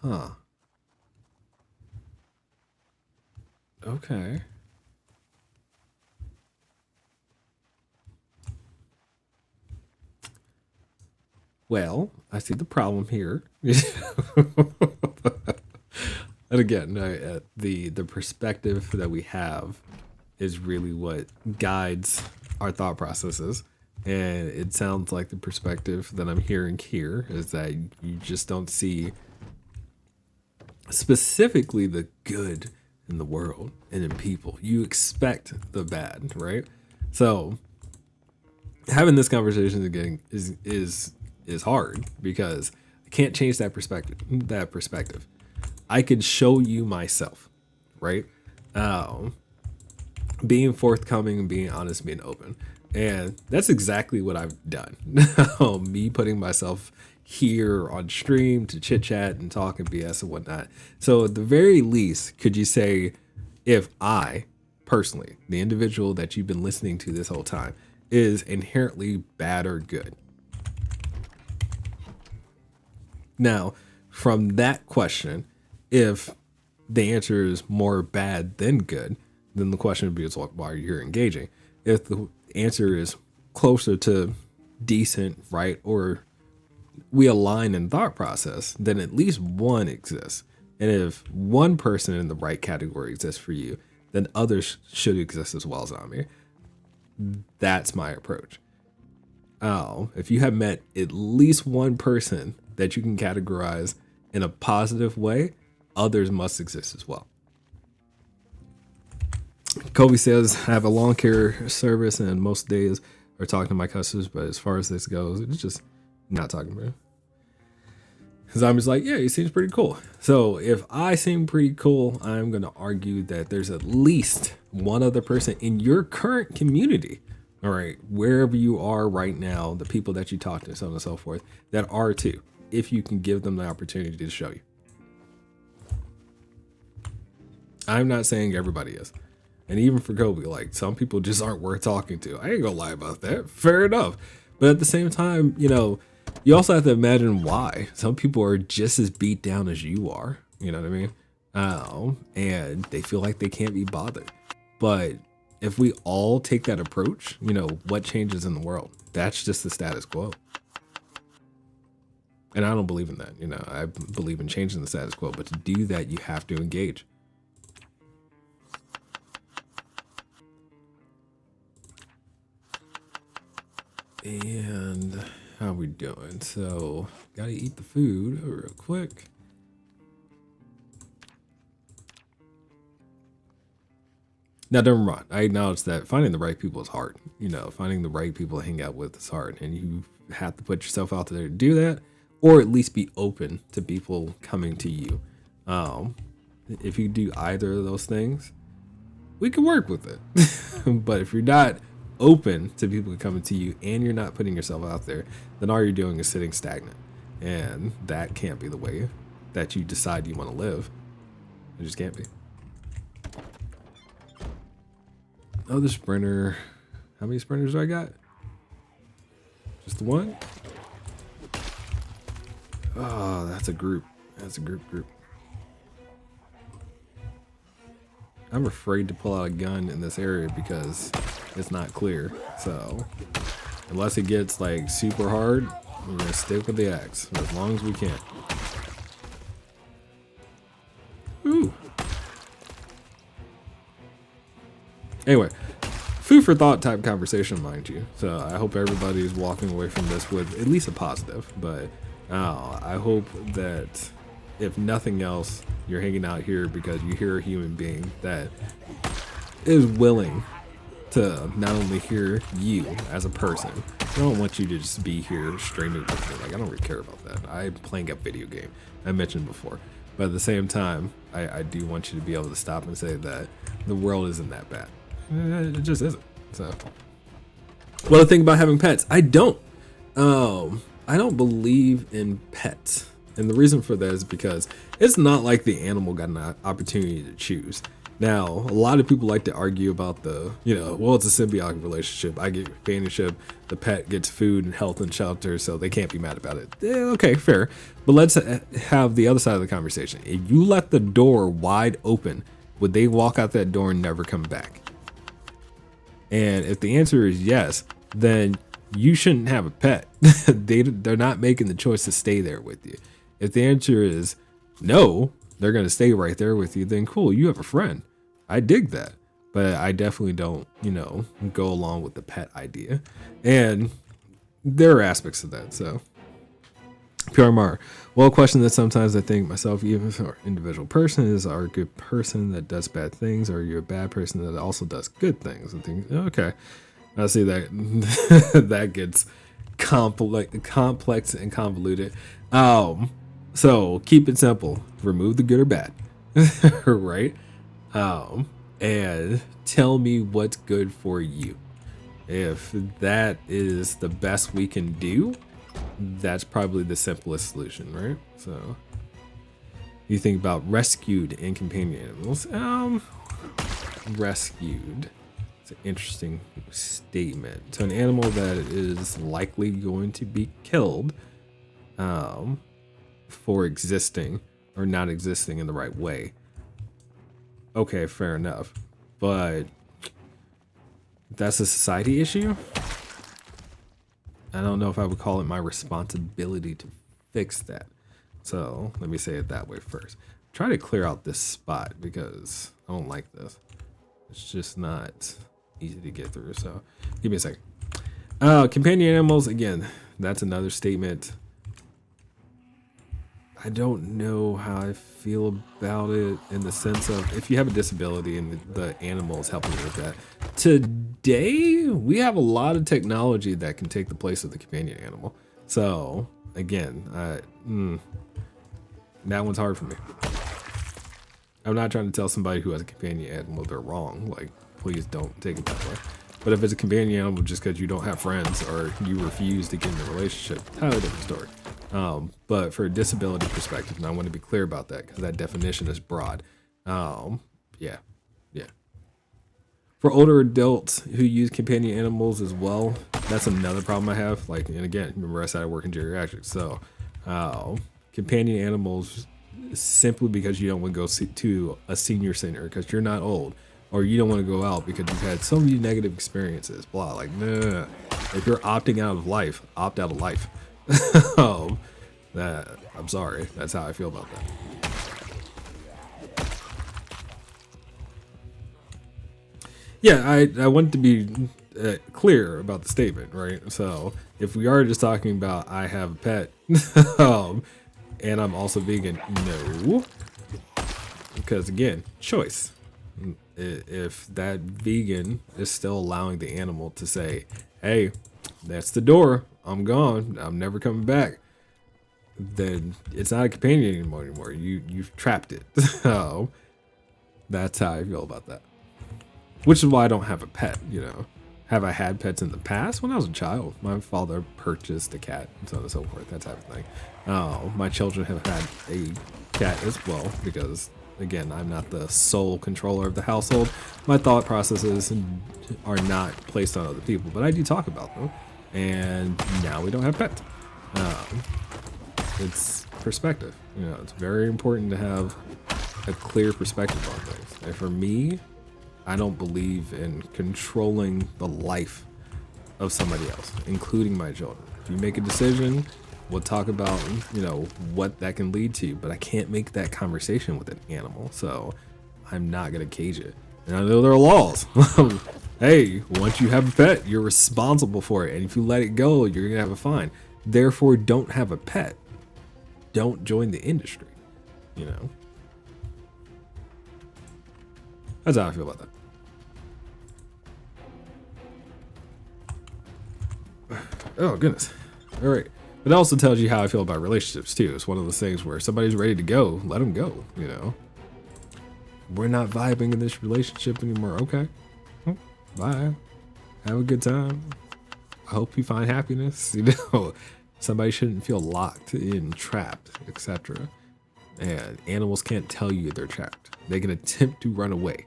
Huh. Okay. Well, I see the problem here. And again, the perspective that we have is really what guides our thought processes. And it sounds like the perspective that I'm hearing here is that you just don't see specifically the good in the world and in people. You expect the bad, right? So having this conversation again is hard because I can't change that perspective. I could show you myself, right? Um, Being forthcoming and being honest, and being open. And that's exactly what I've done. Me putting myself here on stream to chit chat and talk and BS and whatnot. So, at the very least, could you say, if I personally, the individual that you've been listening to this whole time, is inherently bad or good? Now, from that question, if the answer is more bad than good, then the question would be, is why you're engaging. If the answer is closer to decent, right, or we align in thought process, then at least one exists. And if one person in the right category exists for you, then others should exist as well, Zombie. That's my approach. Oh, if you have met at least one person that you can categorize in a positive way, others must exist as well. Kobe says, I have a lawn care service and most days are talking to my customers, but as far as this goes, it's just not talking to me. Zombie's like, yeah, he seems pretty cool. So if I seem pretty cool, I'm going to argue that there's at least one other person in your current community, all right, wherever you are right now, the people that you talk to, so on and so forth, that are too, if you can give them the opportunity to show you. I'm not saying everybody is. And even for Kobe, like some people just aren't worth talking to. I ain't gonna lie about that. Fair enough. But at the same time, you also have to imagine why. Some people are just as beat down as you are. You know what I mean? And they feel like they can't be bothered. But if we all take that approach, what changes in the world? That's just the status quo. And I don't believe in that. I believe in changing the status quo. But to do that, you have to engage. And How we doing? So, gotta eat the food real quick. Now, don't get me wrong. I acknowledge that finding the right people is hard. You know, finding the right people to hang out with is hard, and you have to put yourself out there to do that, or at least be open to people coming to you. If you do either of those things, we can work with it. But if you're not open to people coming to you and you're not putting yourself out there, then all you're doing is sitting stagnant, and that can't be the way that you decide you want to live. It just can't be. Oh, the sprinter. How many sprinters do I got? Just the one? Oh, that's a group. That's a group. I'm afraid to pull out a gun in this area because it's not clear. So, unless it gets like super hard, we're gonna stick with the axe as long as we can. Ooh. Anyway, food for thought type conversation, mind you. So I hope everybody is walking away from this with at least a positive. But I hope that if nothing else, you're hanging out here because you hear a human being that is willing to not only hear you as a person. I don't want you to just be here streaming with me. Like, I don't really care about that. I'm playing a video game, I mentioned before. But at the same time, I do want you to be able to stop and say that the world isn't that bad. It just isn't. So, well, the thing about having pets, I don't believe in pets, and the reason for that is because it's not like the animal got an opportunity to choose. Now, a lot of people like to argue about well, it's a symbiotic relationship. I get companionship, the pet gets food and health and shelter, so they can't be mad about it. Okay, fair. But let's have the other side of the conversation. If you let the door wide open, would they walk out that door and never come back? And if the answer is yes, then you shouldn't have a pet. They're not making the choice to stay there with you. If the answer is no, they're going to stay right there with you, then cool, you have a friend. I dig that. But I definitely don't, go along with the pet idea. And there are aspects of that. So, PRMR. Well, a question that sometimes I think myself, even if an individual person, is, are a good person that does bad things, or are you a bad person that also does good things? And think, okay, I see that that gets complex and convoluted. So keep it simple. Remove the good or bad, right? And tell me what's good for you. If that is the best we can do, that's probably the simplest solution, right? So you think about rescued and companion animals. Rescued. It's an interesting statement. So an animal that is likely going to be killed for existing or not existing in the right way. Okay, fair enough. But that's a society issue. I don't know if I would call it my responsibility to fix that. So let me say it that way first. Try to clear out this spot because I don't like this. It's just not easy to get through. So give me a second. Companion animals, again, that's another statement. I don't know how I feel about it in the sense of if you have a disability and the animal is helping you with that. Today, we have a lot of technology that can take the place of the companion animal. So, again, that one's hard for me. I'm not trying to tell somebody who has a companion animal they're wrong. Like, please don't take it that way. But if it's a companion animal just because you don't have friends or you refuse to get in a relationship, entirely different story. But for a disability perspective, and I want to be clear about that because that definition is broad. Yeah. For older adults who use companion animals as well, that's another problem I have. Like, and again, remember I said I work in geriatrics, so companion animals simply because you don't want to go to a senior center because you're not old, or you don't want to go out because you've had so many negative experiences. Blah, like no. If you're opting out of life, opt out of life. I'm sorry. That's how I feel about that. Yeah, I want to be clear about the statement, right? So if we are just talking about I have a pet, and I'm also vegan, no, because again, choice. If that vegan is still allowing the animal to say, "Hey, that's the door. I'm gone. I'm never coming back," then it's not a companion anymore. You've trapped it. So that's how I feel about that. Which is why I don't have a pet. Have I had pets in the past? When I was a child, my father purchased a cat and so on and so forth, that type of thing. My children have had a cat as well because, again, I'm not the sole controller of the household. My thought processes are not placed on other people, but I do talk about them. And now we don't have pets. It's perspective. It's very important to have a clear perspective on things. And for me, I don't believe in controlling the life of somebody else, including my children. If you make a decision, we'll talk about, what that can lead to, but I can't make that conversation with an animal, so I'm not gonna cage it. And I know there are laws. Hey, once you have a pet, you're responsible for it, and if you let it go, you're gonna have a fine. Therefore, don't have a pet. Don't join the industry, That's how I feel about that. Oh, goodness. All right. But it also tells you how I feel about relationships, too. It's one of those things where somebody's ready to go, let them go, We're not vibing in this relationship anymore. Okay. Bye. Have a good time. I hope you find happiness. Somebody shouldn't feel locked in, trapped, etc. And animals can't tell you they're trapped. They can attempt to run away.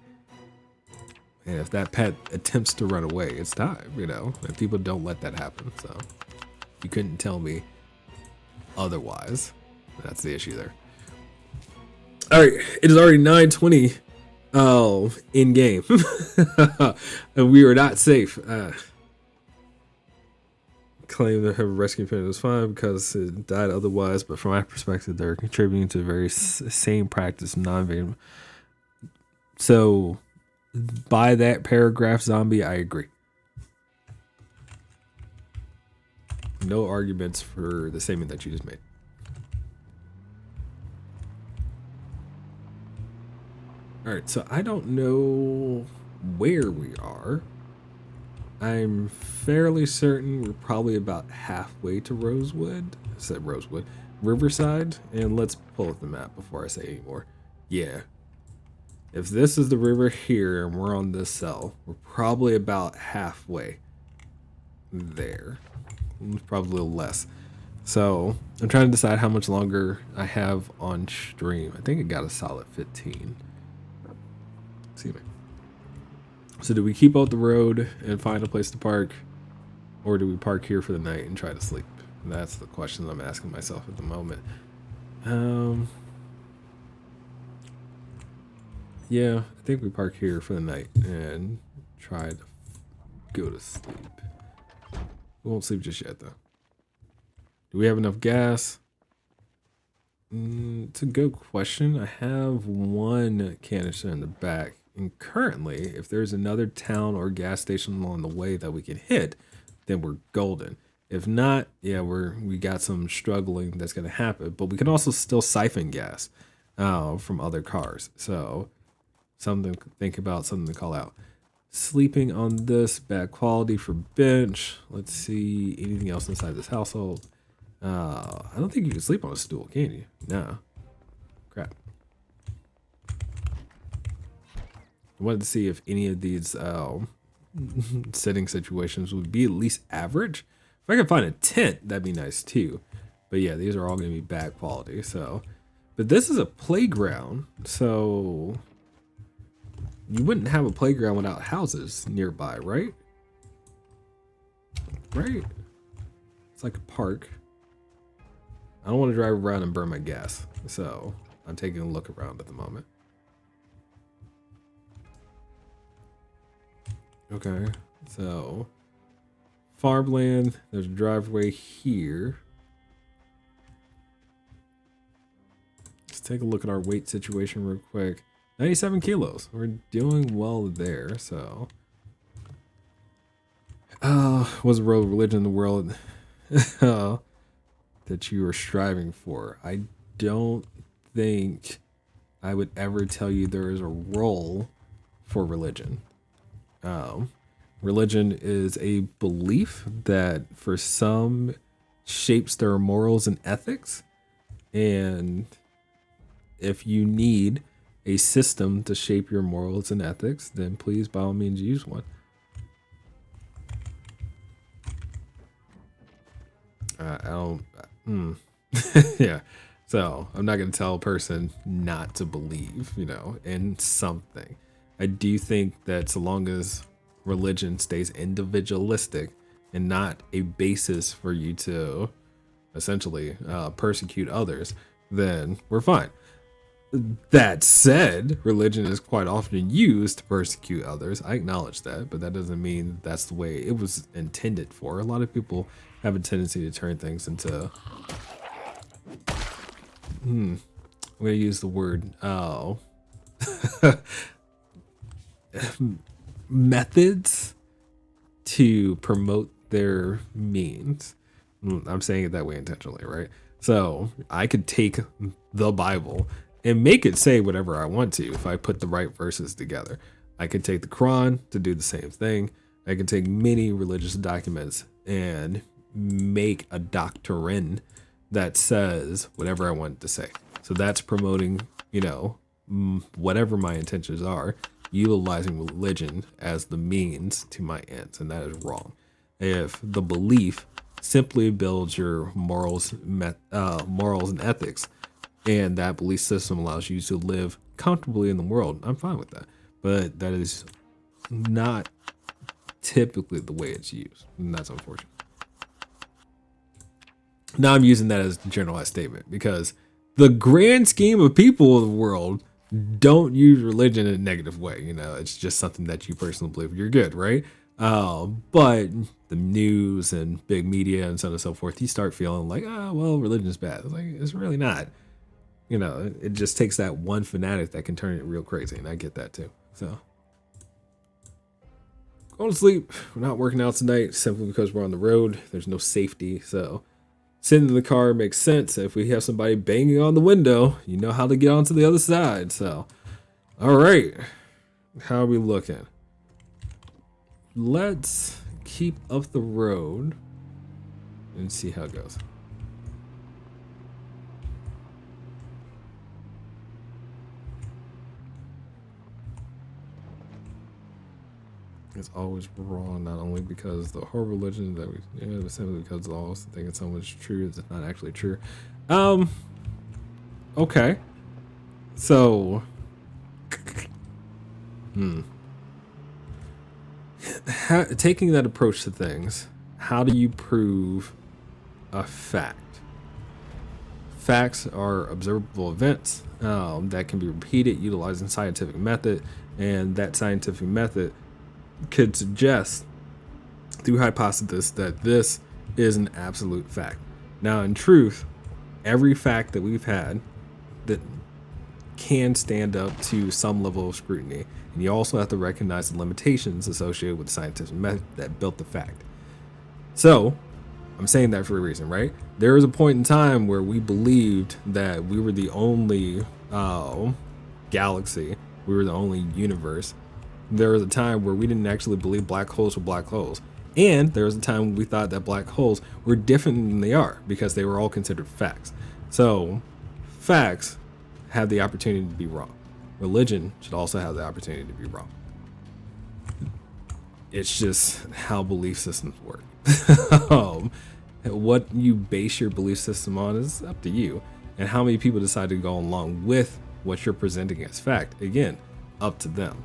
And if that pet attempts to run away, it's time, and people don't let that happen. So you couldn't tell me otherwise. That's the issue there. All right, it is already 9:20 in game. And we are not safe. Claim that her rescue pet was fine because it died otherwise, but from my perspective, they're contributing to the very same practice, non-invasive. So by that paragraph, zombie, I agree. No arguments for the statement that you just made. All right, so I don't know where we are. I'm fairly certain we're probably about halfway to Rosewood. I said Rosewood. Riverside. And let's pull up the map before I say any more. Yeah. If this is the river here and we're on this cell, we're probably about halfway there. Probably a little less. So I'm trying to decide how much longer I have on stream. I think it got a solid 15. Excuse me. So do we keep out the road and find a place to park? Or do we park here for the night and try to sleep? And that's the question I'm asking myself at the moment. Yeah, I think we park here for the night and try to go to sleep. We won't sleep just yet, though. Do we have enough gas? It's a good question. I have one canister in the back. And currently, if there's another town or gas station along the way that we can hit, then we're golden. If not, yeah, we got some struggling that's going to happen. But we can also still siphon gas from other cars. So something to think about, something to call out. Sleeping on this, bad quality for bench. Let's see, anything else inside this household? I don't think you can sleep on a stool, can you? No. Crap. I wanted to see if any of these sitting situations would be at least average. If I could find a tent, that'd be nice too. But yeah, these are all going to be bad quality. So, but this is a playground, so you wouldn't have a playground without houses nearby, right? Right? It's like a park. I don't want to drive around and burn my gas, so I'm taking a look around at the moment. Okay, so farmland, there's a driveway here. Let's take a look at our weight situation real quick. 97 kilos. We're doing well there, so was the role of religion in the world that you are striving for? I don't think I would ever tell you there is a role for religion. Um, Religion is a belief that for some shapes their morals and ethics. And if you need a system to shape your morals and ethics, then please, by all means, use one. I don't. Yeah. So I'm not going to tell a person not to believe, in something. I do think that so long as religion stays individualistic and not a basis for you to essentially persecute others, then we're fine. That said, religion is quite often used to persecute others. I acknowledge that, but that doesn't mean that's the way it was intended for. A lot of people have a tendency to turn things into I'm gonna use the word methods to promote their means. I'm saying it that way intentionally, right? So I could take the Bible and make it say whatever I want to if I put the right verses together. I could take the Quran to do the same thing. I could take many religious documents and make a doctrine that says whatever I want it to say. So that's promoting, whatever my intentions are, utilizing religion as the means to my ends, and that is wrong. If the belief simply builds your morals and ethics, and that belief system allows you to live comfortably in the world, I'm fine with that. But that is not typically the way it's used, and that's unfortunate. Now I'm using that as a generalized statement because the grand scheme of people in the world don't use religion in a negative way. It's just something that you personally believe you're good, right? But the news and big media and so on and so forth, you start feeling like, well, religion is bad. It's like, it's really not. It just takes that one fanatic that can turn it real crazy, and I get that too. So, going to sleep. We're not working out tonight simply because we're on the road. There's no safety, so sitting in the car makes sense. If we have somebody banging on the window, you know how to get onto the other side. So, all right, how are we looking? Let's keep up the road and see how it goes. It's always wrong, not only because the whole religion that but simply because of all thinking someone's true is not actually true. Okay. So, taking that approach to things, how do you prove a fact? Facts are observable events that can be repeated utilizing scientific method, and that scientific method could suggest through hypothesis that this is an absolute fact. Now, in truth, every fact that we've had that can stand up to some level of scrutiny, and you also have to recognize the limitations associated with the scientific method that built the fact. So, I'm saying that for a reason, right? There was a point in time where we believed that we were the only galaxy, we were the only universe. There was a time where we didn't actually believe black holes were black holes. And there was a time when we thought that black holes were different than they are because they were all considered facts. So facts have the opportunity to be wrong. Religion should also have the opportunity to be wrong. It's just how belief systems work. What you base your belief system on is up to you. And how many people decide to go along with what you're presenting as fact, again, up to them.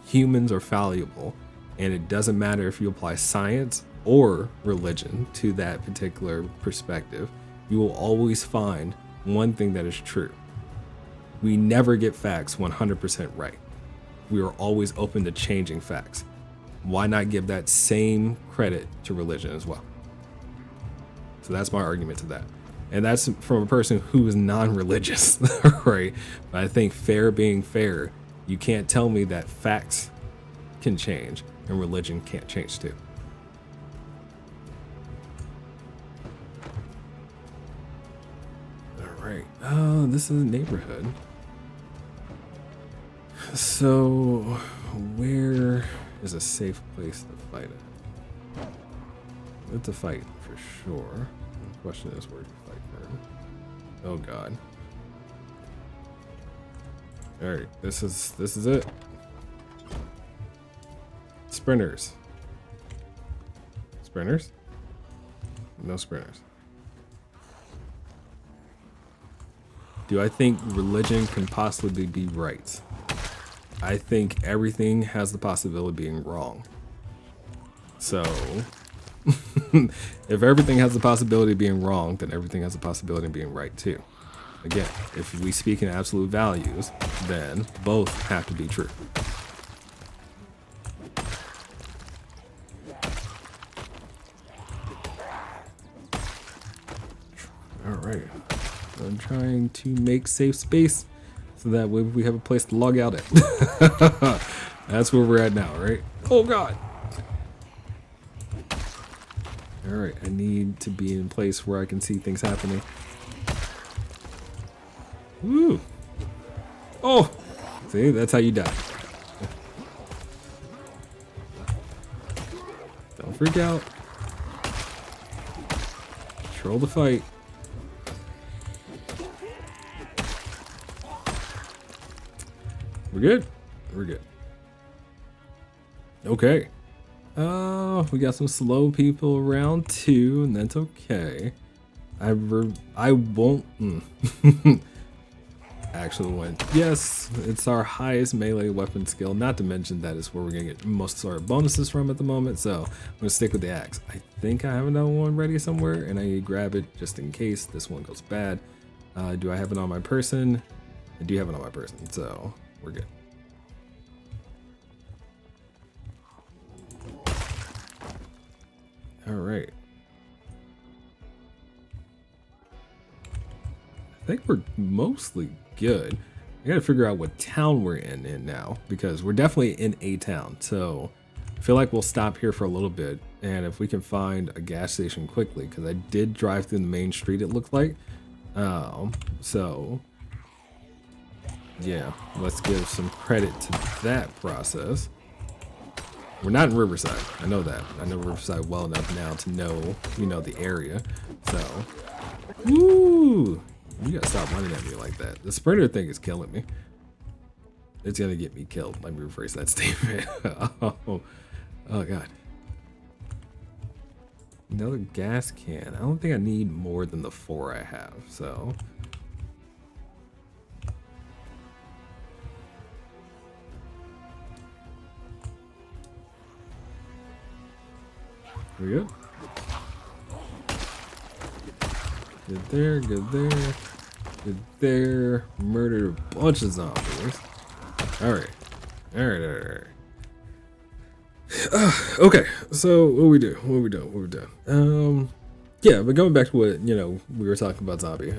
Humans are fallible, and it doesn't matter if you apply science or religion to that particular perspective. You will always find one thing that is true. We never get facts 100% right. We are always open to changing facts. Why not give that same credit to religion as well? So that's my argument to that. And that's from a person who is non-religious, right? But I think fair being fair, you can't tell me that facts can change and religion can't change too. right. Oh, this is a neighborhood. So, where is a safe place to fight at? It's a fight for sure. The question is where to fight for. Oh God. All right, this is it. Sprinters. Sprinters? No sprinters. Do I think religion can possibly be right? I think everything has the possibility of being wrong. So, if everything has the possibility of being wrong, then everything has the possibility of being right too. Again, if we speak in absolute values, then both have to be true. All right. I'm trying to make safe space so that way we have a place to log out at. That's where we're at now, right? Oh God. All right, I need to be in a place where I can see things happening. Woo. Oh, see, that's how you die. Don't freak out. Control the fight. We're good. We're good. Okay. We got some slow people around too, and that's okay. I won't. Actually went. Yes, it's our highest melee weapon skill. Not to mention that is where we're gonna get most of our bonuses from at the moment. So I'm gonna stick with the axe. I think I have another one ready somewhere, and I need to grab it just in case this one goes bad. Do I have it on my person? I do have it on my person, so we're good. All right. I think we're mostly good. I gotta figure out what town we're in now, because we're definitely in a town. So I feel like we'll stop here for a little bit, and if we can find a gas station quickly, because I did drive through the main street, it looked like. So yeah, let's give some credit to that process. We're not in Riverside. I know that. I know Riverside well enough now to know, you know, the area. So, woo! You gotta stop running at me like that. The sprinter thing is killing me. It's gonna get me killed. Let me rephrase that statement. Oh God. Another gas can. I don't think I need more than the 4 I have, so. We good? Good there, good there, good there. Murdered a bunch of zombies. Alright. Alright. Okay, so what we do? What we doing? Yeah, but going back to what, you know, we were talking about zombie.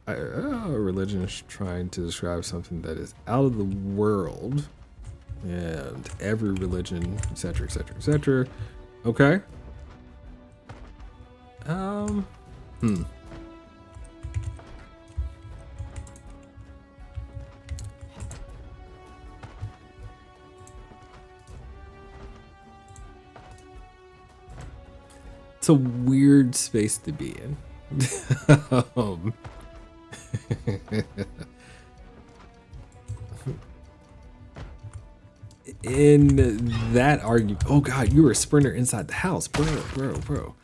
Religion is trying to describe something that is out of the world. And every religion, etc., etc., etc. Okay. It's a weird space to be in. In that argument, oh God, you were a sprinter inside the house, bro.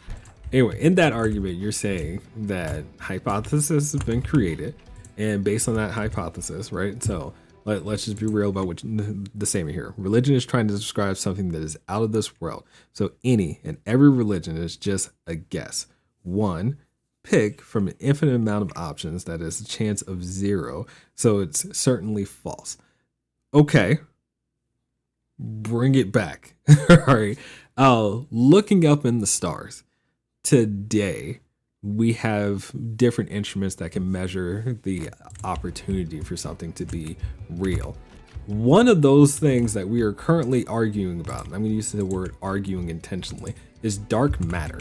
Anyway, in that argument, you're saying that hypothesis has been created, and based on that hypothesis, right? So let's just be real about what the same here. Religion is trying to describe something that is out of this world. So any and every religion is just a guess. One pick from an infinite amount of options that is a chance of 0. So it's certainly false. Okay. Bring it back. All right. Looking up in the stars. Today, we have different instruments that can measure the opportunity for something to be real. One of those things that we are currently arguing about, and I'm going to use the word arguing intentionally, is dark matter.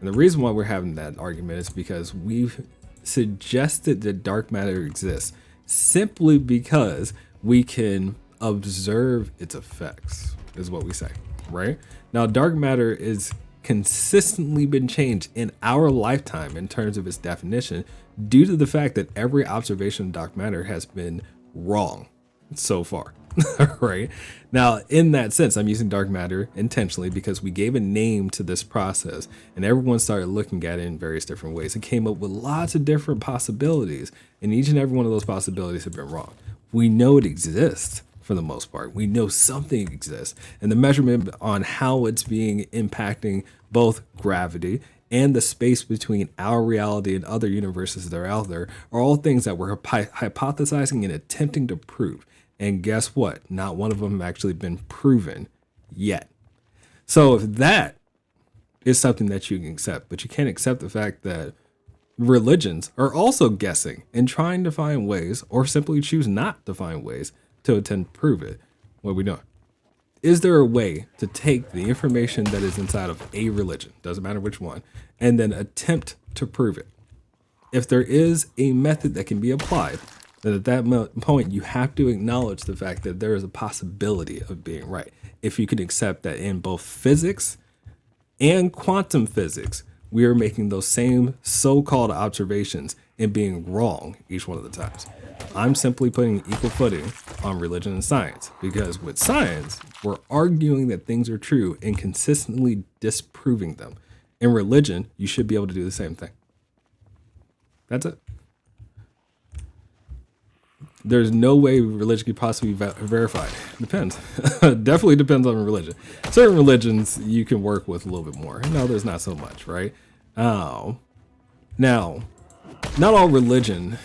And the reason why we're having that argument is because we've suggested that dark matter exists simply because we can observe its effects, is what we say, right? Now, dark matter is consistently been changed in our lifetime in terms of its definition due to the fact that every observation of dark matter has been wrong so far. Right now, in that sense, I'm using dark matter intentionally because we gave a name to this process and everyone started looking at it in various different ways and came up with lots of different possibilities, and each and every one of those possibilities have been wrong. We know it exists. For the most part, we know something exists, and the measurement on how it's being impacting both gravity and the space between our reality and other universes that are out there are all things that we're hypothesizing and attempting to prove. And guess what? Not one of them have actually been proven yet. So if that is something that you can accept, but you can't accept the fact that religions are also guessing and trying to find ways, or simply choose not to find ways to attempt to prove it. What are we doing? Is there a way to take the information that is inside of a religion, doesn't matter which one, and then attempt to prove it? If there is a method that can be applied, then at that point you have to acknowledge the fact that there is a possibility of being right. If you can accept that in both physics and quantum physics, we are making those same so-called observations and being wrong each one of the times. I'm simply putting equal footing on religion and science, because with science, we're arguing that things are true and consistently disproving them. In religion, you should be able to do the same thing. That's it. There's no way religion could possibly be verified. Depends. Definitely depends on religion. Certain religions you can work with a little bit more. No, there's not so much, right? Now, not all religion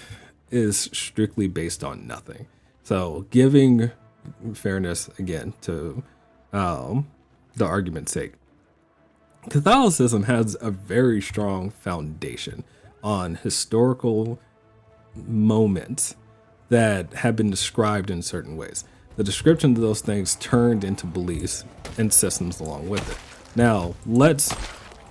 is strictly based on nothing. So giving fairness again to the argument's sake, Catholicism has a very strong foundation on historical moments that have been described in certain ways. The description of those things turned into beliefs and systems along with it. Now, let's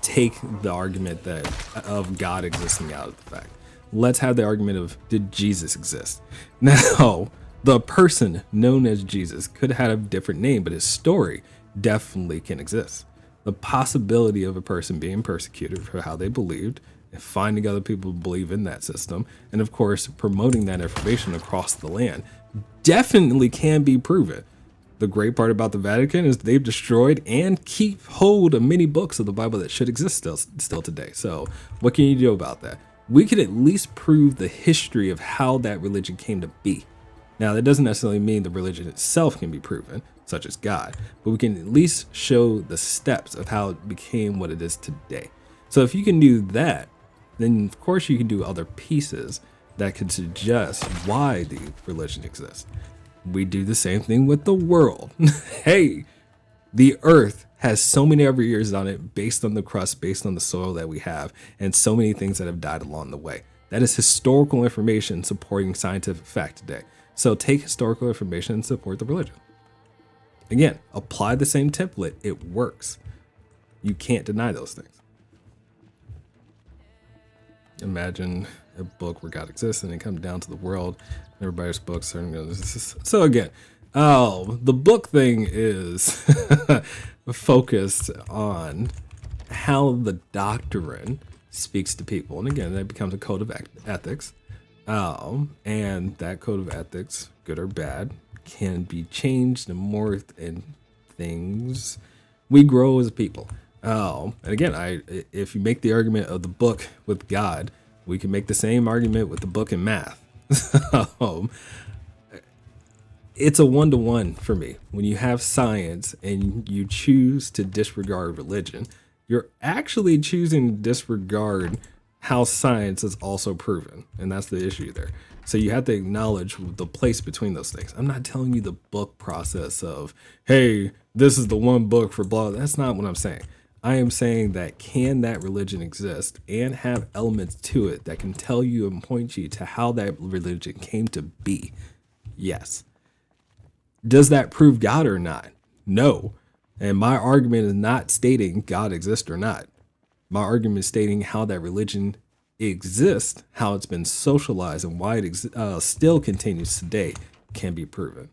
take the argument that of God existing out of the fact. Let's have the argument of, did Jesus exist? Now, the person known as Jesus could have had a different name, but his story definitely can exist. The possibility of a person being persecuted for how they believed and finding other people who believe in that system, and of course, promoting that information across the land definitely can be proven. The great part about the Vatican is they've destroyed and keep hold of many books of the Bible that should exist still today. So what can you do about that? We could at least prove the history of how that religion came to be. Now, that doesn't necessarily mean the religion itself can be proven, such as God, but we can at least show the steps of how it became what it is today. So if you can do that, then of course you can do other pieces that could suggest why the religion exists. We do the same thing with the world. Hey, the earth has so many other years on it based on the crust, based on the soil that we have, and so many things that have died along the way. That is historical information supporting scientific fact today. So take historical information and support the religion. Again, apply the same template. It works. You can't deny those things. Imagine a book where God exists and it comes down to the world. Everybody's books are so again. Oh, the book thing is focused on how the doctrine speaks to people. And again, that becomes a code of ethics. And that code of ethics, good or bad, can be changed and morphed in things. We grow as people. And again, if you make the argument of the book with God, we can make the same argument with the book in math. It's a 1-to-1 for me. When you have science and you choose to disregard religion, you're actually choosing to disregard how science is also proven. And that's the issue there. So you have to acknowledge the place between those things. I'm not telling you the book process of, hey, this is the one book for blah. That's not what I'm saying. I am saying that can that religion exist and have elements to it that can tell you and point you to how that religion came to be? Yes. Does that prove God or not? No. And my argument is not stating God exists or not. My argument is stating how that religion exists, how it's been socialized, and why it still continues today can be proven.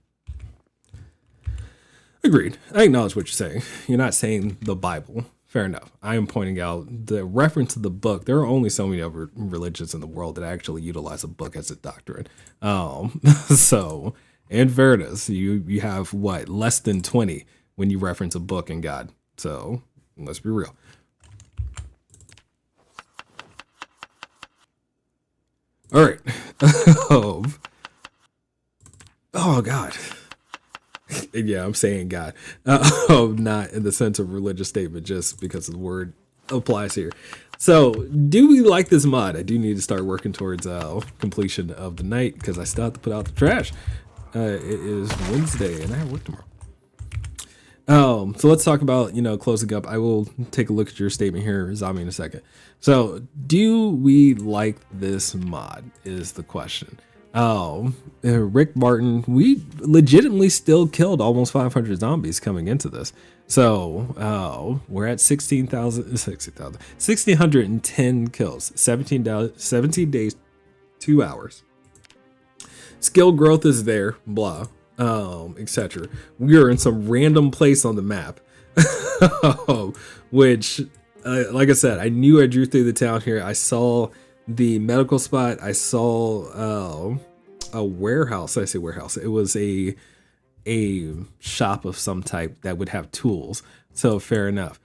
Agreed. I acknowledge what you're saying. You're not saying the Bible. Fair enough. I am pointing out the reference to the book. There are only so many other religions in the world that actually utilize a book as a doctrine. So, in fairness, you have what, less than 20 when you reference a book in God. So let's be real. All right. Oh God. Yeah, I'm saying God. Not in the sense of religious statement, just because the word applies here. So, do we like this mod? I do need to start working towards completion of the night because I still have to put out the trash. It is Wednesday and I have work tomorrow. So let's talk about, closing up. I will take a look at your statement here, Zombie, in a second. So, do we like this mod is the question. Rick Martin, we legitimately still killed almost 500 zombies coming into this. So, we're at 1,610 kills, 17 days, 2 hours. Skill growth is there, blah, etc. We are in some random place on the map, which, like I said, I knew I drew through the town here. I saw the medical spot. I saw a warehouse. I say warehouse. It was a shop of some type that would have tools. So fair enough.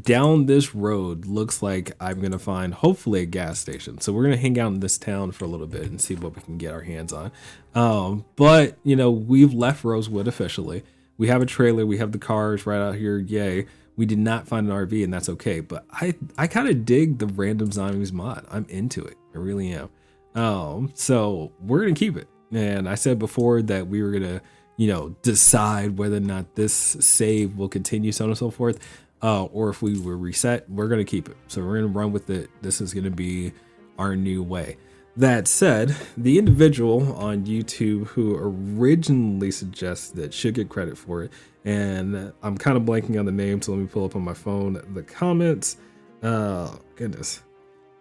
Down this road looks like I'm gonna find hopefully a gas station. So we're gonna hang out in this town for a little bit and see what we can get our hands on. But we've left Rosewood officially. We have a trailer. We have the cars right out here. Yay. We did not find an RV, and that's okay. But I kind of dig the random zombies mod. I'm into it. I really am. So we're gonna keep it. And I said before that we were gonna, decide whether or not this save will continue, so on and so forth, or if we were reset. We're gonna keep it. So we're gonna run with it. This is gonna be our new way. That said, the individual on YouTube who originally suggested should get credit for it, and I'm kind of blanking on the name, so let me pull up on my phone the comments. Oh, goodness.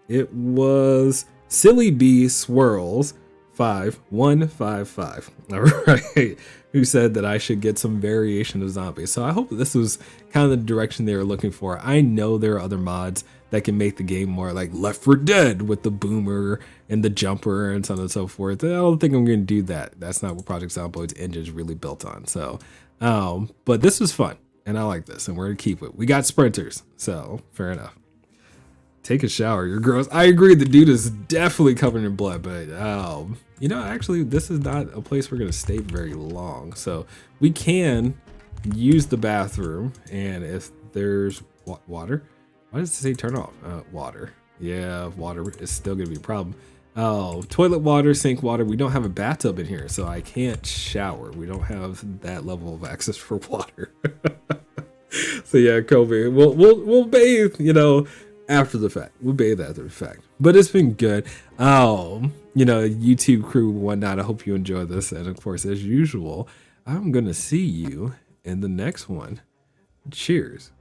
It was Silly B Swirls 5155. All right. Who said that I should get some variation of zombies. So I hope that this was kind of the direction they were looking for. I know there are other mods that can make the game more like Left 4 Dead with the boomer and the jumper and so on and so forth. I don't think I'm going to do that. That's not what Project Zomboid's engine is really built on. So, but this was fun and I like this and we're going to keep it. We got sprinters. So fair enough. Take a shower. You're gross. I agree. The dude is definitely covered in blood, but actually, this is not a place we're gonna stay very long. So we can use the bathroom, and if there's water, why does it say turn off? Water. Yeah, water is still gonna be a problem. Oh, toilet water, sink water. We don't have a bathtub in here, so I can't shower. We don't have that level of access for water. So yeah, Kobe, we'll bathe. After the fact. We'll bathe after the fact. But it's been good. YouTube crew and whatnot. I hope you enjoy this. And of course, as usual, I'm going to see you in the next one. Cheers.